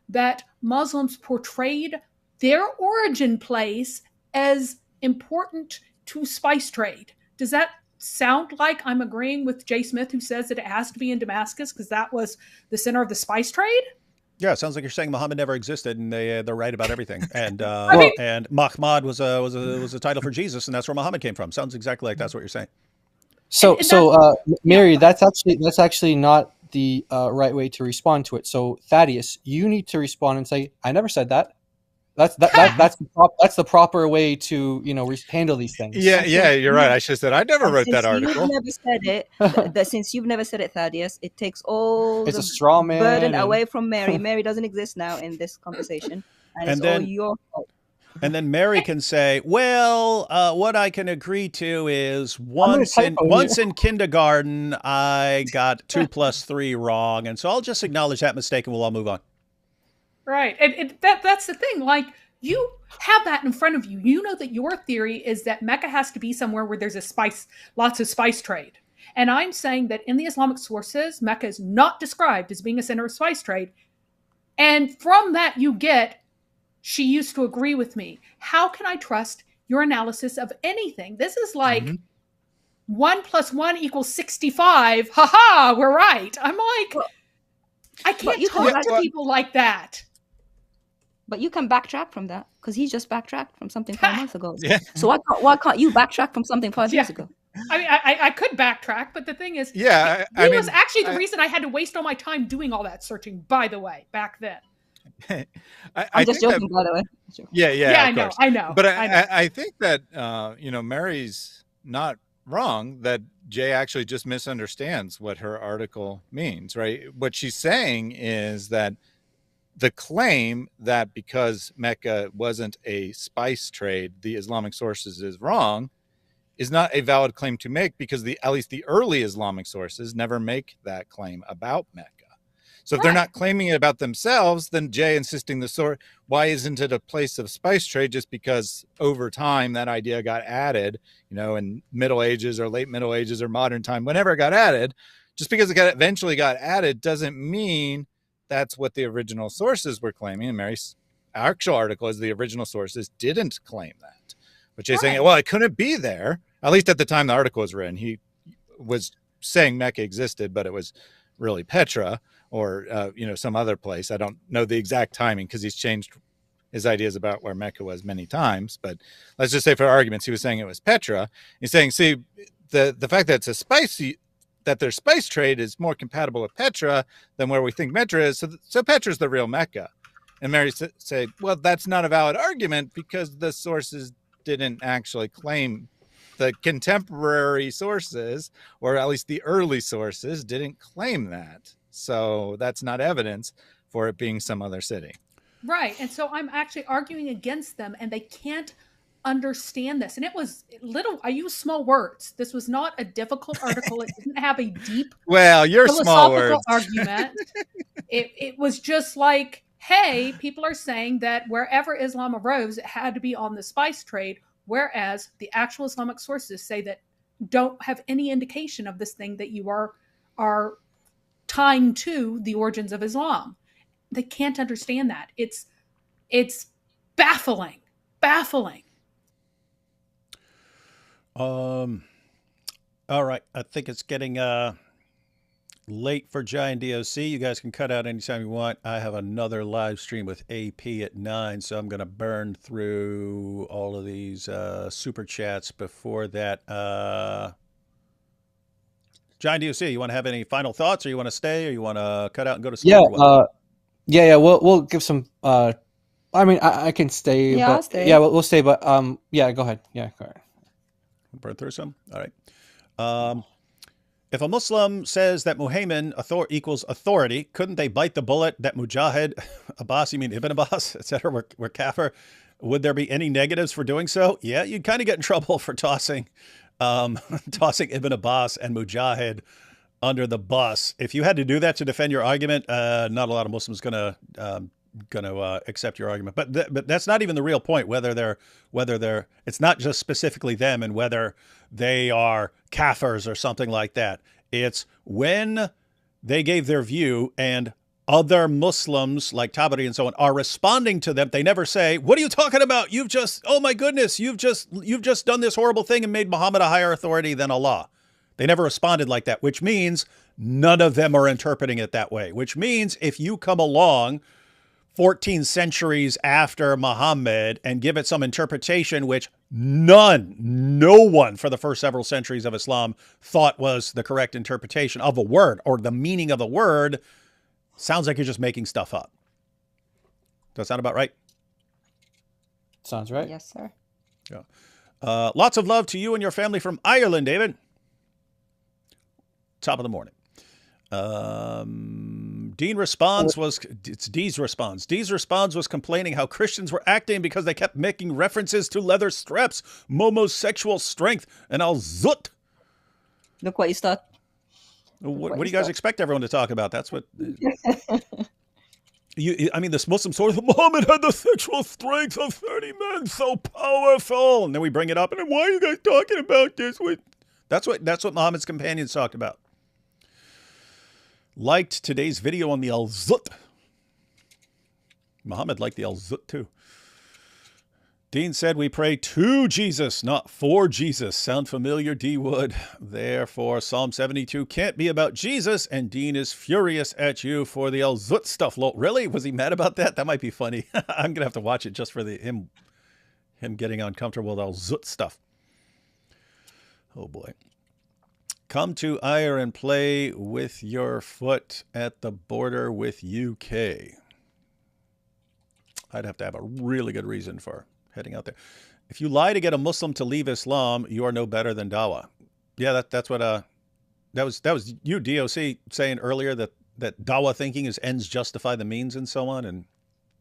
that Muslims portrayed their origin place as important to spice trade? Does that sound like I'm agreeing with Jay Smith, who says that it has to be in Damascus because that was the center of the spice trade? Yeah, it sounds like you're saying Muhammad never existed, and they're right about everything. And mean- and Mahmad was a title for Jesus, and that's where Muhammad came from. Sounds exactly like that's what you're saying. So, And Mary, yeah. that's actually not the right way to respond to it. So, Thaddeus, you need to respond and say, "I never said that." That's the proper way to handle these things. Yeah, you're right. I should have said I never wrote that article. You've never said it. Since you've never said it, Thaddeus, it takes all It's a the straw man burden and- away from Mary. Mary doesn't exist now in this conversation, and it's then- all your fault. And then Mary can say, "Well, what I can agree to is gonna type on once you. in kindergarten I got 2 + 3 wrong, and so I'll just acknowledge that mistake and we'll all move on." Right. And that's the thing. Like, you have that in front of you. You know that your theory is that Mecca has to be somewhere where there's lots of spice trade. And I'm saying that in the Islamic sources, Mecca is not described as being a center of spice trade. And from that, you get, she used to agree with me. How can I trust your analysis of anything? This is like 1 + 1 = 65. Ha ha, we're right. I'm like, I can't you talk can- to people like that. But you can backtrack from that because he just backtracked from something 5 months ago. Yeah. So why can't you backtrack from something 5 years ago? I mean, I could backtrack, but the thing is, Yeah, he was actually the reason I had to waste all my time doing all that searching, by the way, back then. I'm just joking, by the way. Yeah, I of know, course. I know. But I know. I think that Mary's not wrong, that Jay actually just misunderstands what her article means, right? What she's saying is that the claim that because Mecca wasn't a spice trade, the Islamic sources is wrong, is not a valid claim to make, because at least the early Islamic sources never make that claim about Mecca. So if they're not claiming it about themselves, then Jay insisting why isn't it a place of spice trade? Just because over time that idea got added, in Middle Ages or late Middle Ages or modern time, whenever it got added, just because it eventually got added doesn't mean that's what the original sources were claiming. And Mary's actual article is the original sources didn't claim that. But Jay's saying, well, it couldn't be there. At least at the time the article was written, he was saying Mecca existed, but it was really Petra or some other place. I don't know the exact timing because he's changed his ideas about where Mecca was many times. But let's just say for arguments, he was saying it was Petra. He's saying, see, the fact that that their spice trade is more compatible with Petra than where we think Petra is. So Petra's the real Mecca. And Mary said, well, that's not a valid argument because the sources didn't actually claim, the contemporary sources, or at least the early sources, didn't claim that. So that's not evidence for it being some other city. Right. And so I'm actually arguing against them, and they can't understand this. And it was I used small words. This was not a difficult article. It didn't have a deep your small philosophical words argument. It was just like, hey, people are saying that wherever Islam arose, it had to be on the spice trade, whereas the actual Islamic sources say that don't have any indication of this thing that you are tying to the origins of Islam. They can't understand that. It's baffling. All right. I think it's getting late for Giant DOC. You guys can cut out anytime you want. I have another live stream with AP at 9, so I'm going to burn through all of these super chats before that. Giant DOC, you want to have any final thoughts, or you want to stay, or you want to cut out and go to sleep? Yeah, we'll give some. I mean, I can stay. Yeah, but, I'll stay. Yeah, we'll stay. But yeah, go ahead. Yeah, go ahead. Burn through some. All right. If a Muslim says that Muhammad equals authority, couldn't they bite the bullet that Mujahid, Abbas, you mean Ibn Abbas, etc., were kafir? Would there be any negatives for doing so? Yeah, you'd kind of get in trouble for tossing Ibn Abbas and Mujahid under the bus. If you had to do that to defend your argument, not a lot of Muslims gonna accept your argument. But that's not even the real point. Whether they're it's not just specifically them and whether they are kafirs or something like that. It's when they gave their view and other Muslims like Tabari and so on are responding to them. They never say, "What are you talking about? Oh my goodness, you've just done this horrible thing and made Muhammad a higher authority than Allah." They never responded like that, which means none of them are interpreting it that way, which means if you come along 14 centuries after Muhammad and give it some interpretation which no one for the first several centuries of Islam thought was the correct interpretation of a word or the meaning of a word, sounds like you're just making stuff up. Does that sound about right? Sounds right. Yes, sir. Yeah. Lots of love to you and your family from Ireland, David. Top of the morning. Dean responds it's Dee's response. Dee's response was complaining how Christians were acting because they kept making references to leather straps, Momo's sexual strength, and al-Zut. Look what you start. What do you guys expect everyone to talk about? That's what... I mean, this Muslim story, Muhammad had the sexual strength of 30 men, so powerful. And then we bring it up, and then, why are you guys talking about this? That's what Muhammad's companions talked about. Liked today's video on the al-Zut. Muhammad liked the al-Zut too. Dean said we pray to Jesus, not for Jesus. Sound familiar, D. Wood? Therefore, Psalm 72 can't be about Jesus, and Dean is furious at you for the al-Zut stuff. Really? Was he mad about that? That might be funny. I'm going to have to watch it just for him getting uncomfortable with al-Zut stuff. Oh, boy. Come to Ayr and play with your foot at the border with UK. I'd have to have a really good reason for heading out there. If you lie to get a Muslim to leave Islam, you are no better than Dawah. Yeah, that's what that was you, DOC, saying earlier that Dawah thinking is ends justify the means and so on. And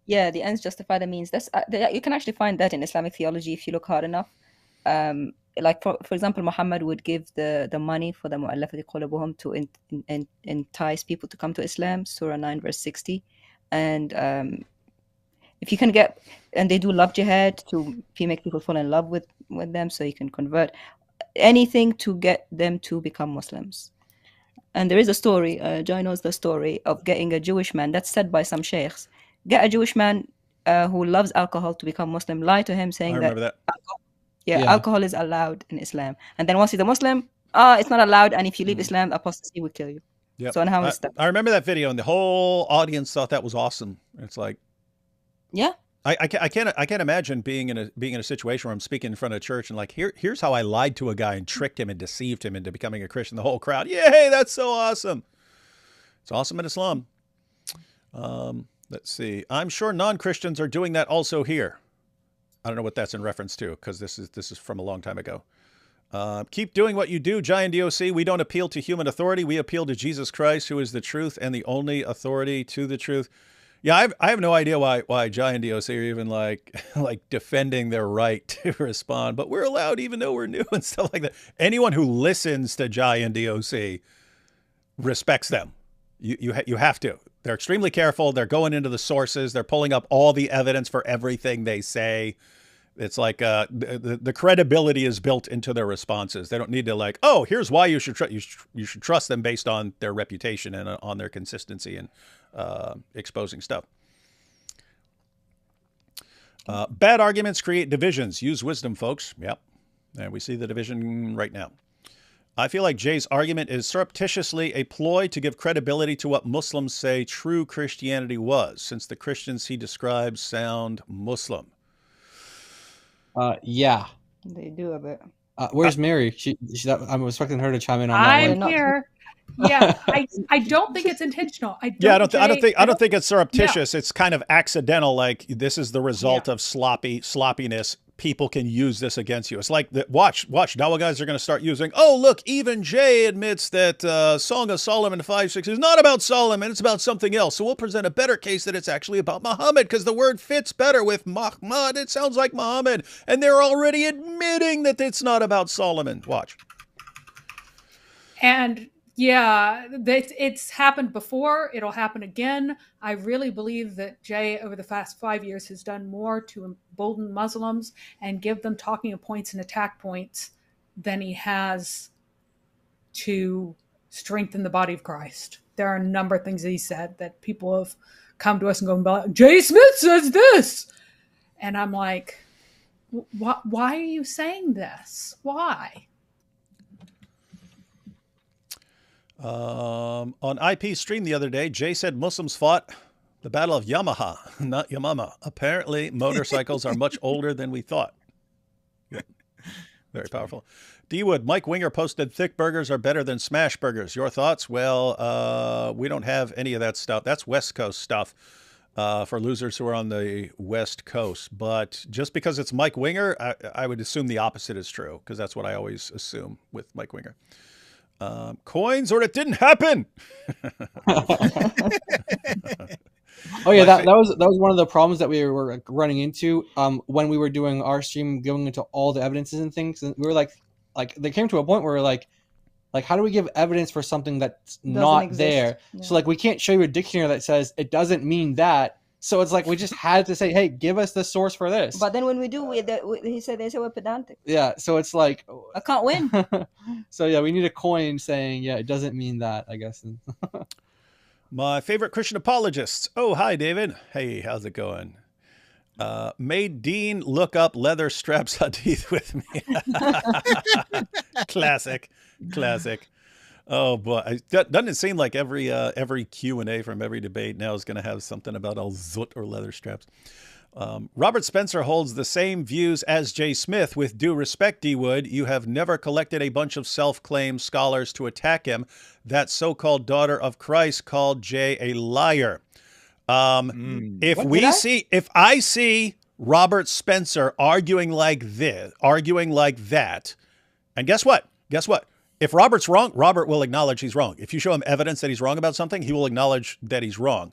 yeah, the ends justify the means. That's you can actually find that in Islamic theology if you look hard enough. Like for example, Muhammad would give the money for the mu'allafati qulubuhum to entice people to come to Islam, Surah 9 verse 60, and if you can get, and they do love jihad to make people fall in love with them, so you can convert anything to get them to become Muslims. And there is a story, Jai knows the story of getting a Jewish man, that's said by some sheikhs, get a Jewish man who loves alcohol to become Muslim, lie to him saying that. Alcohol is allowed in Islam. And then once he's a Muslim, it's not allowed. And if you leave Islam, apostasy will kill you. Yep. So how is that? I remember that video, and the whole audience thought that was awesome. It's like, yeah, I can't imagine being in a situation where I'm speaking in front of a church and like, here's how I lied to a guy and tricked him and deceived him into becoming a Christian. The whole crowd, yay, that's so awesome. It's awesome in Islam. Let's see. I'm sure non-Christians are doing that also here. I don't know what that's in reference to, because this is from a long time ago. Keep doing what you do, Giant DOC. We don't appeal to human authority. We appeal to Jesus Christ, who is the truth and the only authority to the truth. Yeah, I have no idea why Giant DOC are even like defending their right to respond. But we're allowed, even though we're new and stuff like that. Anyone who listens to Giant DOC respects them. You have to. They're extremely careful. They're going into the sources. They're pulling up all the evidence for everything they say. It's like the credibility is built into their responses. They don't need to like, oh, here's why you should trust them based on their reputation and on their consistency and exposing stuff. Bad arguments create divisions. Use wisdom, folks. Yep. And we see the division right now. I feel like Jay's argument is surreptitiously a ploy to give credibility to what Muslims say true Christianity was, since the Christians he describes sound Muslim. Yeah. They do a bit. Where's Mary? I'm expecting her to chime in on that I'm one. not- here. Yeah, I don't think it's intentional. I don't think it's surreptitious. It's kind of accidental. Like, this is the result of sloppiness. People can use this against you. It's like, watch. Now guys are going to start using, oh, look, even Jay admits that Song of Solomon 5:6 is not about Solomon. It's about something else. So we'll present a better case that it's actually about Muhammad, because the word fits better with Muhammad. It sounds like Muhammad. And they're already admitting that it's not about Solomon. Watch. And yeah, it's happened before. It'll happen again. I really believe that Jay, over the past 5 years, has done more to embolden Muslims and give them talking points and attack points than he has to strengthen the body of Christ. There are a number of things that he said that people have come to us and going, Jay Smith says this. And I'm like, why are you saying this? Why? On IP stream the other day, Jay said Muslims fought the Battle of Yamaha, not Yamama. Apparently, motorcycles are much older than we thought. Yeah. Very powerful. D-Wood, Mike Winger posted thick burgers are better than smash burgers. Your thoughts? Well, we don't have any of that stuff. That's West Coast stuff for losers who are on the West Coast. But just because it's Mike Winger, I would assume the opposite is true, because that's what I always assume with Mike Winger. Coins or it didn't happen. Oh yeah, that was one of the problems that we were running into when we were doing our stream, going into all the evidences and things. And we were like they came to a point where we're like how do we give evidence for something that's not exist. there? Yeah. So like we can't show you a dictionary that says it doesn't mean that. So it's like we just had to say, hey, give us the source for this. But then when we do, they say we're pedantic. Yeah, so it's like I can't win. So yeah, we need a coin saying it doesn't mean that, I guess. My favorite Christian apologists. Oh, hi, David. Hey, how's it going? Made Dean look up leather straps hadith with me. Classic. Oh boy, doesn't it seem like every Q&A from every debate now is going to have something about al-zut or leather straps? Robert Spencer holds the same views as Jay Smith. With due respect, D. Wood, you have never collected a bunch of self-claimed scholars to attack him. That so-called daughter of Christ called Jay a liar. If I see Robert Spencer arguing like that, and guess what? If Robert's wrong, Robert will acknowledge he's wrong. If you show him evidence that he's wrong about something, he will acknowledge that he's wrong.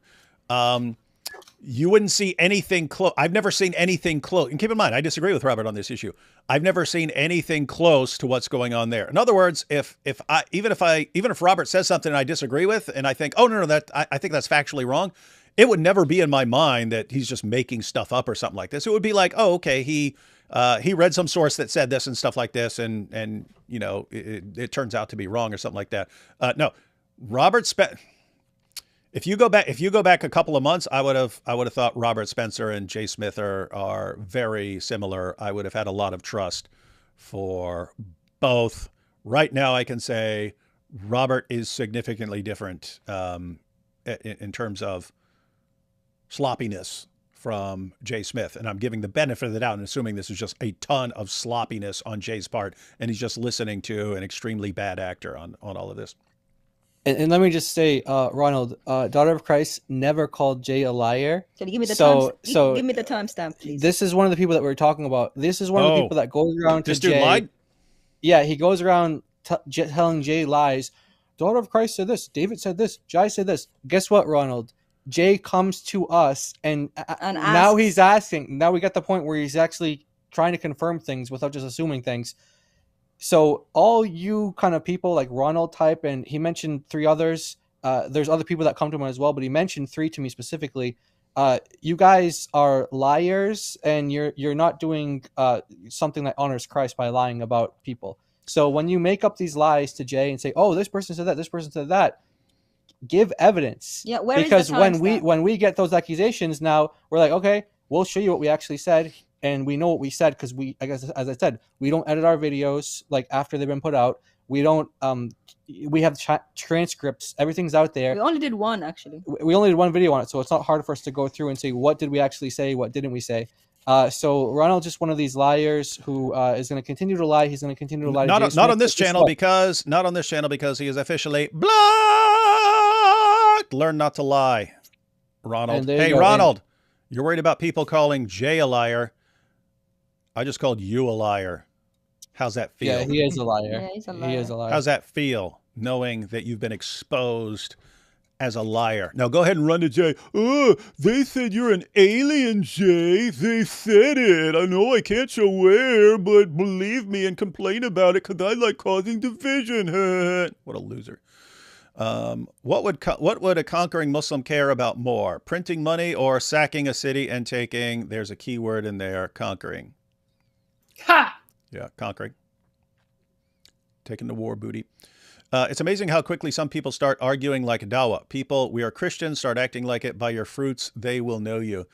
You wouldn't see anything close. I've never seen anything close. And keep in mind, I disagree with Robert on this issue. I've never seen anything close to what's going on there. In other words, even if Robert says something I disagree with, and I think, oh no, I think that's factually wrong, it would never be in my mind that he's just making stuff up or something like this. It would be like, oh, okay, he read some source that said this and stuff like this, and you know, it turns out to be wrong or something like that. No, Robert Spencer. If you go back a couple of months, I would have thought Robert Spencer and Jay Smith are very similar. I would have had a lot of trust for both. Right now, I can say Robert is significantly different in terms of sloppiness from Jay Smith. And I'm giving the benefit of the doubt and assuming this is just a ton of sloppiness on Jay's part, and he's just listening to an extremely bad actor on all of this. And let me just say, Ronald, daughter of Christ never called Jay a liar. Can you give me the give me the timestamp, please? This is one of the people that we're talking about. This is one of the people that goes around to Jay. This dude lied? Yeah, he goes around telling Jay lies. Daughter of Christ said this. David said this. Jai said this. Guess what, Ronald? Jay comes to us and now he's asking. Now we got the point where he's actually trying to confirm things without just assuming things. So all you kind of people like Ronald type, and he mentioned 3 others. There's other people that come to him as well, but he mentioned 3 to me specifically. You guys are liars, and you're not doing something that honors Christ by lying about people. So when you make up these lies to Jay and say, "Oh, this person said that, this person said that," give evidence. Yeah, because when we get those accusations, now we're like, okay, we'll show you what we actually said. And we know what we said because I guess, as I said, we don't edit our videos like after they've been put out. We don't. We have transcripts. Everything's out there. We only did one, actually. We only did one video on it, so it's not hard for us to go through and say what did we actually say, what didn't we say. So Ronald's just one of these liars who is going to continue to lie. He's going to continue to lie. Not on this channel because he is officially blocked. Learn not to lie, Ronald. Hey, Ronald, you're worried about people calling Jay a liar. I just called you a liar. How's that feel? Yeah, he is a liar. Yeah, he's a liar. He is a liar. How's that feel, knowing that you've been exposed as a liar? Now go ahead and run to Jay. Oh, they said you're an alien, Jay. They said it. I know I can't show where, but believe me and complain about it because I like causing division. What a loser. What would a conquering Muslim care about more? Printing money or sacking a city and taking, there's a key word in there, conquering. Ha! Yeah, conquering. Taking the war booty. It's amazing how quickly some people start arguing like dawah. People, we are Christians, start acting like it. By your fruits, they will know you.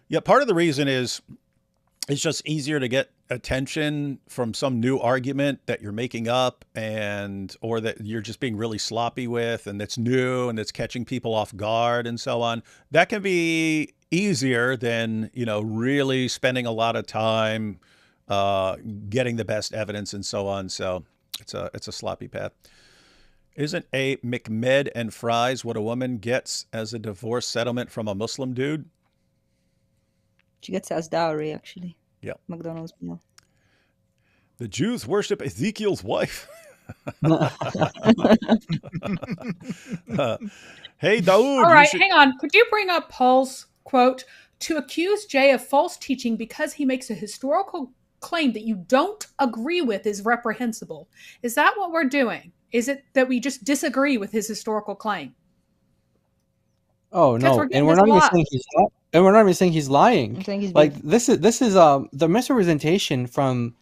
Yeah, part of the reason is it's just easier to get attention from some new argument that you're making up or that you're just being really sloppy with, and that's new and that's catching people off guard and so on. That can be easier than, really spending a lot of time getting the best evidence and so on. So it's a sloppy path. Isn't a McMed and fries what a woman gets as a divorce settlement from a Muslim dude? She gets it as dowry, actually. Yeah. McDonald's meal. The Jews worship Ezekiel's wife. Hey, Daoud. All right, hang on. Could you bring up Paul's quote? To accuse Jay of false teaching because he makes a historical claim that you don't agree with is reprehensible. Is that what we're doing? Is it that we just disagree with his historical claim? Oh no, and we're not even saying he's not, and we're not even saying he's lying. This is the misrepresentation from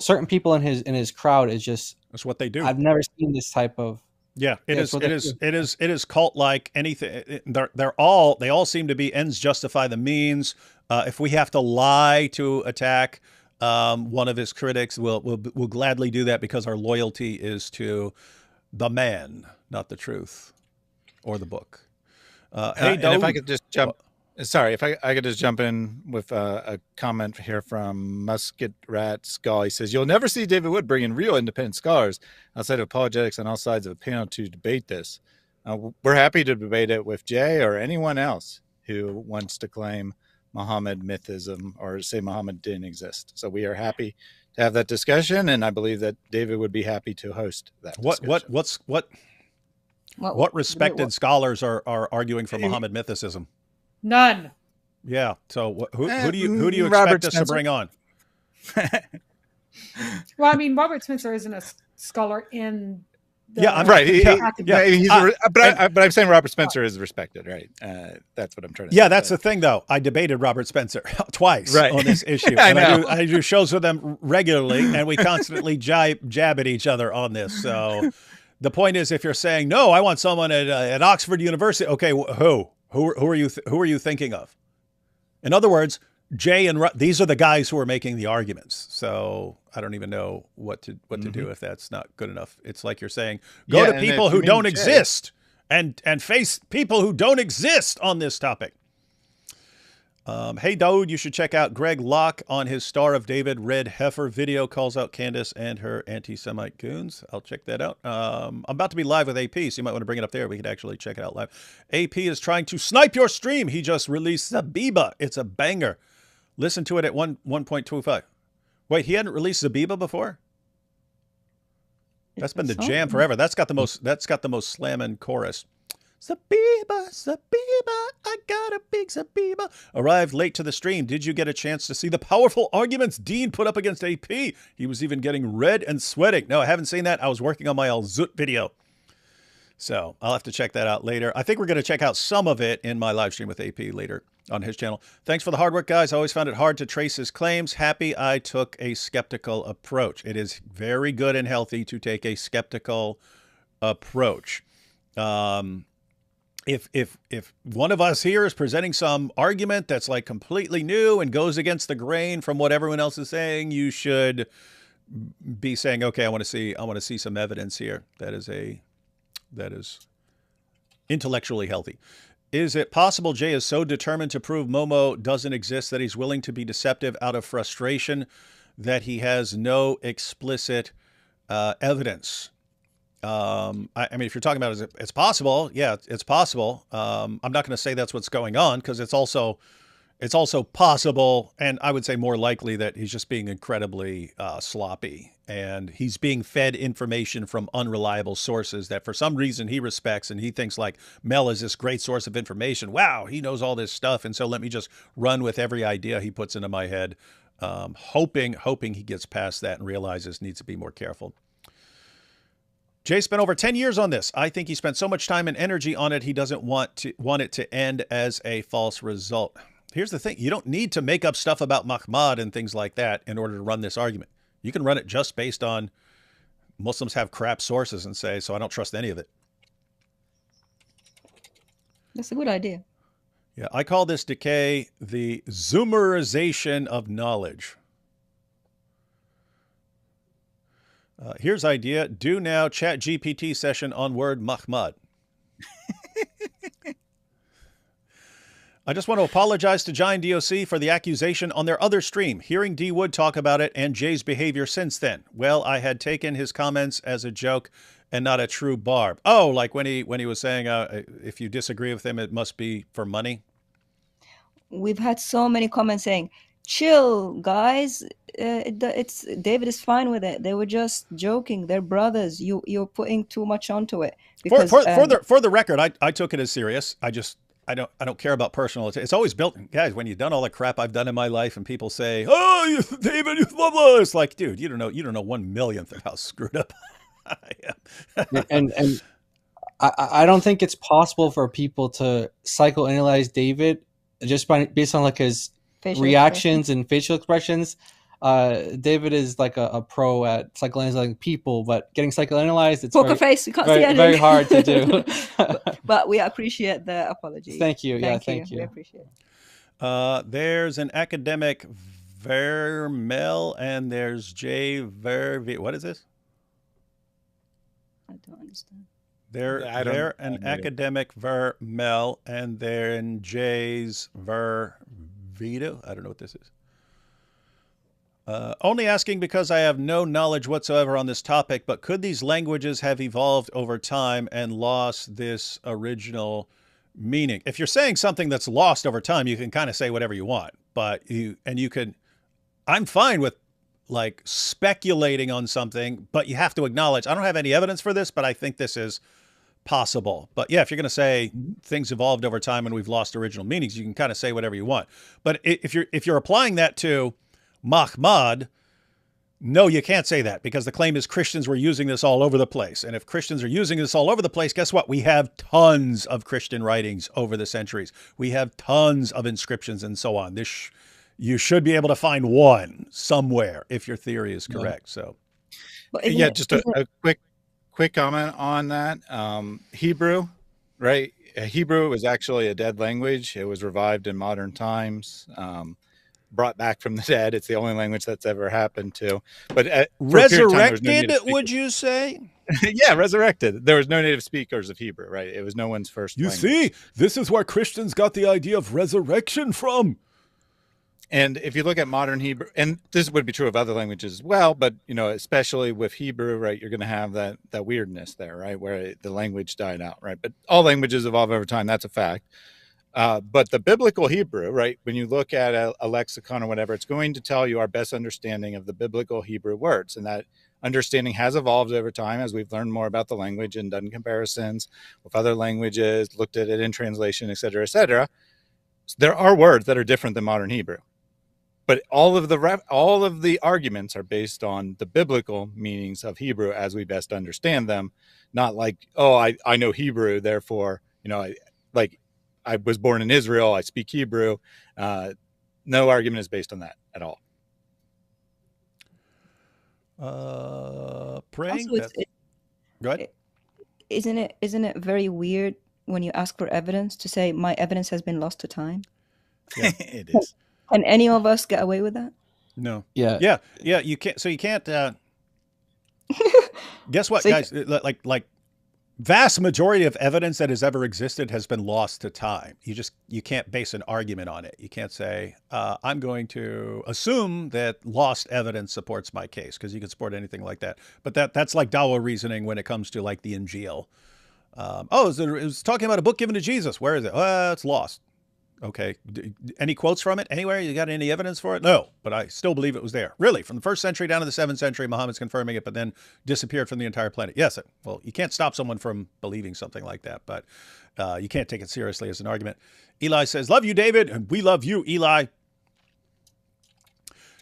certain people in his crowd is just, that's what they do. I've never seen this type of. Yeah, it is cult like anything. They all seem to be ends justify the means. If we have to lie to attack one of his critics, we'll gladly do that because our loyalty is to the man, not the truth or the book. Hey, and if I could just jump. Sorry, if I could just jump in with a comment here from Musket Rat Skull. He says, you'll never see David Wood bring in real independent scholars outside of apologetics on all sides of a panel to debate this. We're happy to debate it with Jay or anyone else who wants to claim Muhammad mythism or say Muhammad didn't exist. So we are happy to have that discussion, and I believe that David would be happy to host that discussion. What respected scholars are arguing for Muhammad mythicism? None. Yeah. So who do you expect us to bring on? Well, I mean, Robert Spencer isn't a scholar in. I'm right. But I'm saying Robert Spencer is respected, right? That's what I'm trying to say. Yeah, that's the thing, though. I debated Robert Spencer twice on this issue. I do shows with them regularly, and we constantly jab at each other on this. So the point is, if you're saying, no, I want someone at Oxford University, okay, who are you thinking of? In other words, Jay and these are the guys who are making the arguments. So I don't even know what to do if that's not good enough. It's like you're saying, go to people who don't exist and face people who don't exist on this topic. Hey, Daoud, you should check out Greg Locke on his Star of David Red Heifer video, calls out Candace and her anti-Semite goons. I'll check that out. I'm about to be live with AP, so you might want to bring it up there. We could actually check it out live. AP is trying to snipe your stream. He just released Zabiba. It's a banger. Listen to it at 1.25. Wait, he hadn't released Zabiba before? That's been the jam forever. That's got the most slamming chorus. Zabiba, Zabiba, I got a big Zabiba. Arrived late to the stream. Did you get a chance to see the powerful arguments Dean put up against AP? He was even getting red and sweating. No, I haven't seen that. I was working on my Al-Zut video. So I'll have to check that out later. I think we're going to check out some of it in my live stream with AP later on his channel. Thanks for the hard work, guys. I always found it hard to trace his claims. Happy I took a skeptical approach. It is very good and healthy to take a skeptical approach. If one of us here is presenting some argument that's like completely new and goes against the grain from what everyone else is saying, you should be saying, okay, I want to see some evidence here. That is intellectually healthy. Is it possible Jay is so determined to prove Momo doesn't exist that he's willing to be deceptive out of frustration, that he has no explicit evidence? I mean, if you're talking about it, it's possible. Yeah, it's possible. I'm not going to say that's what's going on, because it's also possible, and I would say more likely, that he's just being incredibly sloppy, and he's being fed information from unreliable sources that for some reason he respects, and he thinks like Mel is this great source of information. Wow, he knows all this stuff, and so let me just run with every idea he puts into my head, hoping he gets past that and realizes needs to be more careful. Jay spent over 10 years on this. I think he spent so much time and energy on it, he doesn't want it to end as a false result. Here's the thing. You don't need to make up stuff about Mahmad and things like that in order to run this argument. You can run it just based on Muslims have crap sources and say, so I don't trust any of it. That's a good idea. Yeah, I call this decay the Zoomerization of knowledge. Here's idea. Do now chat GPT session on word Mahmad. I just want to apologize to Giant DOC for the accusation on their other stream, hearing D Wood talk about it and Jay's behavior since then. Well, I had taken his comments as a joke and not a true barb. Oh, like when he was saying, if you disagree with him, it must be for money. We've had so many comments saying, chill, guys. It's David is fine with it. They were just joking. They're brothers. You're putting too much onto it. Because, for the record, I took it as serious. I don't care about personal. It's always built, guys. When you've done all the crap I've done in my life, and people say, "Oh, David, you love us," it's like, dude, you don't know 1/millionth of how screwed up I am. and I don't think it's possible for people to psychoanalyze David just based on like his facial reactions and facial expressions. David is like a pro at psychoanalyzing people, but getting psychoanalyzed, it's poker face. You can't see very, anything. very hard to do. but we appreciate the apology. Thank you. Thank you. We appreciate it. There's an academic Vermel and there's J Verve. What is this? I don't understand. They're an academic Vermel and then J's Vervito. I don't know what this is. Only asking because I have no knowledge whatsoever on this topic, but could these languages have evolved over time and lost this original meaning? If you're saying something that's lost over time, you can kind of say whatever you want, but I'm fine with like speculating on something, but you have to acknowledge, I don't have any evidence for this, but I think this is possible. But yeah, if you're going to say things evolved over time and we've lost original meanings, you can kind of say whatever you want. But if you're applying that to Mahmad, no, you can't say that, because the claim is Christians were using this all over the place. And if Christians are using this all over the place, guess what? We have tons of Christian writings over the centuries. We have tons of inscriptions and so on. You should be able to find one somewhere if your theory is correct. So, yeah, just a quick comment on that. Hebrew, right? Hebrew was actually a dead language. It was revived in modern times. Brought back from the dead. It's the only language that's ever happened to. But resurrected, would you say? Yeah, resurrected. There was no native speakers of Hebrew, right? It was no one's first language. See, this is where Christians got the idea of resurrection from. And if you look at modern Hebrew, and this would be true of other languages as well, but especially with Hebrew, right, you're going to have that weirdness there, right, where the language died out, right? But all languages evolve over time. That's a fact. But the biblical Hebrew, right, when you look at a lexicon or whatever, it's going to tell you our best understanding of the biblical Hebrew words. And that understanding has evolved over time as we've learned more about the language and done comparisons with other languages, looked at it in translation, et cetera, et cetera. So there are words that are different than modern Hebrew. But all of the arguments are based on the biblical meanings of Hebrew as we best understand them, not like, oh, I know Hebrew, therefore, I was born in Israel, I speak Hebrew. No argument is based on that at all. Praying. Also, Go ahead. Isn't it very weird when you ask for evidence to say my evidence has been lost to time? Yeah, it is. Can any of us get away with that? No. Yeah. You can't. So you can't. Guess what, So you- guys? Like vast majority of evidence that has ever existed has been lost to time. You can't base an argument on it. You can't say I'm going to assume that lost evidence supports my case, because you can support anything like that. But that's like Dawa reasoning when it comes to like the Injil. It was talking about a book given to Jesus. Where is it? It's lost. Okay. Any quotes from it anywhere? You got any evidence for it? No, but I still believe it was there. Really, from the 1st century down to the 7th century, Muhammad's confirming it, but then disappeared from the entire planet. Yes. Well, you can't stop someone from believing something like that, but you can't take it seriously as an argument. Eli says, love you, David. And we love you, Eli.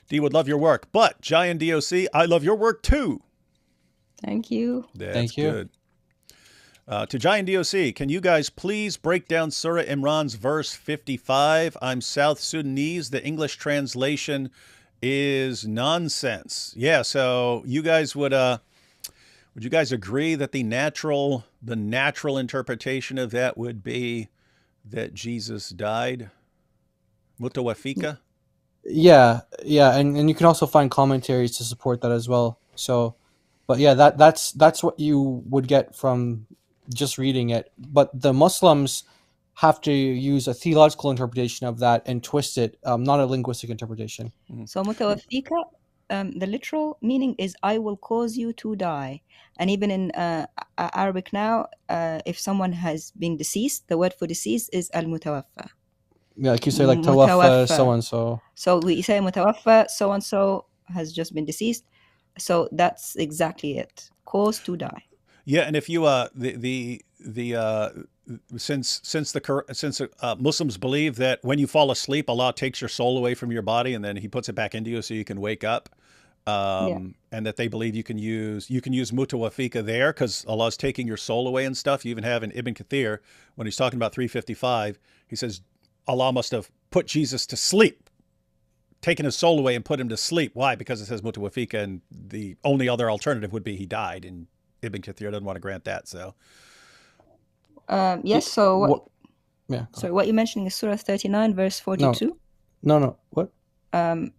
D would love your work, but Giant DOC, I love your work too. Thank you. That's Thank you. good. To Giant DOC, can you guys please break down Surah Imran's verse 55? I'm South Sudanese. The English translation is nonsense. Yeah, so you guys would you guys agree that the natural interpretation of that would be that Jesus died? Mutawafika? Yeah, and you can also find commentaries to support that as well. So, but yeah, that's what you would get from just reading it. But the Muslims have to use a theological interpretation of that and twist it, not a linguistic interpretation. So mutawafika, the literal meaning is I will cause you to die. And even in Arabic now, if someone has been deceased, the word for deceased is al-mutawaffa. Yeah, like you say, like tawaffa, so and so. So we say mutawaffa, so and so has just been deceased. So that's exactly it. Cause to die. Yeah, and if you since Muslims believe that when you fall asleep, Allah takes your soul away from your body and then He puts it back into you so you can wake up, and that they believe you can use mutawafika there because Allah's taking your soul away and stuff. You even have in Ibn Kathir when he's talking about 355, he says Allah must have put Jesus to sleep, taken his soul away and put him to sleep. Why? Because it says mutawafika, and the only other alternative would be he died, and Ibn Kathir doesn't want to grant that. So yes. So yeah. Sorry, what you're mentioning is Surah 39, verse 42. No. What? Allah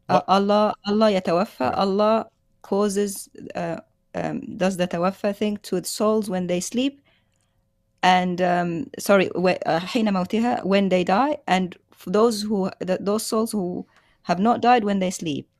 yatawaffa. Allah causes does the tawaffa thing to the souls when they sleep, and حين موتها, when they die, and for those souls who have not died when they sleep.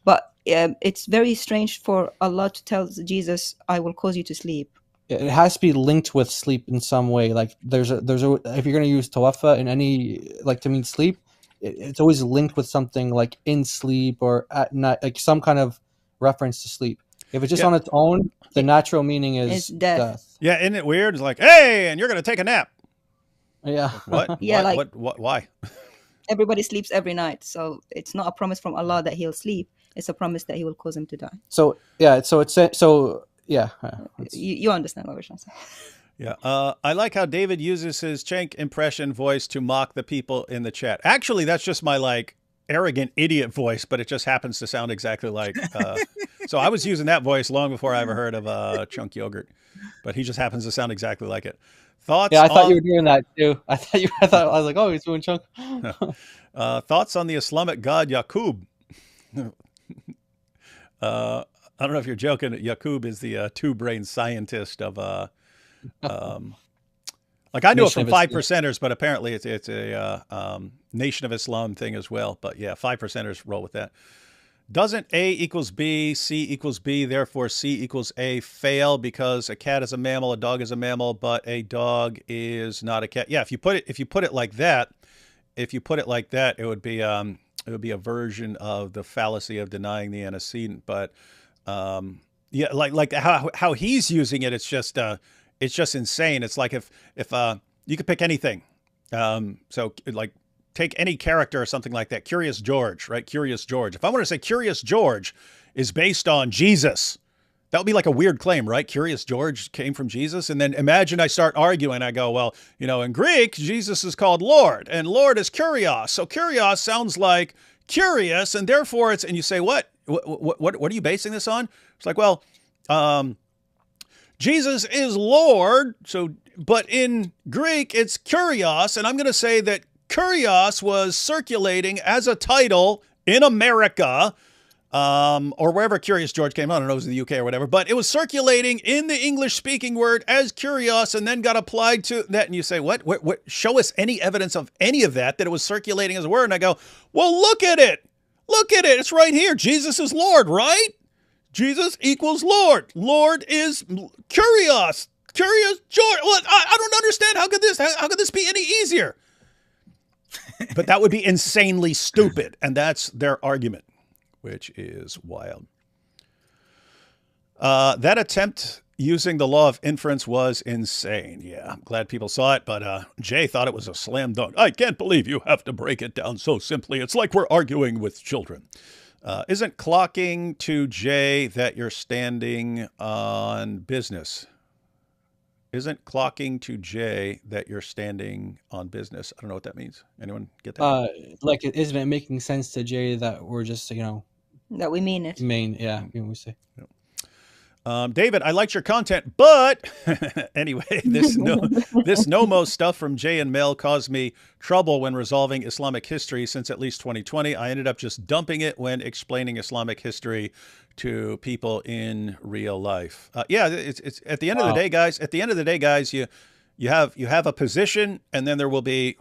But it's very strange for Allah to tell Jesus, I will cause you to sleep. It has to be linked with sleep in some way. Like there's a if you're going to use tawaffa in any, like, to mean sleep, it's always linked with something like in sleep or at night, like some kind of reference to sleep. If it's just on its own, the natural meaning is death. Yeah, isn't it weird? It's like, hey, and you're going to take a nap. Yeah. What? Yeah, what? Why? Everybody sleeps every night, so it's not a promise from Allah that he'll sleep. It's a promise that He will cause him to die. So yeah, You understand what we're trying to say. Yeah, I like how David uses his Cenk impression voice to mock the people in the chat. Actually, that's just my like arrogant idiot voice, but it just happens to sound exactly like. So I was using that voice long before I ever heard of Chunk Yogurt, but he just happens to sound exactly like it. Thoughts? Yeah, I thought you were doing that too. I was like, oh, he's doing Chunk. Thoughts on the Islamic god Yaqub? I don't know if you're joking. Yaqub is the two-brain scientist of like I knew it from 5%ers, but apparently it's a Nation of Islam thing as well. But yeah, 5%ers roll with that. Doesn't A equals B, C equals B, therefore C equals A fail because a cat is a mammal, a dog is a mammal, but a dog is not a cat? Yeah, if you put it like that, it would be a version of the fallacy of denying the antecedent. But yeah, like how he's using it, it's just insane. It's like if you could pick anything, so like take any character or something like that. Curious George, right? Curious George. If I want to say Curious George is based on Jesus, that would be like a weird claim, right? Curious George came from Jesus. And then imagine I start arguing. I go, well, in Greek, Jesus is called Lord and Lord is Kyrios. So Kyrios sounds like curious. And therefore and you say, what are you basing this on? It's like, well, Jesus is Lord. So, but in Greek, it's Kyrios. And I'm going to say that Kyrios was circulating as a title in America or wherever Curious George came. I don't know, it was in the UK or whatever, but it was circulating in the English-speaking word as curios and then got applied to that. And you say, what? Show us any evidence of any of that it was circulating as a word. And I go, well, look at it. Look at it. It's right here. Jesus is Lord, right? Jesus equals Lord. Lord is curios. Curious George. Well, I don't understand. How could this be any easier? But that would be insanely stupid. And that's their argument, which is wild. That attempt using the law of inference was insane. Yeah, I'm glad people saw it, but Jay thought it was a slam dunk. I can't believe you have to break it down so simply. It's like we're arguing with children. Isn't clocking to Jay that you're standing on business? Isn't clocking to Jay that you're standing on business? I don't know what that means. Anyone get that? Like, isn't it making sense to Jay that we're just, that we mean it. Yeah, we say. David, I liked your content, but anyway, this Nomo stuff from Jay and Mel caused me trouble when resolving Islamic history since at least 2020. I ended up just dumping it when explaining Islamic history to people in real life. It's at the end of the day, guys. At the end of the day, guys, you have a position, and then there will be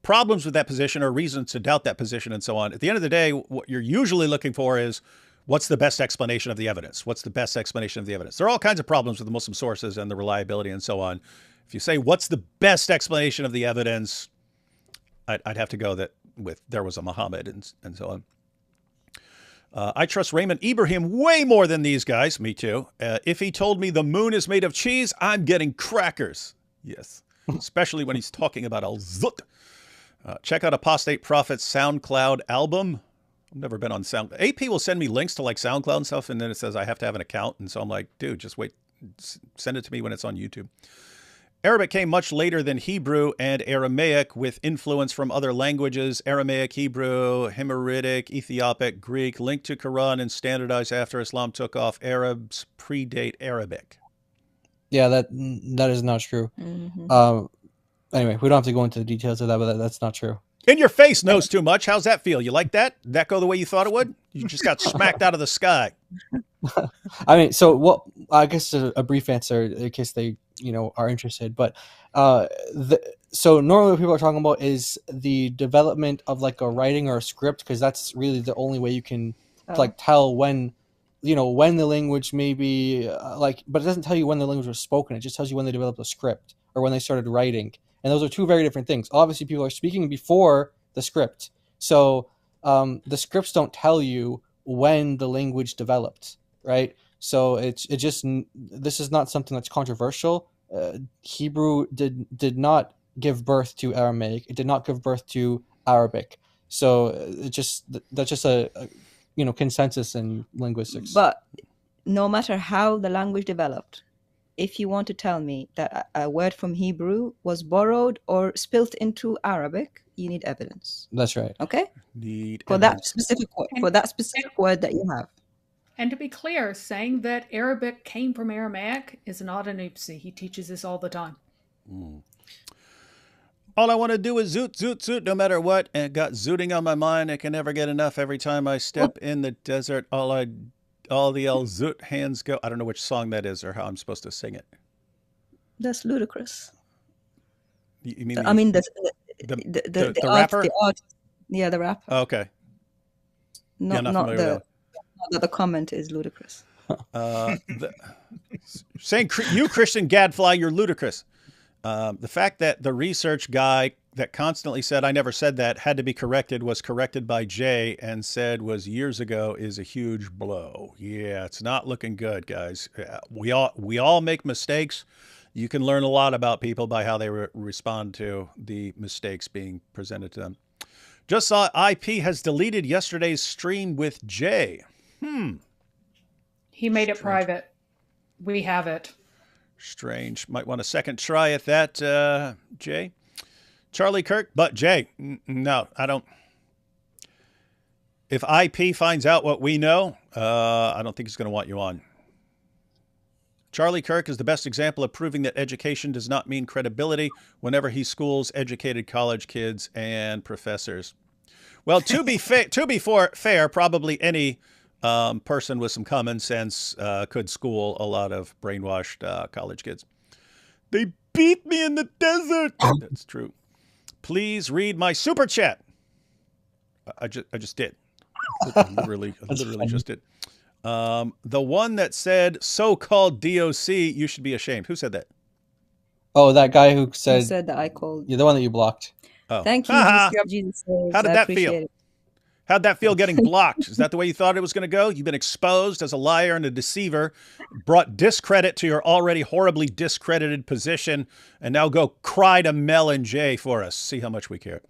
problems with that position or reasons to doubt that position, and so on. At the end of the day, what you're usually looking for is, what's the best explanation of the evidence? What's the best explanation of the evidence? There are all kinds of problems with the Muslim sources and the reliability and so on. If you say, what's the best explanation of the evidence, I'd have to go with there was a Muhammad and so on. I trust Raymond Ibrahim way more than these guys. Me too. If he told me the moon is made of cheese, I'm getting crackers. Yes. Especially when he's talking about Al-Zut. Check out Apostate Prophet's SoundCloud album. I've never been on Sound. AP will send me links to like SoundCloud and stuff, and then it says I have to have an account. And so I'm like, dude, just wait. Send it to me when it's on YouTube. Arabic came much later than Hebrew and Aramaic with influence from other languages. Aramaic, Hebrew, Himyaritic, Ethiopic, Greek, linked to Quran and standardized after Islam took off. Arabs predate Arabic. Yeah, that is not true. Mm-hmm. Anyway, we don't have to go into the details of that, but that's not true. In your face knows too much. How's that feel? You like that? Did that go the way you thought it would? You just got smacked out of the sky. I mean, so what? I guess a brief answer in case they, are interested. But so normally what people are talking about is the development of like a writing or a script, because that's really the only way you can like tell when, when the language may be but it doesn't tell you when the language was spoken. It just tells you when they developed a script or when they started writing. And those are two very different things. Obviously, people are speaking before the script. So the scripts don't tell you when the language developed, right? So this is not something that's controversial. Hebrew did not give birth to Aramaic. It did not give birth to Arabic. So that's just a consensus in linguistics. But no matter how the language developed, if you want to tell me that a word from Hebrew was borrowed or spilt into Arabic, you need evidence. That's right. Okay? For that specific word that you have. And to be clear, saying that Arabic came from Aramaic is not an oopsie. He teaches this all the time. All I want to do is zoot, zoot, zoot, no matter what. And it got zooting on my mind. I can never get enough. Every time I step in the desert, all the El Zoot hands go. I don't know which song that is or how I'm supposed to sing it. That's ludicrous. You mean? The rapper? Yeah, the rapper. Oh, okay. Not the comment is ludicrous. Saying you Christian gadfly, you're ludicrous. The fact that the research guy that constantly said I never said that had to be corrected was corrected by Jay and said was years ago is a huge blow. Yeah, it's not looking good, guys. We all make mistakes. You can learn a lot about people by how they respond to the mistakes being presented to them. Just saw IP has deleted yesterday's stream with Jay. He made it private. We have it. Strange. Might want a second try at that, Jay. Charlie Kirk, but Jay, no, I don't. If IP finds out what we know, I don't think he's going to want you on. Charlie Kirk is the best example of proving that education does not mean credibility whenever he schools educated college kids and professors. Well, to be fair, probably any person with some common sense could school a lot of brainwashed college kids. They beat me in the desert. That's true. Please read my super chat. I just did. I literally just did. The one that said so-called DOC, you should be ashamed. Who said that? Oh, that guy who Who said said that I called? you're the one that you blocked. Oh. Thank you, Jesus Saves. How did I that appreciate feel? it. How'd that feel getting blocked? Is that the way you thought it was going to go? You've been exposed as a liar and a deceiver, brought discredit to your already horribly discredited position, and now go cry to Mel and Jay for us. See how much we care.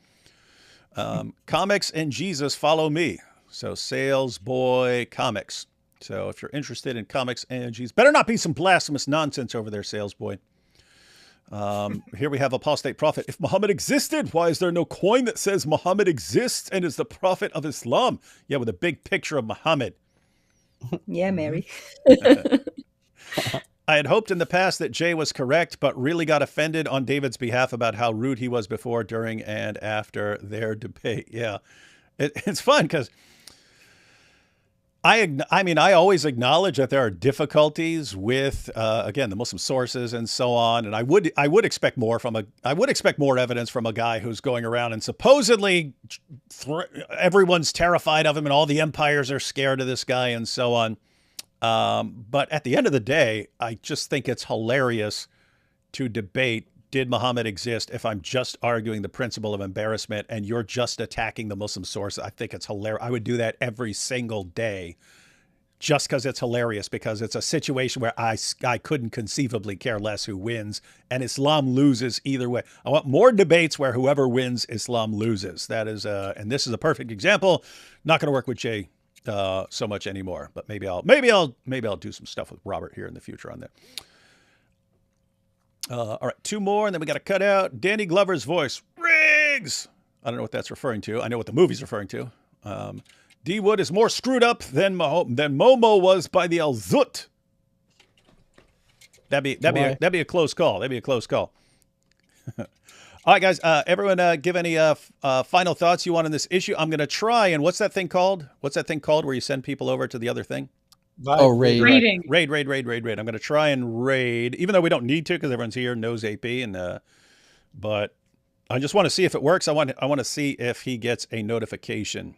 Comics and Jesus follow me. So Sales Boy Comics. So if you're interested in comics and Jesus, better not be some blasphemous nonsense over there, Sales Boy. Here we have Apostate Prophet. If Muhammad existed, why is there no coin that says Muhammad exists and is the prophet of Islam? Yeah, with a big picture of Muhammad. Yeah, Mary. I had hoped in the past that Jay was correct, but really got offended on David's behalf about how rude he was before, during, and after their debate. Yeah, it's fun because I mean, I always acknowledge that there are difficulties with, again, the Muslim sources and so on. And I would expect more evidence from a guy who's going around and supposedly everyone's terrified of him and all the empires are scared of this guy and so on. But at the end of the day, I just think it's hilarious to debate, did Muhammad exist, if I'm just arguing the principle of embarrassment and you're just attacking the Muslim source. I think it's hilarious. I would do that every single day just because it's hilarious, because it's a situation where I couldn't conceivably care less who wins, and Islam loses either way. I want more debates where whoever wins, Islam loses. That is, and this is a perfect example. Not going to work with Jay so much anymore, but maybe I'll do some stuff with Robert here in the future on that. All right, two more, and then we got to cut out Danny Glover's voice. Riggs! I don't know what that's referring to. I know what the movie's referring to. D. Wood is more screwed up than Momo was by the Al-Zut. That'd be a close call. That'd be a close call. All right, guys. Everyone, give any final thoughts you want on this issue. I'm going to try. And what's that thing called? What's that thing called where you send people over to the other thing? Oh, raid. Raiding. Raid. I'm going to try and raid, even though we don't need to because everyone's here, knows AP, and but I just want to see if it works. I want to see if he gets a notification.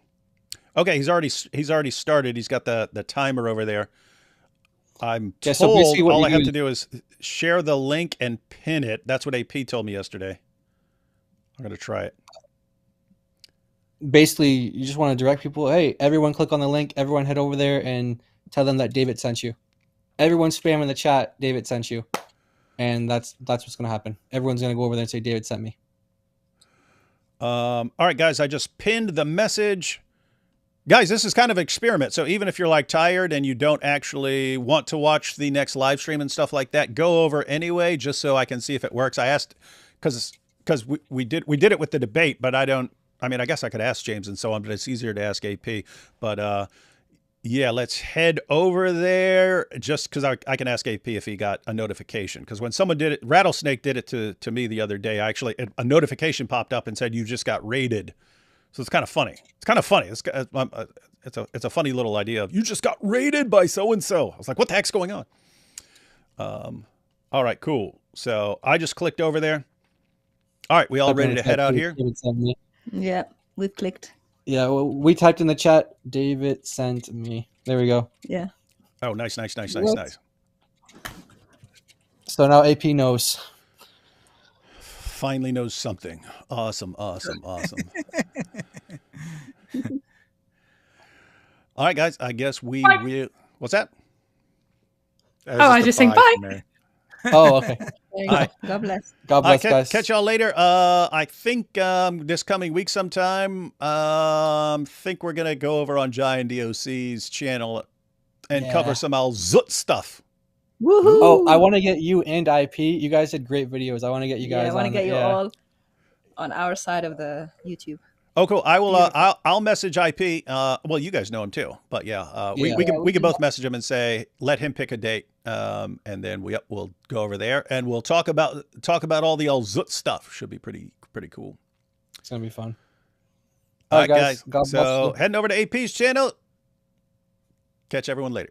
Okay, he's already started. He's got the timer over there. I'm told so basically all I have to do is share the link and pin it. That's what AP told me yesterday. I'm going to try it. Basically, you just want to direct people, hey, everyone click on the link, everyone head over there and tell them that David sent you. Everyone spam in the chat, David sent you. And that's what's going to happen. Everyone's going to go over there and say, David sent me. All right, guys, I just pinned the message. Guys, this is kind of an experiment. So even if you're like tired and you don't actually want to watch the next live stream and stuff like that, go over anyway, just so I can see if it works. I asked, because we did it with the debate, but I guess I could ask James and so on, but it's easier to ask AP. But yeah, let's head over there just because I can ask AP if he got a notification. Because when someone did it, Rattlesnake did it to me the other day. A notification popped up and said, you just got raided. So it's kind of funny. It's a funny little idea of, you just got raided by so-and-so. I was like, what the heck's going on? All right, cool. So I just clicked over there. All right, we all ready to head out here? Yeah, we've clicked. Yeah, well, we typed in the chat, David sent me. There we go. Yeah. Oh, nice. So now AP knows. Finally knows something. Awesome. All right, guys, I guess we will. What's that? I was just saying bye. Mary. Oh, okay. God bless. God bless, guys. Catch y'all later. I think this coming week sometime, think we're going to go over on Jai and DOC's channel and cover some Al-Zut stuff. Woohoo! Oh, I want to get you and IP. You guys did great videos. I want to get you guys. I want to get you all on our side of the YouTube. Oh, cool. I will. I'll message IP. Well, you guys know him too, but we can both message him and say let him pick a date, and then we'll go over there and we'll talk about all the Al-Zut stuff. Should be pretty cool. It's gonna be fun. All right, guys. God bless so you. heading over to AP's channel. Catch everyone later.